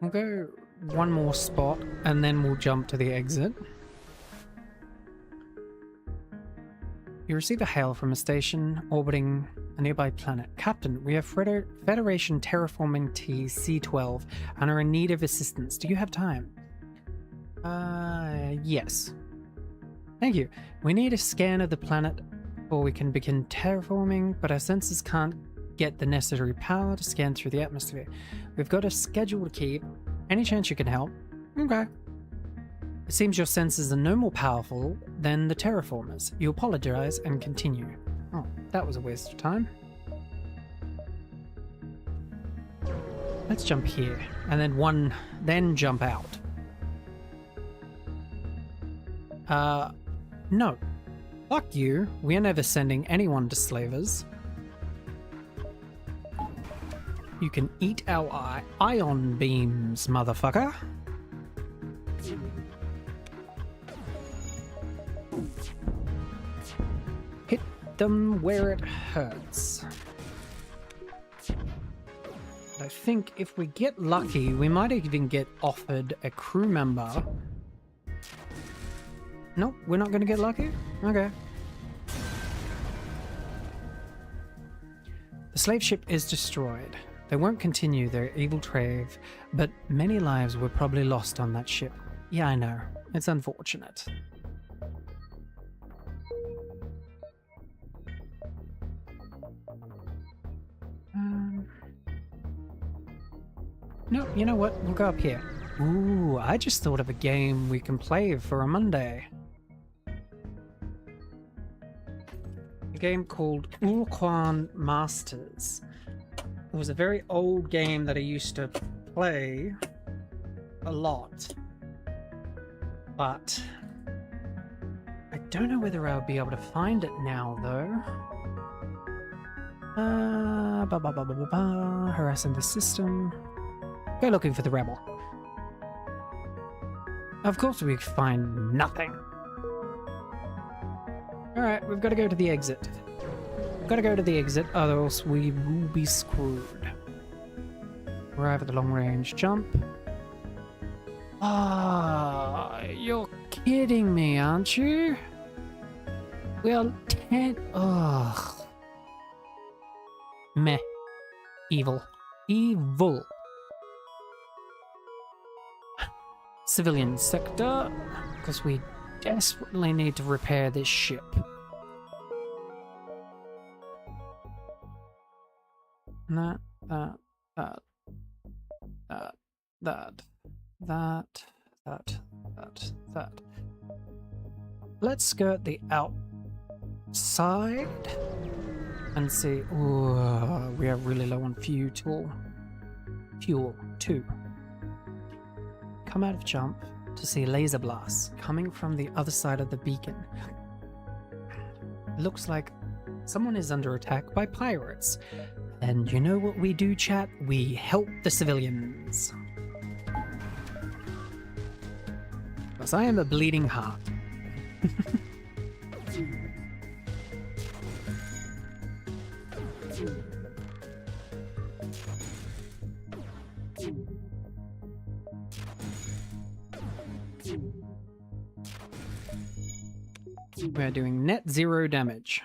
We'll go one more spot, and then we'll jump to the exit. You receive a hail from a station orbiting a nearby planet. Captain, we have Federation Terraforming T C12 and are in need of assistance. Do you have time? Yes. Thank you. We need a scan of the planet before we can begin terraforming, but our sensors can't get the necessary power to scan through the atmosphere. We've got a schedule to keep. Any chance you can help? Okay. It seems your sensors are no more powerful than the terraformers. You apologize and continue. Oh, that was a waste of time. Let's jump here, and then jump out. No. Fuck you. We're never sending anyone to slavers. You can eat our ion beams, motherfucker. Hit them where it hurts. I think if we get lucky, we might even get offered a crew member. Nope, we're not going to get lucky? Okay. The slave ship is destroyed. They won't continue their evil trade, but many lives were probably lost on that ship. Yeah, I know. It's unfortunate. No, you know what? We'll go up here. Ooh, I just thought of a game we can play for a Monday. A game called Ulquan Masters. It was a very old game that I used to play a lot. But I don't know whether I'll be able to find it now, though. Harassing the system. Go looking for the rebel. Of course we find nothing. Alright, we've got to go to the exit. We've got to go to the exit, or else we will be screwed. Arrive at the long-range jump. Ah, you're kidding me, aren't you? Well, 10... Ugh. Meh. Evil. Evil. Civilian sector, because we desperately need to repair this ship. That. Let's skirt the outside and see. Ooh, we are really low on fuel. Fuel 2. Come out of jump to see laser blasts coming from the other side of the beacon. Looks like someone is under attack by pirates. And you know what we do, chat? We help the civilians. Because I am a bleeding heart. We're doing net 0 damage.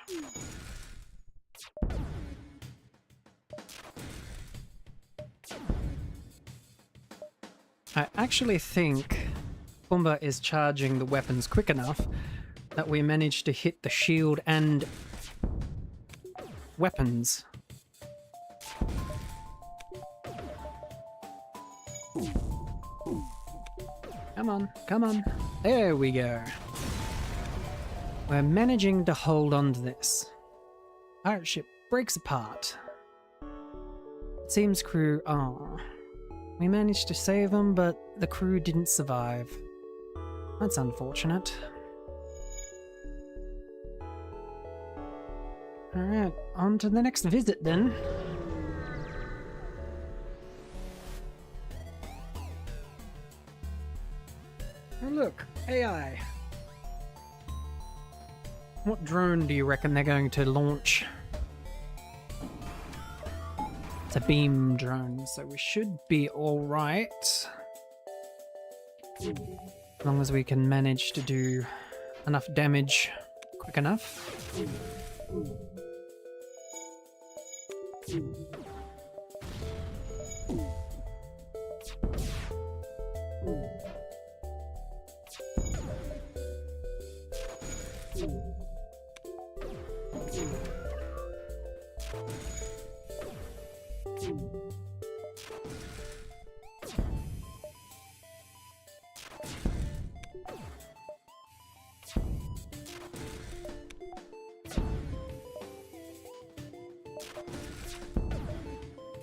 I actually think Pumbaa is charging the weapons quick enough that we managed to hit the shield and weapons. Come on, come on. There we go. We're managing to hold on to this. Pirate ship breaks apart. It seems crew... Oh. We managed to save them, but the crew didn't survive. That's unfortunate. Alright, on to the next visit then. Oh look, AI. What drone do you reckon they're going to launch? It's a beam drone, so we should be alright. As long as we can manage to do enough damage quick enough.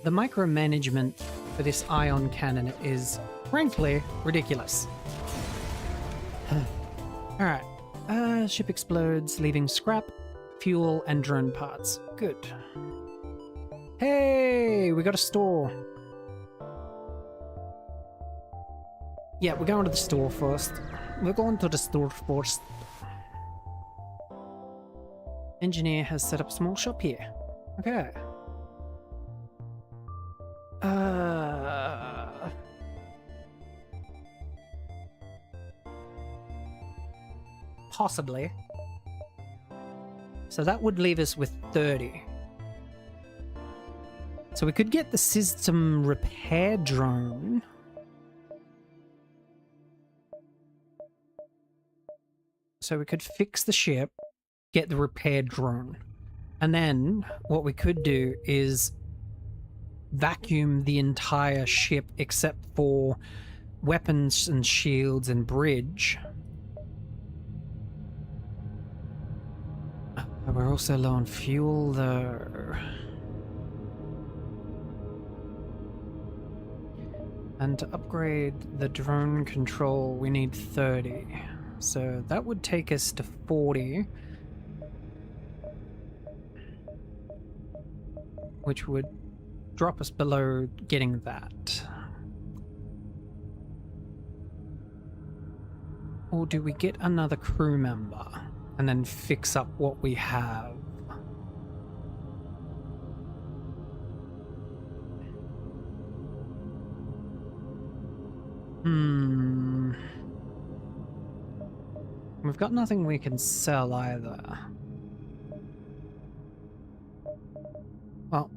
The micromanagement for this ion cannon is, frankly, ridiculous. Alright. Ship explodes, leaving scrap, fuel, and drone parts. Good. Hey, we got a store. Yeah, we're going to the store first. We're going to the store first. Engineer has set up a small shop here. Okay. Possibly. So that would leave us with 30. So we could get the system repair drone. So we could fix the ship, get the repair drone. And then what we could do is vacuum the entire ship except for weapons and shields and bridge. We're also low on fuel though. And to upgrade the drone control we need 30. So that would take us to 40. Which would drop us below getting that. Or do we get another crew member and then fix up what we have? We've got nothing we can sell either. Well,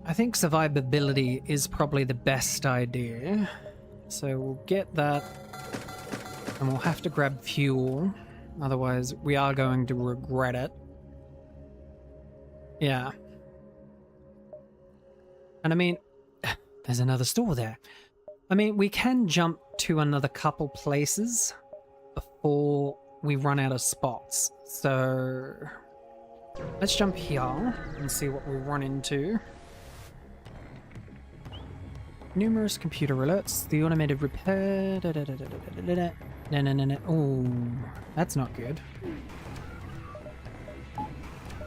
I think survivability is probably the best idea. So we'll get that, and we'll have to grab fuel. Otherwise, we are going to regret it. Yeah. And I mean, there's another store there. I mean, we can jump to another couple places before we run out of spots. So let's jump here and see what we run into. Numerous computer alerts. The automated repair. No. Oh, that's not good.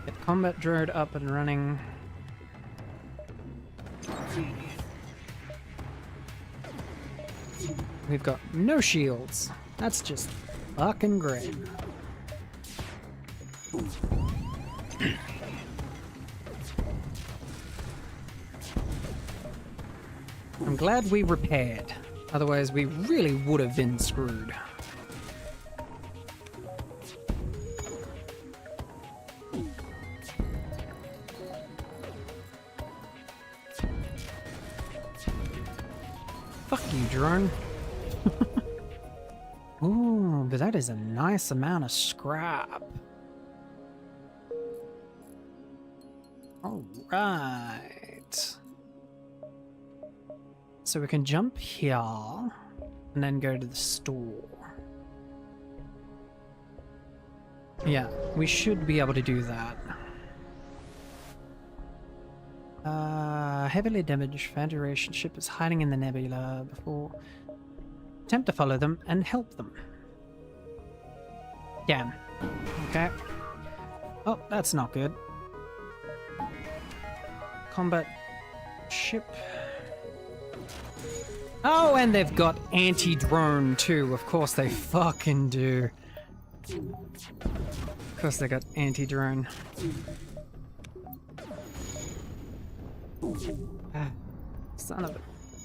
Get combat droid up and running. We've got no shields. That's just fucking great. I'm glad we repaired. Otherwise, we really would have been screwed. Fuck you, drone. Ooh, but that is a nice amount of scrap. Alright. So we can jump here and then go to the store. Yeah, we should be able to do that. Heavily damaged Federation ship is hiding in the nebula before. Attempt to follow them and help them. Damn. Okay. Oh, that's not good. Combat ship. Oh, and they've got anti-drone too. Of course they fucking do. Of course they got anti-drone. Ah, son of a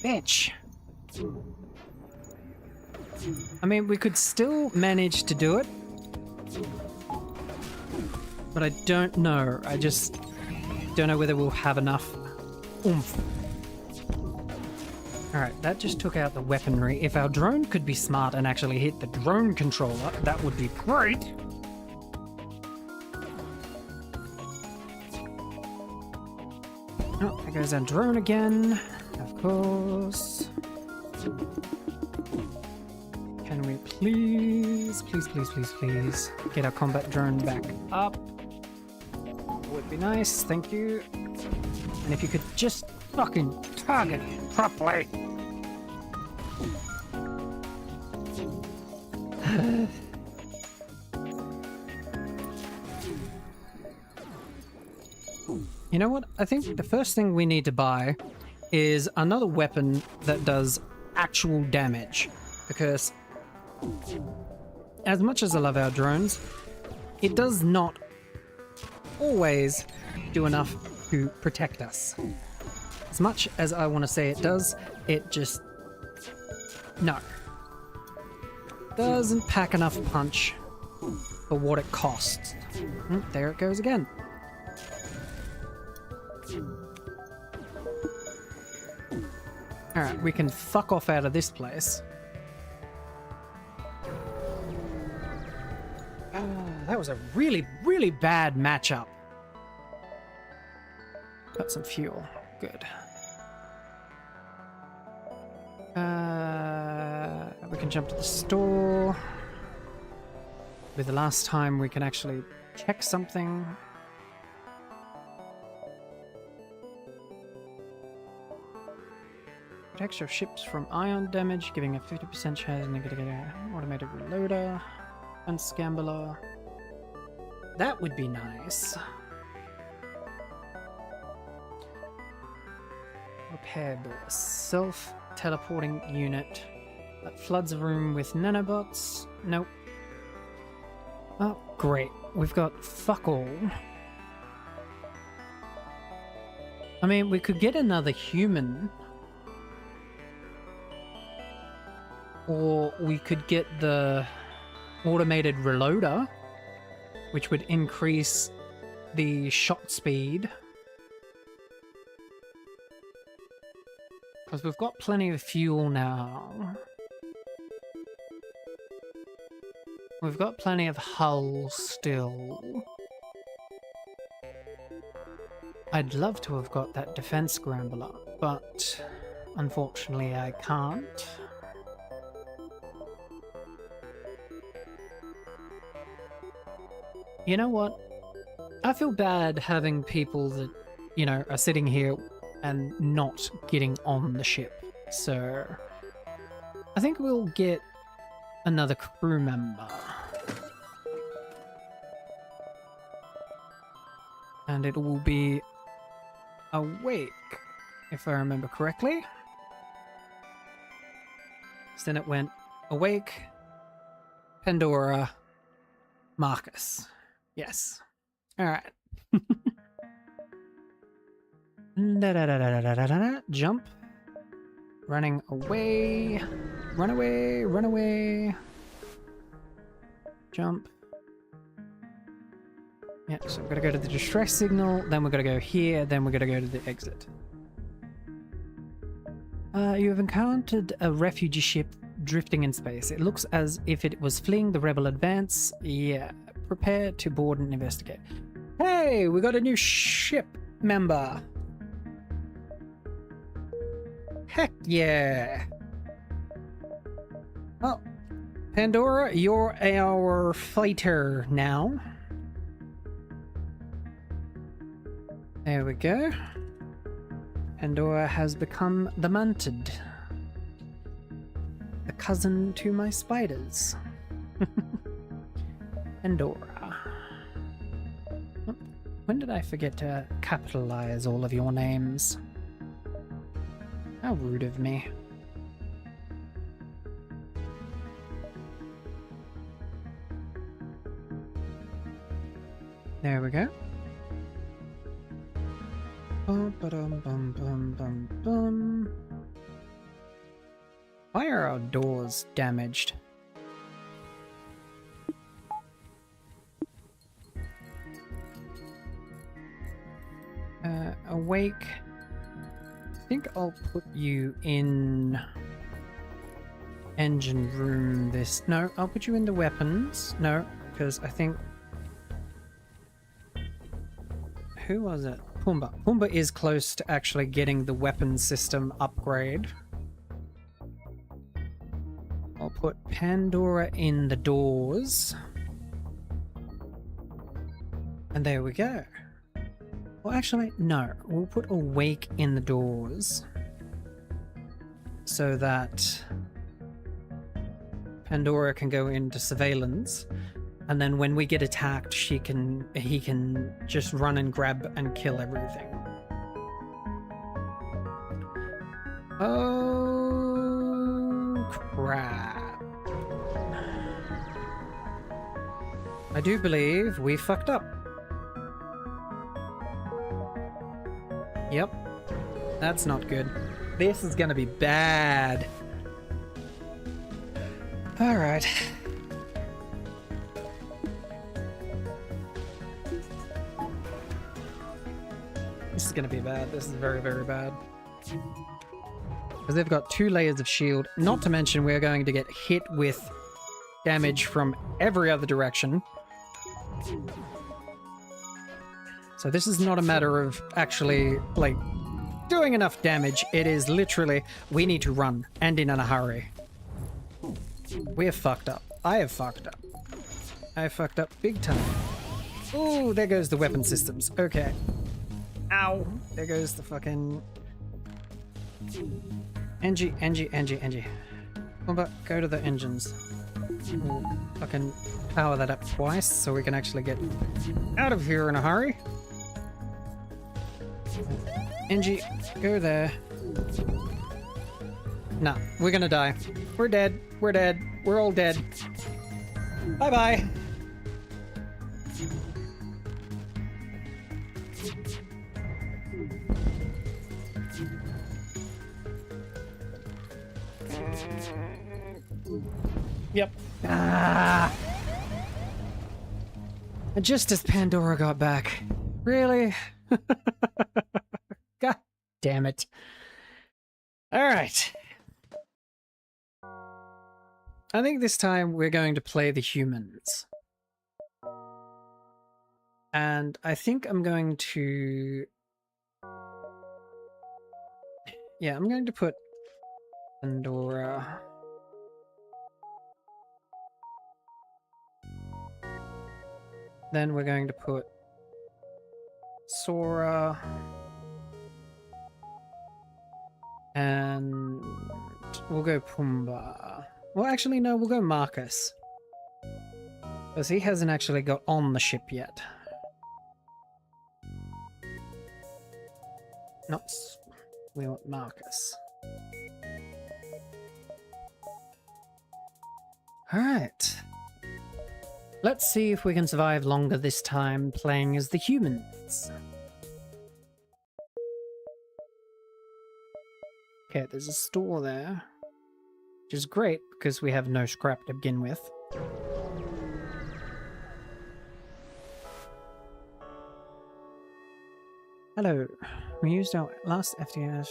bitch. I mean, we could still manage to do it. But I don't know. I just... Don't know whether we'll have enough oomph. Alright, that just took out the weaponry. If our drone could be smart and actually hit the drone controller, that would be great. Oh, there goes our drone again. Of course. Can we please get our combat drone back up? Would be nice, thank you. And if you could just fucking target properly. You know what? I think the first thing we need to buy is another weapon that does actual damage. Because as much as I love our drones, it does not always do enough to protect us. As much as I want to say it does, it just... no. Doesn't pack enough punch for what it costs. There it goes again. Alright, we can fuck off out of this place. That was a really, really bad matchup. Got some fuel. Good. We can jump to the store. With the last time we can actually check something. Protects your ships from ion damage, giving a 50% chance to get an automated reloader. And Scambler. That would be nice. Repair burst. Self-teleporting unit. That floods a room with nanobots. Nope. Oh, great. We've got fuck all. I mean, we could get another human. Or we could get the automated reloader, which would increase the shot speed. Because we've got plenty of fuel now. We've got plenty of hull still. I'd love to have got that defense scrambler, but unfortunately I can't. You know what? I feel bad having people that, you know, are sitting here and not getting on the ship. So I think we'll get another crew member. And it will be Awake, if I remember correctly. So then it went Awake, Pandora, Marcus. Yes. Alright. Jump. Running away. Run away, run away. Jump. Yeah, so we've got to go to the distress signal, then we've got to go here, then we've got to go to the exit. You have encountered a refugee ship drifting in space. It looks as if it was fleeing the rebel advance. Yeah, prepare to board and investigate. Hey, we got a new ship member. Heck yeah. Well, Pandora, you're our fighter now. There we go. Pandora has become the Mantid. The cousin to my spiders. Pandora. Oh, when did I forget to capitalize all of your names? How rude of me. There we go. Bum, ba-dum, bum, bum, bum, bum. Why are our doors damaged? awake. I think I'll put you in engine room this... No, I'll put you in the weapons. No, because I think... Who was it? Pumbaa. Pumbaa is close to actually getting the weapon system upgrade. I'll put Pandora in the doors. And there we go. Well, actually, no. We'll put Awake in the doors. So that Pandora can go into surveillance. And then when we get attacked, he can just run and grab and kill everything. Oh, crap. I do believe we fucked up. Yep. That's not good. This is gonna be bad. Alright. This is gonna be bad. This is very, very bad. Because they've got 2 layers of shield. Not to mention we're going to get hit with damage from every other direction. So this is not a matter of actually, like, doing enough damage. It is literally, we need to run, and in a hurry. We have fucked up. I have fucked up. I fucked up big time. Ooh, there goes the weapon systems. Okay. Ow. There goes the fucking... Engie. Pumbaa, go to the engines. We'll fucking power that up twice so we can actually get out of here in a hurry. Engie, go there. Nah, we're gonna die. We're dead. We're dead. We're all dead. Bye-bye. Yep. Ah. And just as Pandora got back. Really? God damn it. Alright. I think this time we're going to play the humans. And I think I'm going to... Yeah, I'm going to put Pandora... Then we're going to put Sora and we'll go Pumbaa. Well, actually, no, we'll go Marcus because he hasn't actually got on the ship yet. We want Marcus. All right. Let's see if we can survive longer this time playing as the humans. Okay, there's a store there, which is great because we have no scrap to begin with. Hello. We used our last FTL.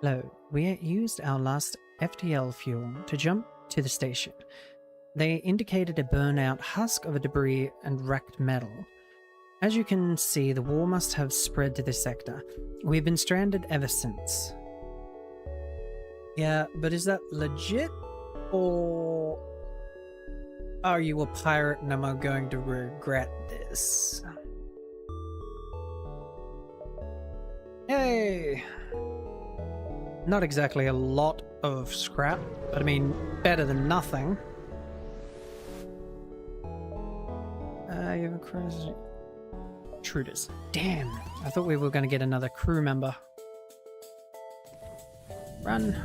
Hello. We used our last FTL fuel to jump to the station. They indicated a burnout husk of a debris and wrecked metal. As you can see, the war must have spread to this sector. We've been stranded ever since. Yeah, but is that legit? Or are you a pirate and am I going to regret this? Yay! Not exactly a lot of scrap, but I mean, better than nothing. You have a crazy... Intruders. Damn, I thought we were going to get another crew member. Run.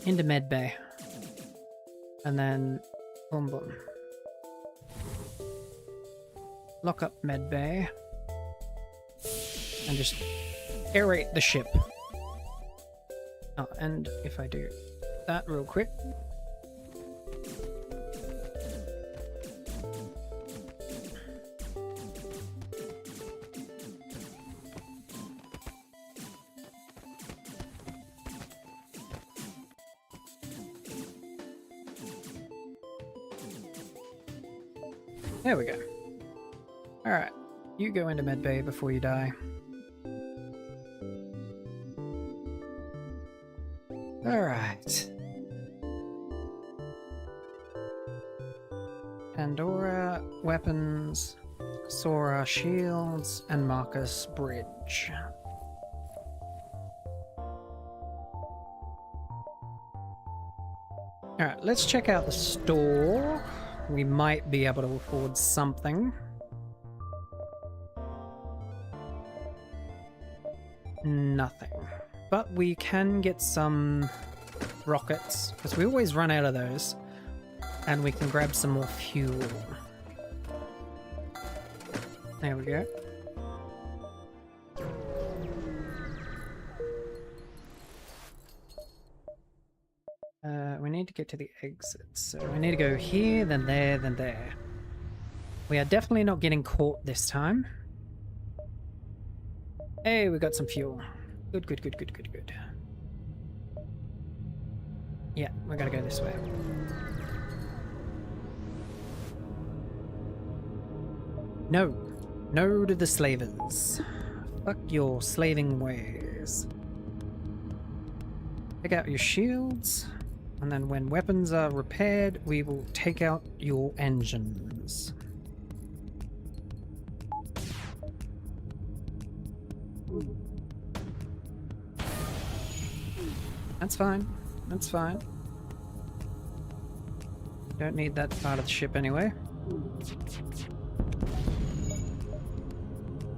Into medbay. And then... boom boom. Lock up medbay. And just aerate the ship. Oh, and if I do that real quick. There we go. Alright, you go into medbay before you die. Alright. Pandora, weapons, Sora, shields, and Marcus, bridge. Alright, let's check out the store. We might be able to afford something. Nothing. But we can get some rockets, because we always run out of those. And we can grab some more fuel. There we go. We need to get to the exits. So we need to go here, then there, then there. We are definitely not getting caught this time. Hey, we got some fuel. Good, good, good, good, good, good. Yeah, we gotta go this way. No. No to the slavers. Fuck your slaving ways. Take out your shields, and then when weapons are repaired, we will take out your engines. That's fine. That's fine. Don't need that part of the ship anyway.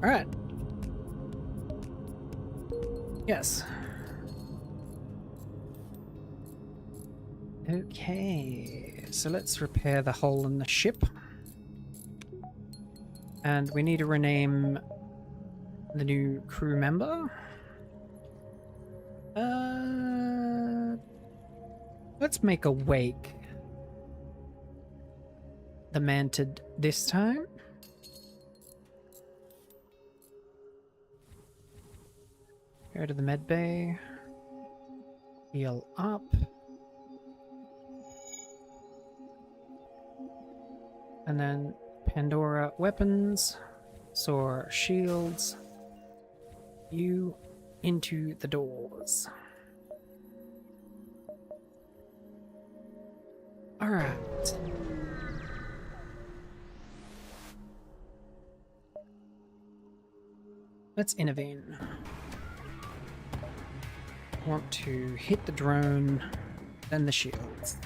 Alright. Yes. Okay, so let's repair the hole in the ship. And we need to rename the new crew member. Let's make a wake the Mantid this time. Go to the med bay. Heal up. And then Pandora weapons. Sora shields. You into the doors. Alright. Let's intervene. Want to hit the drone, then the shields.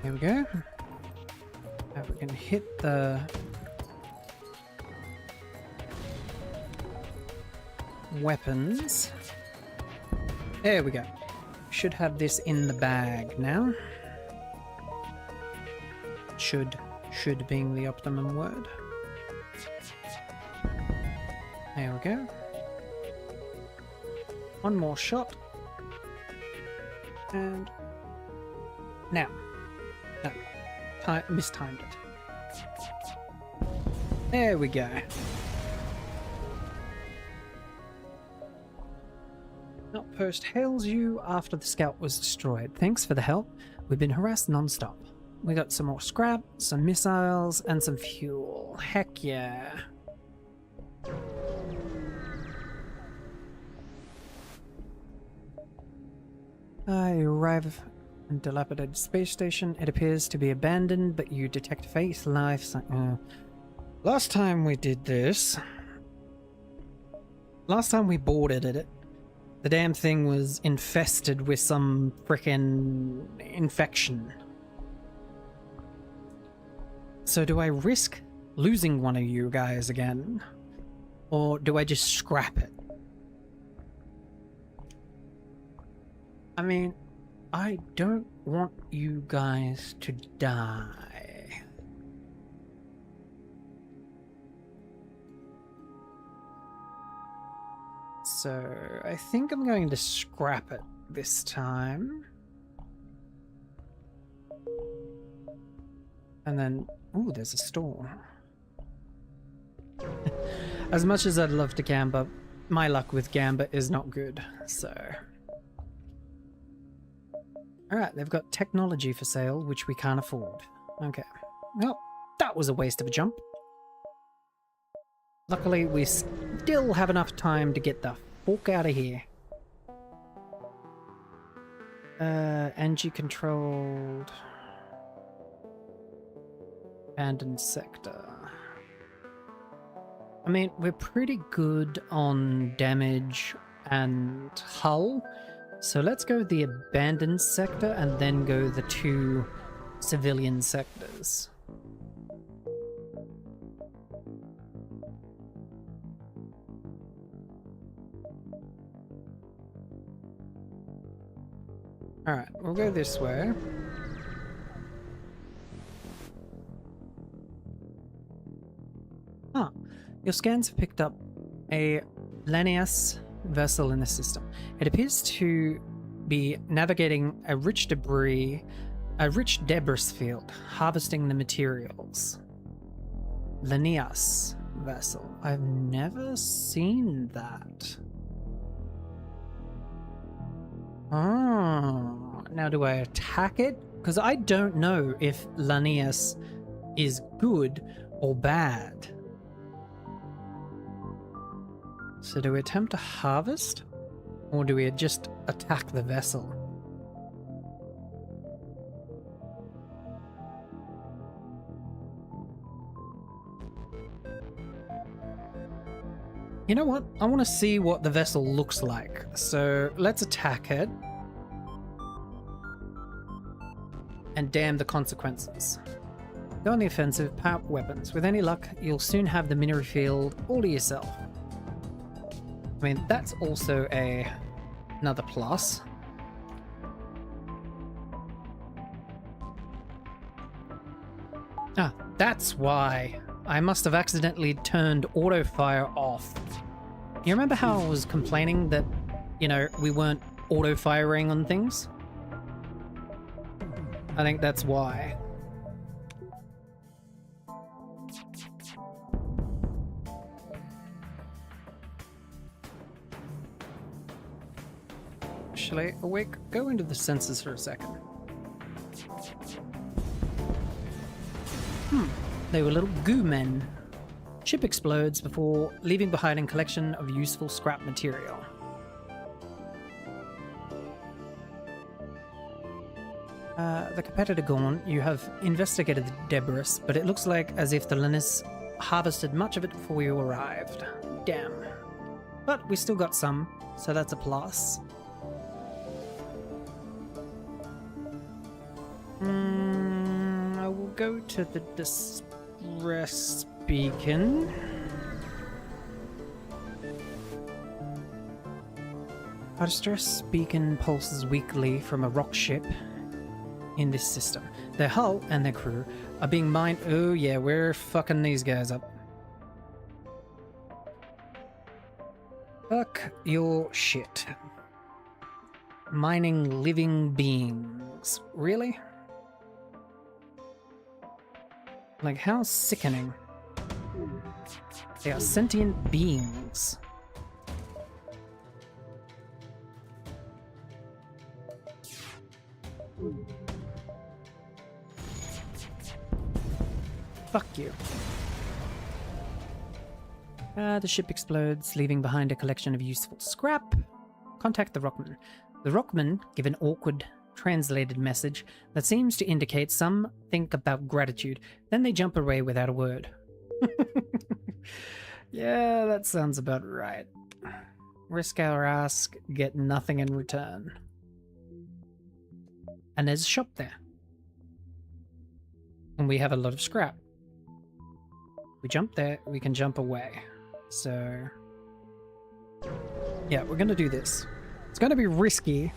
There we go. Now we can hit the weapons. There we go. Should have this in the bag now. Should being the optimum word. There we go. One more shot. And now. No. Mistimed it. There we go. Outpost hails you after the scout was destroyed. Thanks for the help. We've been harassed non-stop. We got some more scrap, some missiles, and some fuel. Heck yeah. You arrive at a dilapidated space station. It appears to be abandoned, but you detect faith, life... Last time we did this... Last time we boarded it, the damn thing was infested with some frickin' infection. So do I risk losing one of you guys again? Or do I just scrap it? I mean, I don't want you guys to die. So, I think I'm going to scrap it this time. And then, ooh, there's a store. As much as I'd love to gamba, my luck with gamba is not good, so... Alright, they've got technology for sale, which we can't afford. Okay. Well, that was a waste of a jump. Luckily, we still have enough time to get the fuck out of here. Energy controlled... Abandoned sector. I mean, we're pretty good on damage and hull, so let's go the abandoned sector and then go the 2 civilian sectors. Alright, we'll go this way. Ah, your scans have picked up a Baroness vessel in the system. It appears to be navigating a rich debris field, harvesting the materials. Baroness vessel. I've never seen that. Oh, now do I attack it? Because I don't know if Baroness is good or bad. So do we attempt to harvest? Or do we just attack the vessel? You know what? I want to see what the vessel looks like. So let's attack it. And damn the consequences. Go on the offensive, power up weapons. With any luck, you'll soon have the mineral field all to yourself. I mean, that's also another plus. Ah, that's why I must have accidentally turned auto fire off. You remember how I was complaining that, you know, we weren't auto firing on things? I think that's why. Shall I go into the sensors for a second? They were little goo men. Ship explodes before leaving behind a collection of useful scrap material. The competitor gone, you have investigated the debris, but it looks like as if the Linus harvested much of it before you arrived. Damn. But we still got some, so that's a plus. I will go to the distress beacon. Our distress beacon pulses weekly from a rock ship in this system. Their hull and their crew are being mined. Oh yeah, we're fucking these guys up. Fuck your shit. Mining living beings. Really? Like, how sickening. They are sentient beings. Fuck you. The ship explodes, leaving behind a collection of useful scrap. Contact the Rockman. The Rockman give an awkward translated message that seems to indicate something about gratitude. Then they jump away without a word. Yeah, that sounds about right. Risk our ask, get nothing in return. And there's a shop there. And we have a lot of scrap. We jump there, we can jump away. So... yeah, we're gonna do this. It's gonna be risky.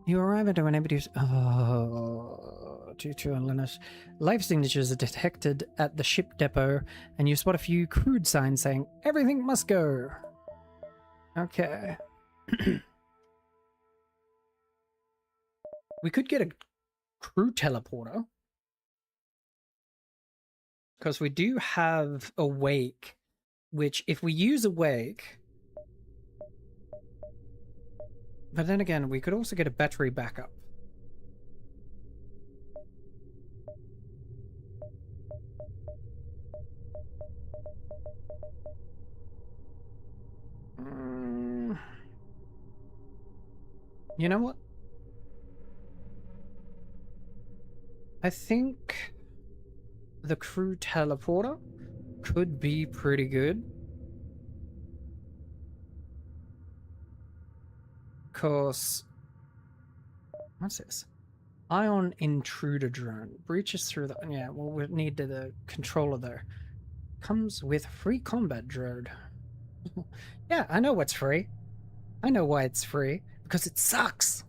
You arrive at an empty... oh... Tutu and Linus. Life signatures are detected at the ship depot, and you spot a few crude signs saying, "Everything must go." Okay. We could get a crew teleporter. Because we do have Awake, which if we use Awake... But then again, we could also get a battery backup. You know what? I think the crew teleporter could be pretty good. Because... What's this? Ion intruder drone. Breaches through the... Yeah, well, we need the controller there. Comes with free combat drone. Yeah, I know what's free. I know why it's free. Because it sucks.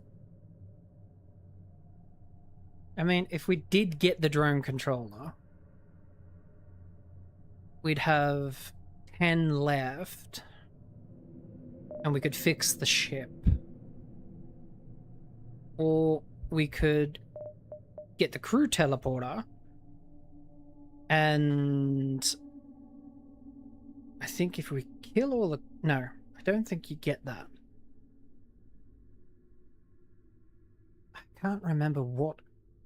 I mean, if we did get the drone controller, we'd have 10 left, and we could fix the ship. Or we could get the crew teleporter, and I think if we kill all the... No, I don't think you get that. I can't remember what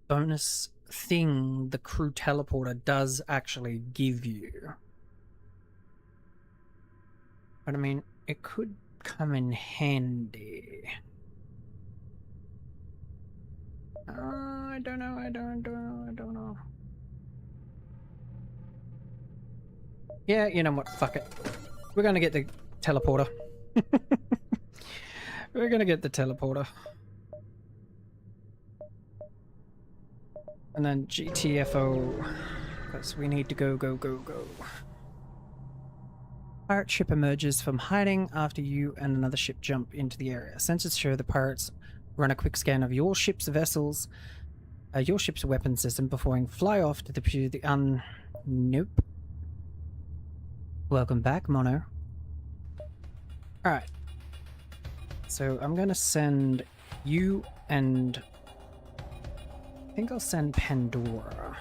bonus thing the crew teleporter does actually give you. But I mean, it could come in handy. I don't know. Yeah, you know what? Fuck it. We're gonna get the teleporter. We're gonna get the teleporter. And then GTFO. Because we need to go. Pirate ship emerges from hiding after you and another ship jump into the area. Sensors show the pirates run a quick scan of your ship's vessels, your ship's weapon system before fly off to the Nope. Welcome back, Mono. Alright. So I'm gonna send you and... I think I'll send Pandora.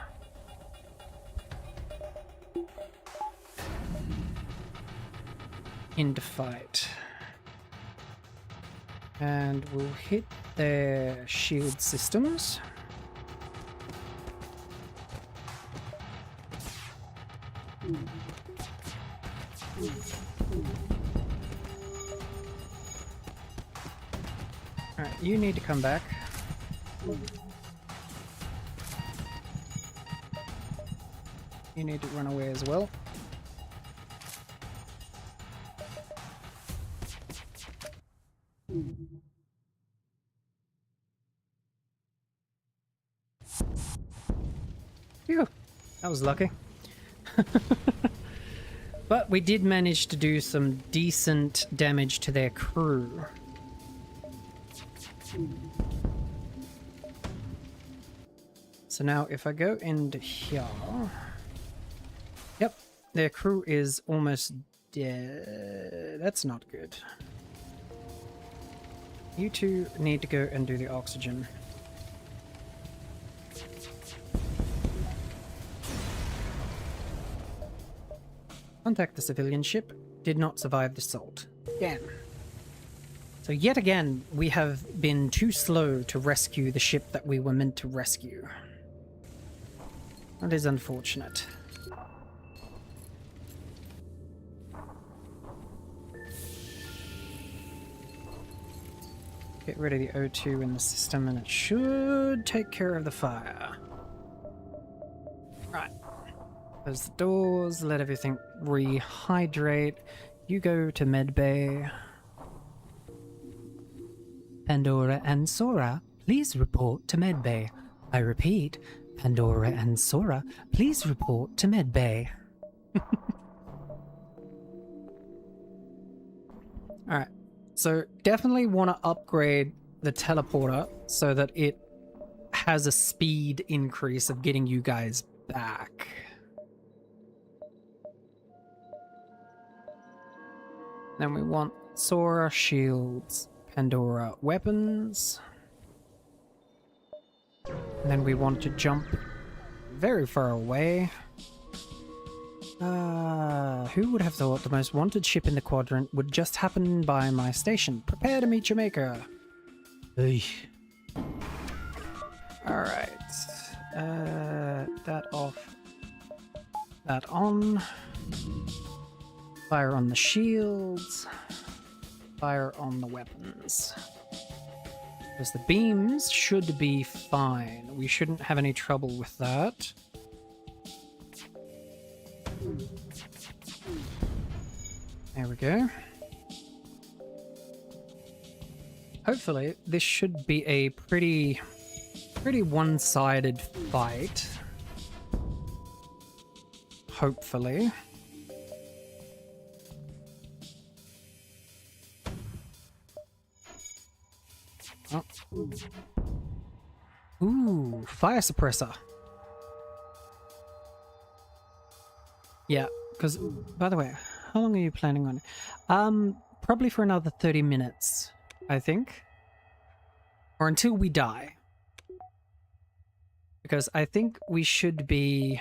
Into fight. And we'll hit their shield systems. Alright, you need to come back. You need to run away as well. Phew, that was lucky. But we did manage to do some decent damage to their crew. So now if I go into here... Yep, their crew is almost dead. That's not good. You two need to go and do the oxygen. Contact the civilian ship. Did not survive the assault. Again. So yet again, we have been too slow to rescue the ship that we were meant to rescue. That is unfortunate. Get rid of the O2 in the system and it should take care of the fire. Right. Close the doors, let everything rehydrate. You go to medbay. Pandora and Sora, please report to medbay. I repeat, Pandora and Sora, please report to medbay. Alright, so definitely want to upgrade the teleporter so that it has a speed increase of getting you guys back. Then we want Sora shields, Pandora weapons. And then we want to jump very far away. Who would have thought the most wanted ship in the quadrant would just happen by my station? Prepare to meet your maker. Hey. Alright. That off. That on. Fire on the shields. Fire on the weapons. Because the beams should be fine. We shouldn't have any trouble with that. There we go. Hopefully, this should be a pretty one-sided fight. Hopefully. Oh. Ooh, fire suppressor. Yeah, because, by the way, how long are you planning on? Probably for another 30 minutes, I think. Or until we die. Because I think we should be...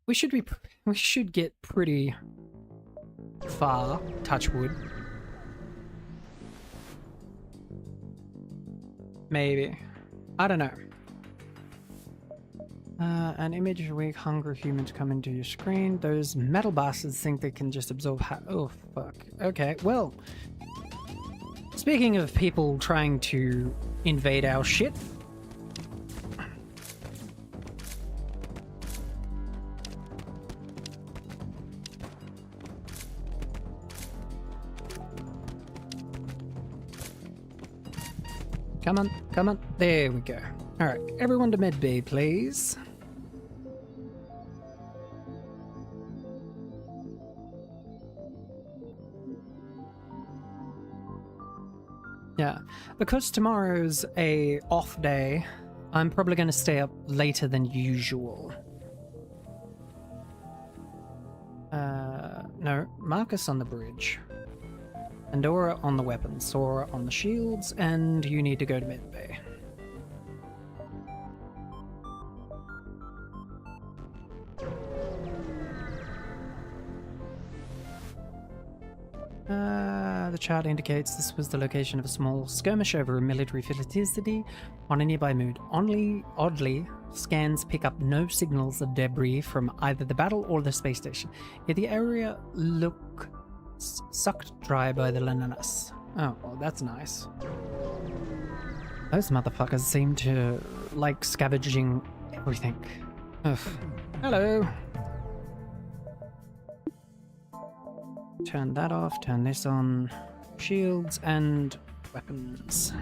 We should get pretty far, touch wood. Maybe. I don't know. An image of weak, hungry humans come into your screen. Those metal bastards think they can just absorb oh, fuck. Okay, well. Speaking of people trying to invade our shit. Come on, come on. There we go. Alright, everyone to med bay, please. Yeah, because tomorrow's a off day, I'm probably going to stay up later than usual. No, Marcus on the bridge. Pandora on the weapons, Sora on the shields, and you need to go to medbay. The chart indicates this was the location of a small skirmish over a military facility on a nearby moon. Oddly, scans pick up no signals of debris from either the battle or the space station, yet the area looks sucked dry by the Baroness. Oh, well, that's nice. Those motherfuckers seem to like scavenging everything. Ugh. Hello. Turn that off, turn this on. Shields and weapons.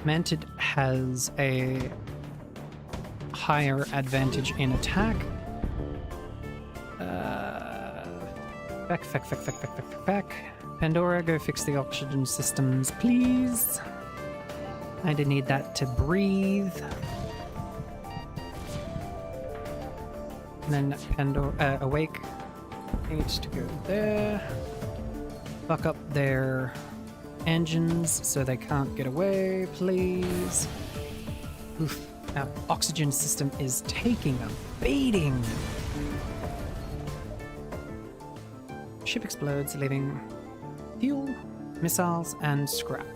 Manted has a higher advantage in attack. Back. Pandora, go fix the oxygen systems, please. I did need that to breathe. And then Pandora, Awake needs to go there. Fuck up their engines so they can't get away, please. Oof. Our oxygen system is taking a beating. Ship explodes, leaving fuel, missiles, and scrap.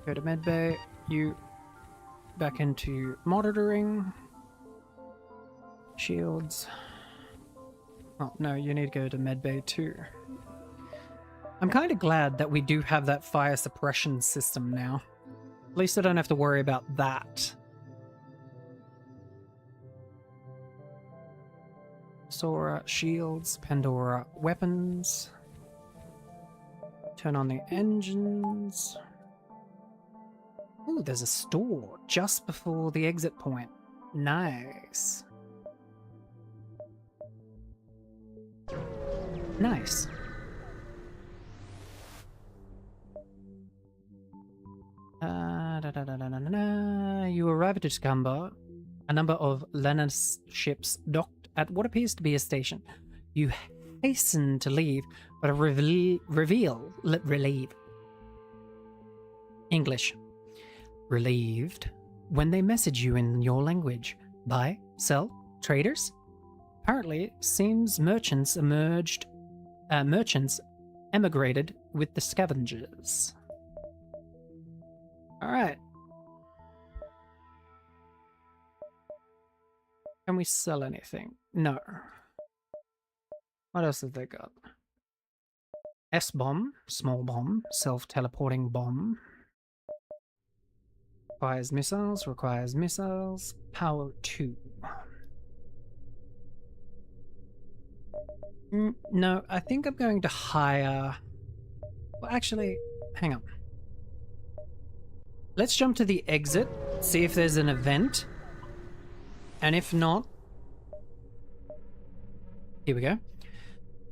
Go to medbay. You back into monitoring. Shields. Oh, no, you need to go to medbay too. I'm kind of glad that we do have that fire suppression system now. At least I don't have to worry about that. Sora, shields, Pandora, weapons. Turn on the engines. Ooh, there's a store just before the exit point. Nice. Nice. You arrive at Iskambar. A number of Lennis ships docked at what appears to be a station. You hasten to leave, but are relieved. English. Relieved when they message you in your language. Buy, sell, traders? Apparently, it seems merchants emigrated with the scavengers. Alright. Can we sell anything? No. What else have they got? S-bomb, small bomb, self-teleporting bomb. Requires missiles, power 2. No, I think I'm going to hire... Well, actually, hang on. Let's jump to the exit, see if there's an event. And if not... Here we go.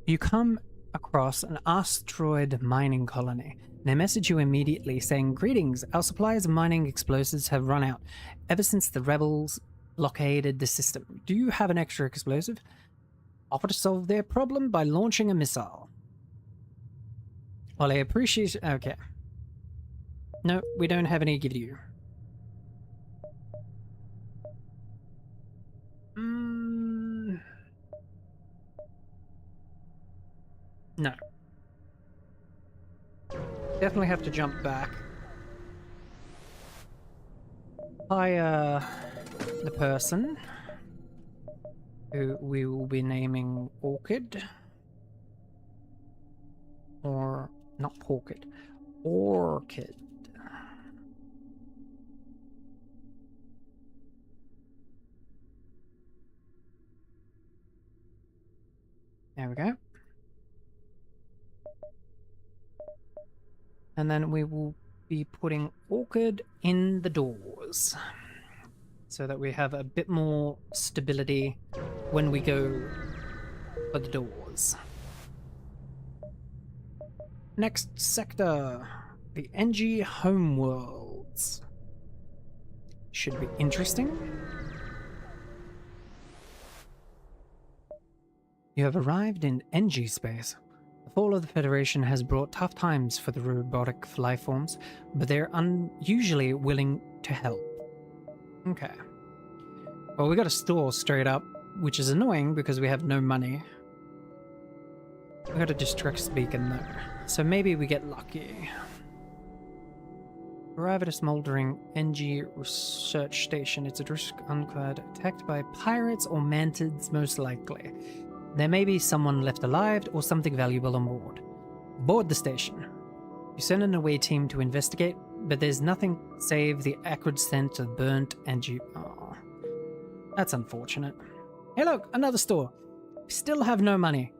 You come across an asteroid mining colony. They message you immediately saying, "Greetings, our supplies of mining explosives have run out ever since the rebels blockaded the system. Do you have an extra explosive? Offer to solve their problem by launching a missile." Well, I appreciate... Okay. No, we don't have any to give you. No. Definitely have to jump back. Hire the person who we will be naming Orchid. Or not Orchid. Orchid. There we go. And then we will be putting Orchid in the doors so that we have a bit more stability when we go for the doors. Next sector, the NG homeworlds. Should be interesting. You have arrived in NG space. The fall of the Federation has brought tough times for the robotic lifeforms, but they're unusually willing to help. Okay. Well, we got a store straight up, which is annoying because we have no money. We got a distress beacon though, so maybe we get lucky. Arrive at a smoldering NG research station. It's a risk unclad, attacked by pirates or mantids most likely. There may be someone left alive or something valuable on board. Board the station. You send an away team to investigate, but there's nothing save the acrid scent of burnt NG. Oh, that's unfortunate. Hey look, another store. We still have no money.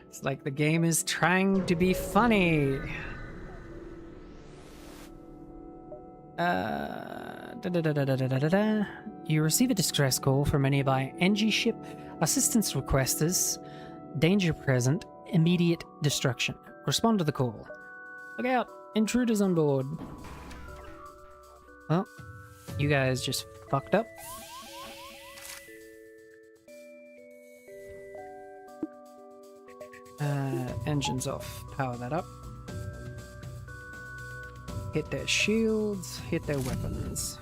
It's like the game is trying to be funny. You receive a distress call from a nearby NG ship. Assistance requesters. Danger present. Immediate destruction. Respond to the call. Look out! Intruders on board. Well, you guys just fucked up. Engines off. Power that up. Hit their shields, hit their weapons.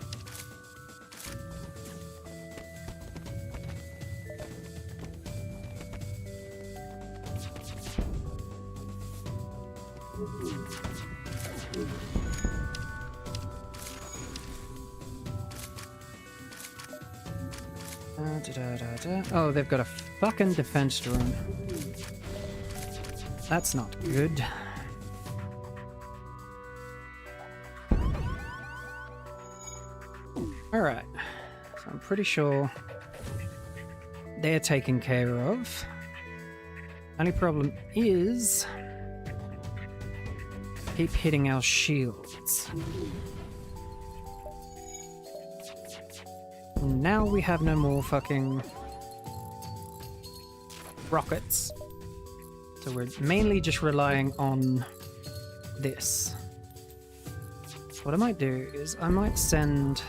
Oh, they've got a fucking defense drone. That's not good. Alright, so I'm pretty sure they're taken care of. Only problem is keep hitting our shields. Now we have no more fucking rockets. So we're mainly just relying on this. What I might do is I might send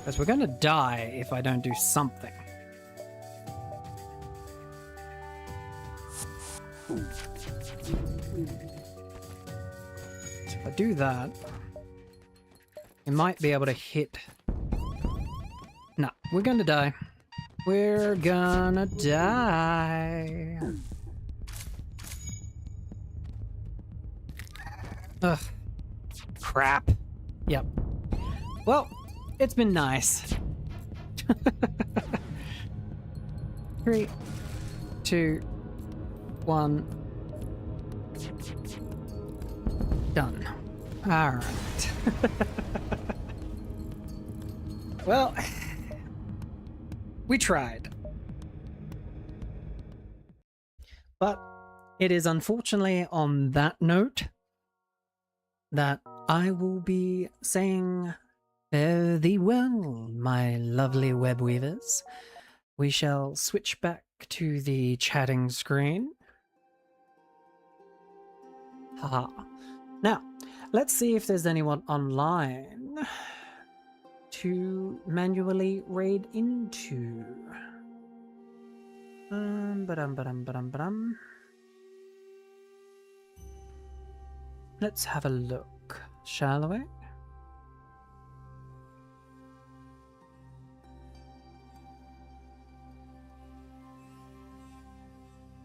Because we're going to die if I don't do something. So if I do that, we might be able to hit... No, we're going to die. We're gonna die. Ugh. Crap. Yep. Well, it's been nice. 3, 2, 1. Done. Alright. Well, we tried. But it is unfortunately on that note that I will be saying fare thee well, my lovely web weavers. We shall switch back to the chatting screen. Haha. Now, let's see if there's anyone online to manually raid into. Let's have a look, shall we?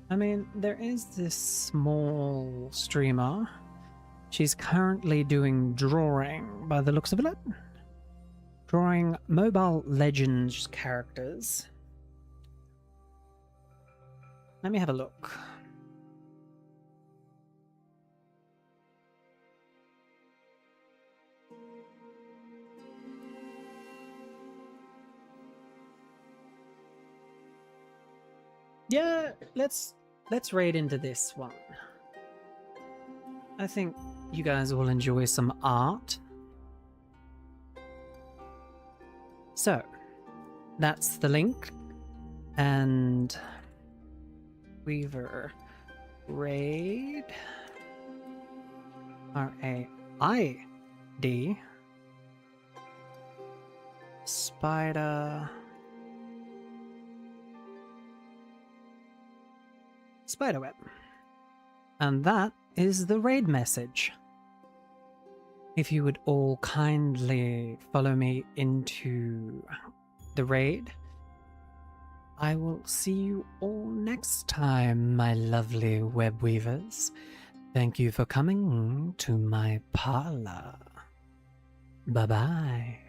I mean, there is this small streamer. She's currently doing drawing, by the looks of it. Drawing Mobile Legends characters. Let me have a look. Yeah, let's raid into this one. I think you guys will enjoy some art. So, that's the link. And Weaver raid RAID Spiderweb. And that is the raid message. If you would all kindly follow me into the raid, I will see you all next time, my lovely web weavers. Thank you for coming to my parlor. Bye-bye.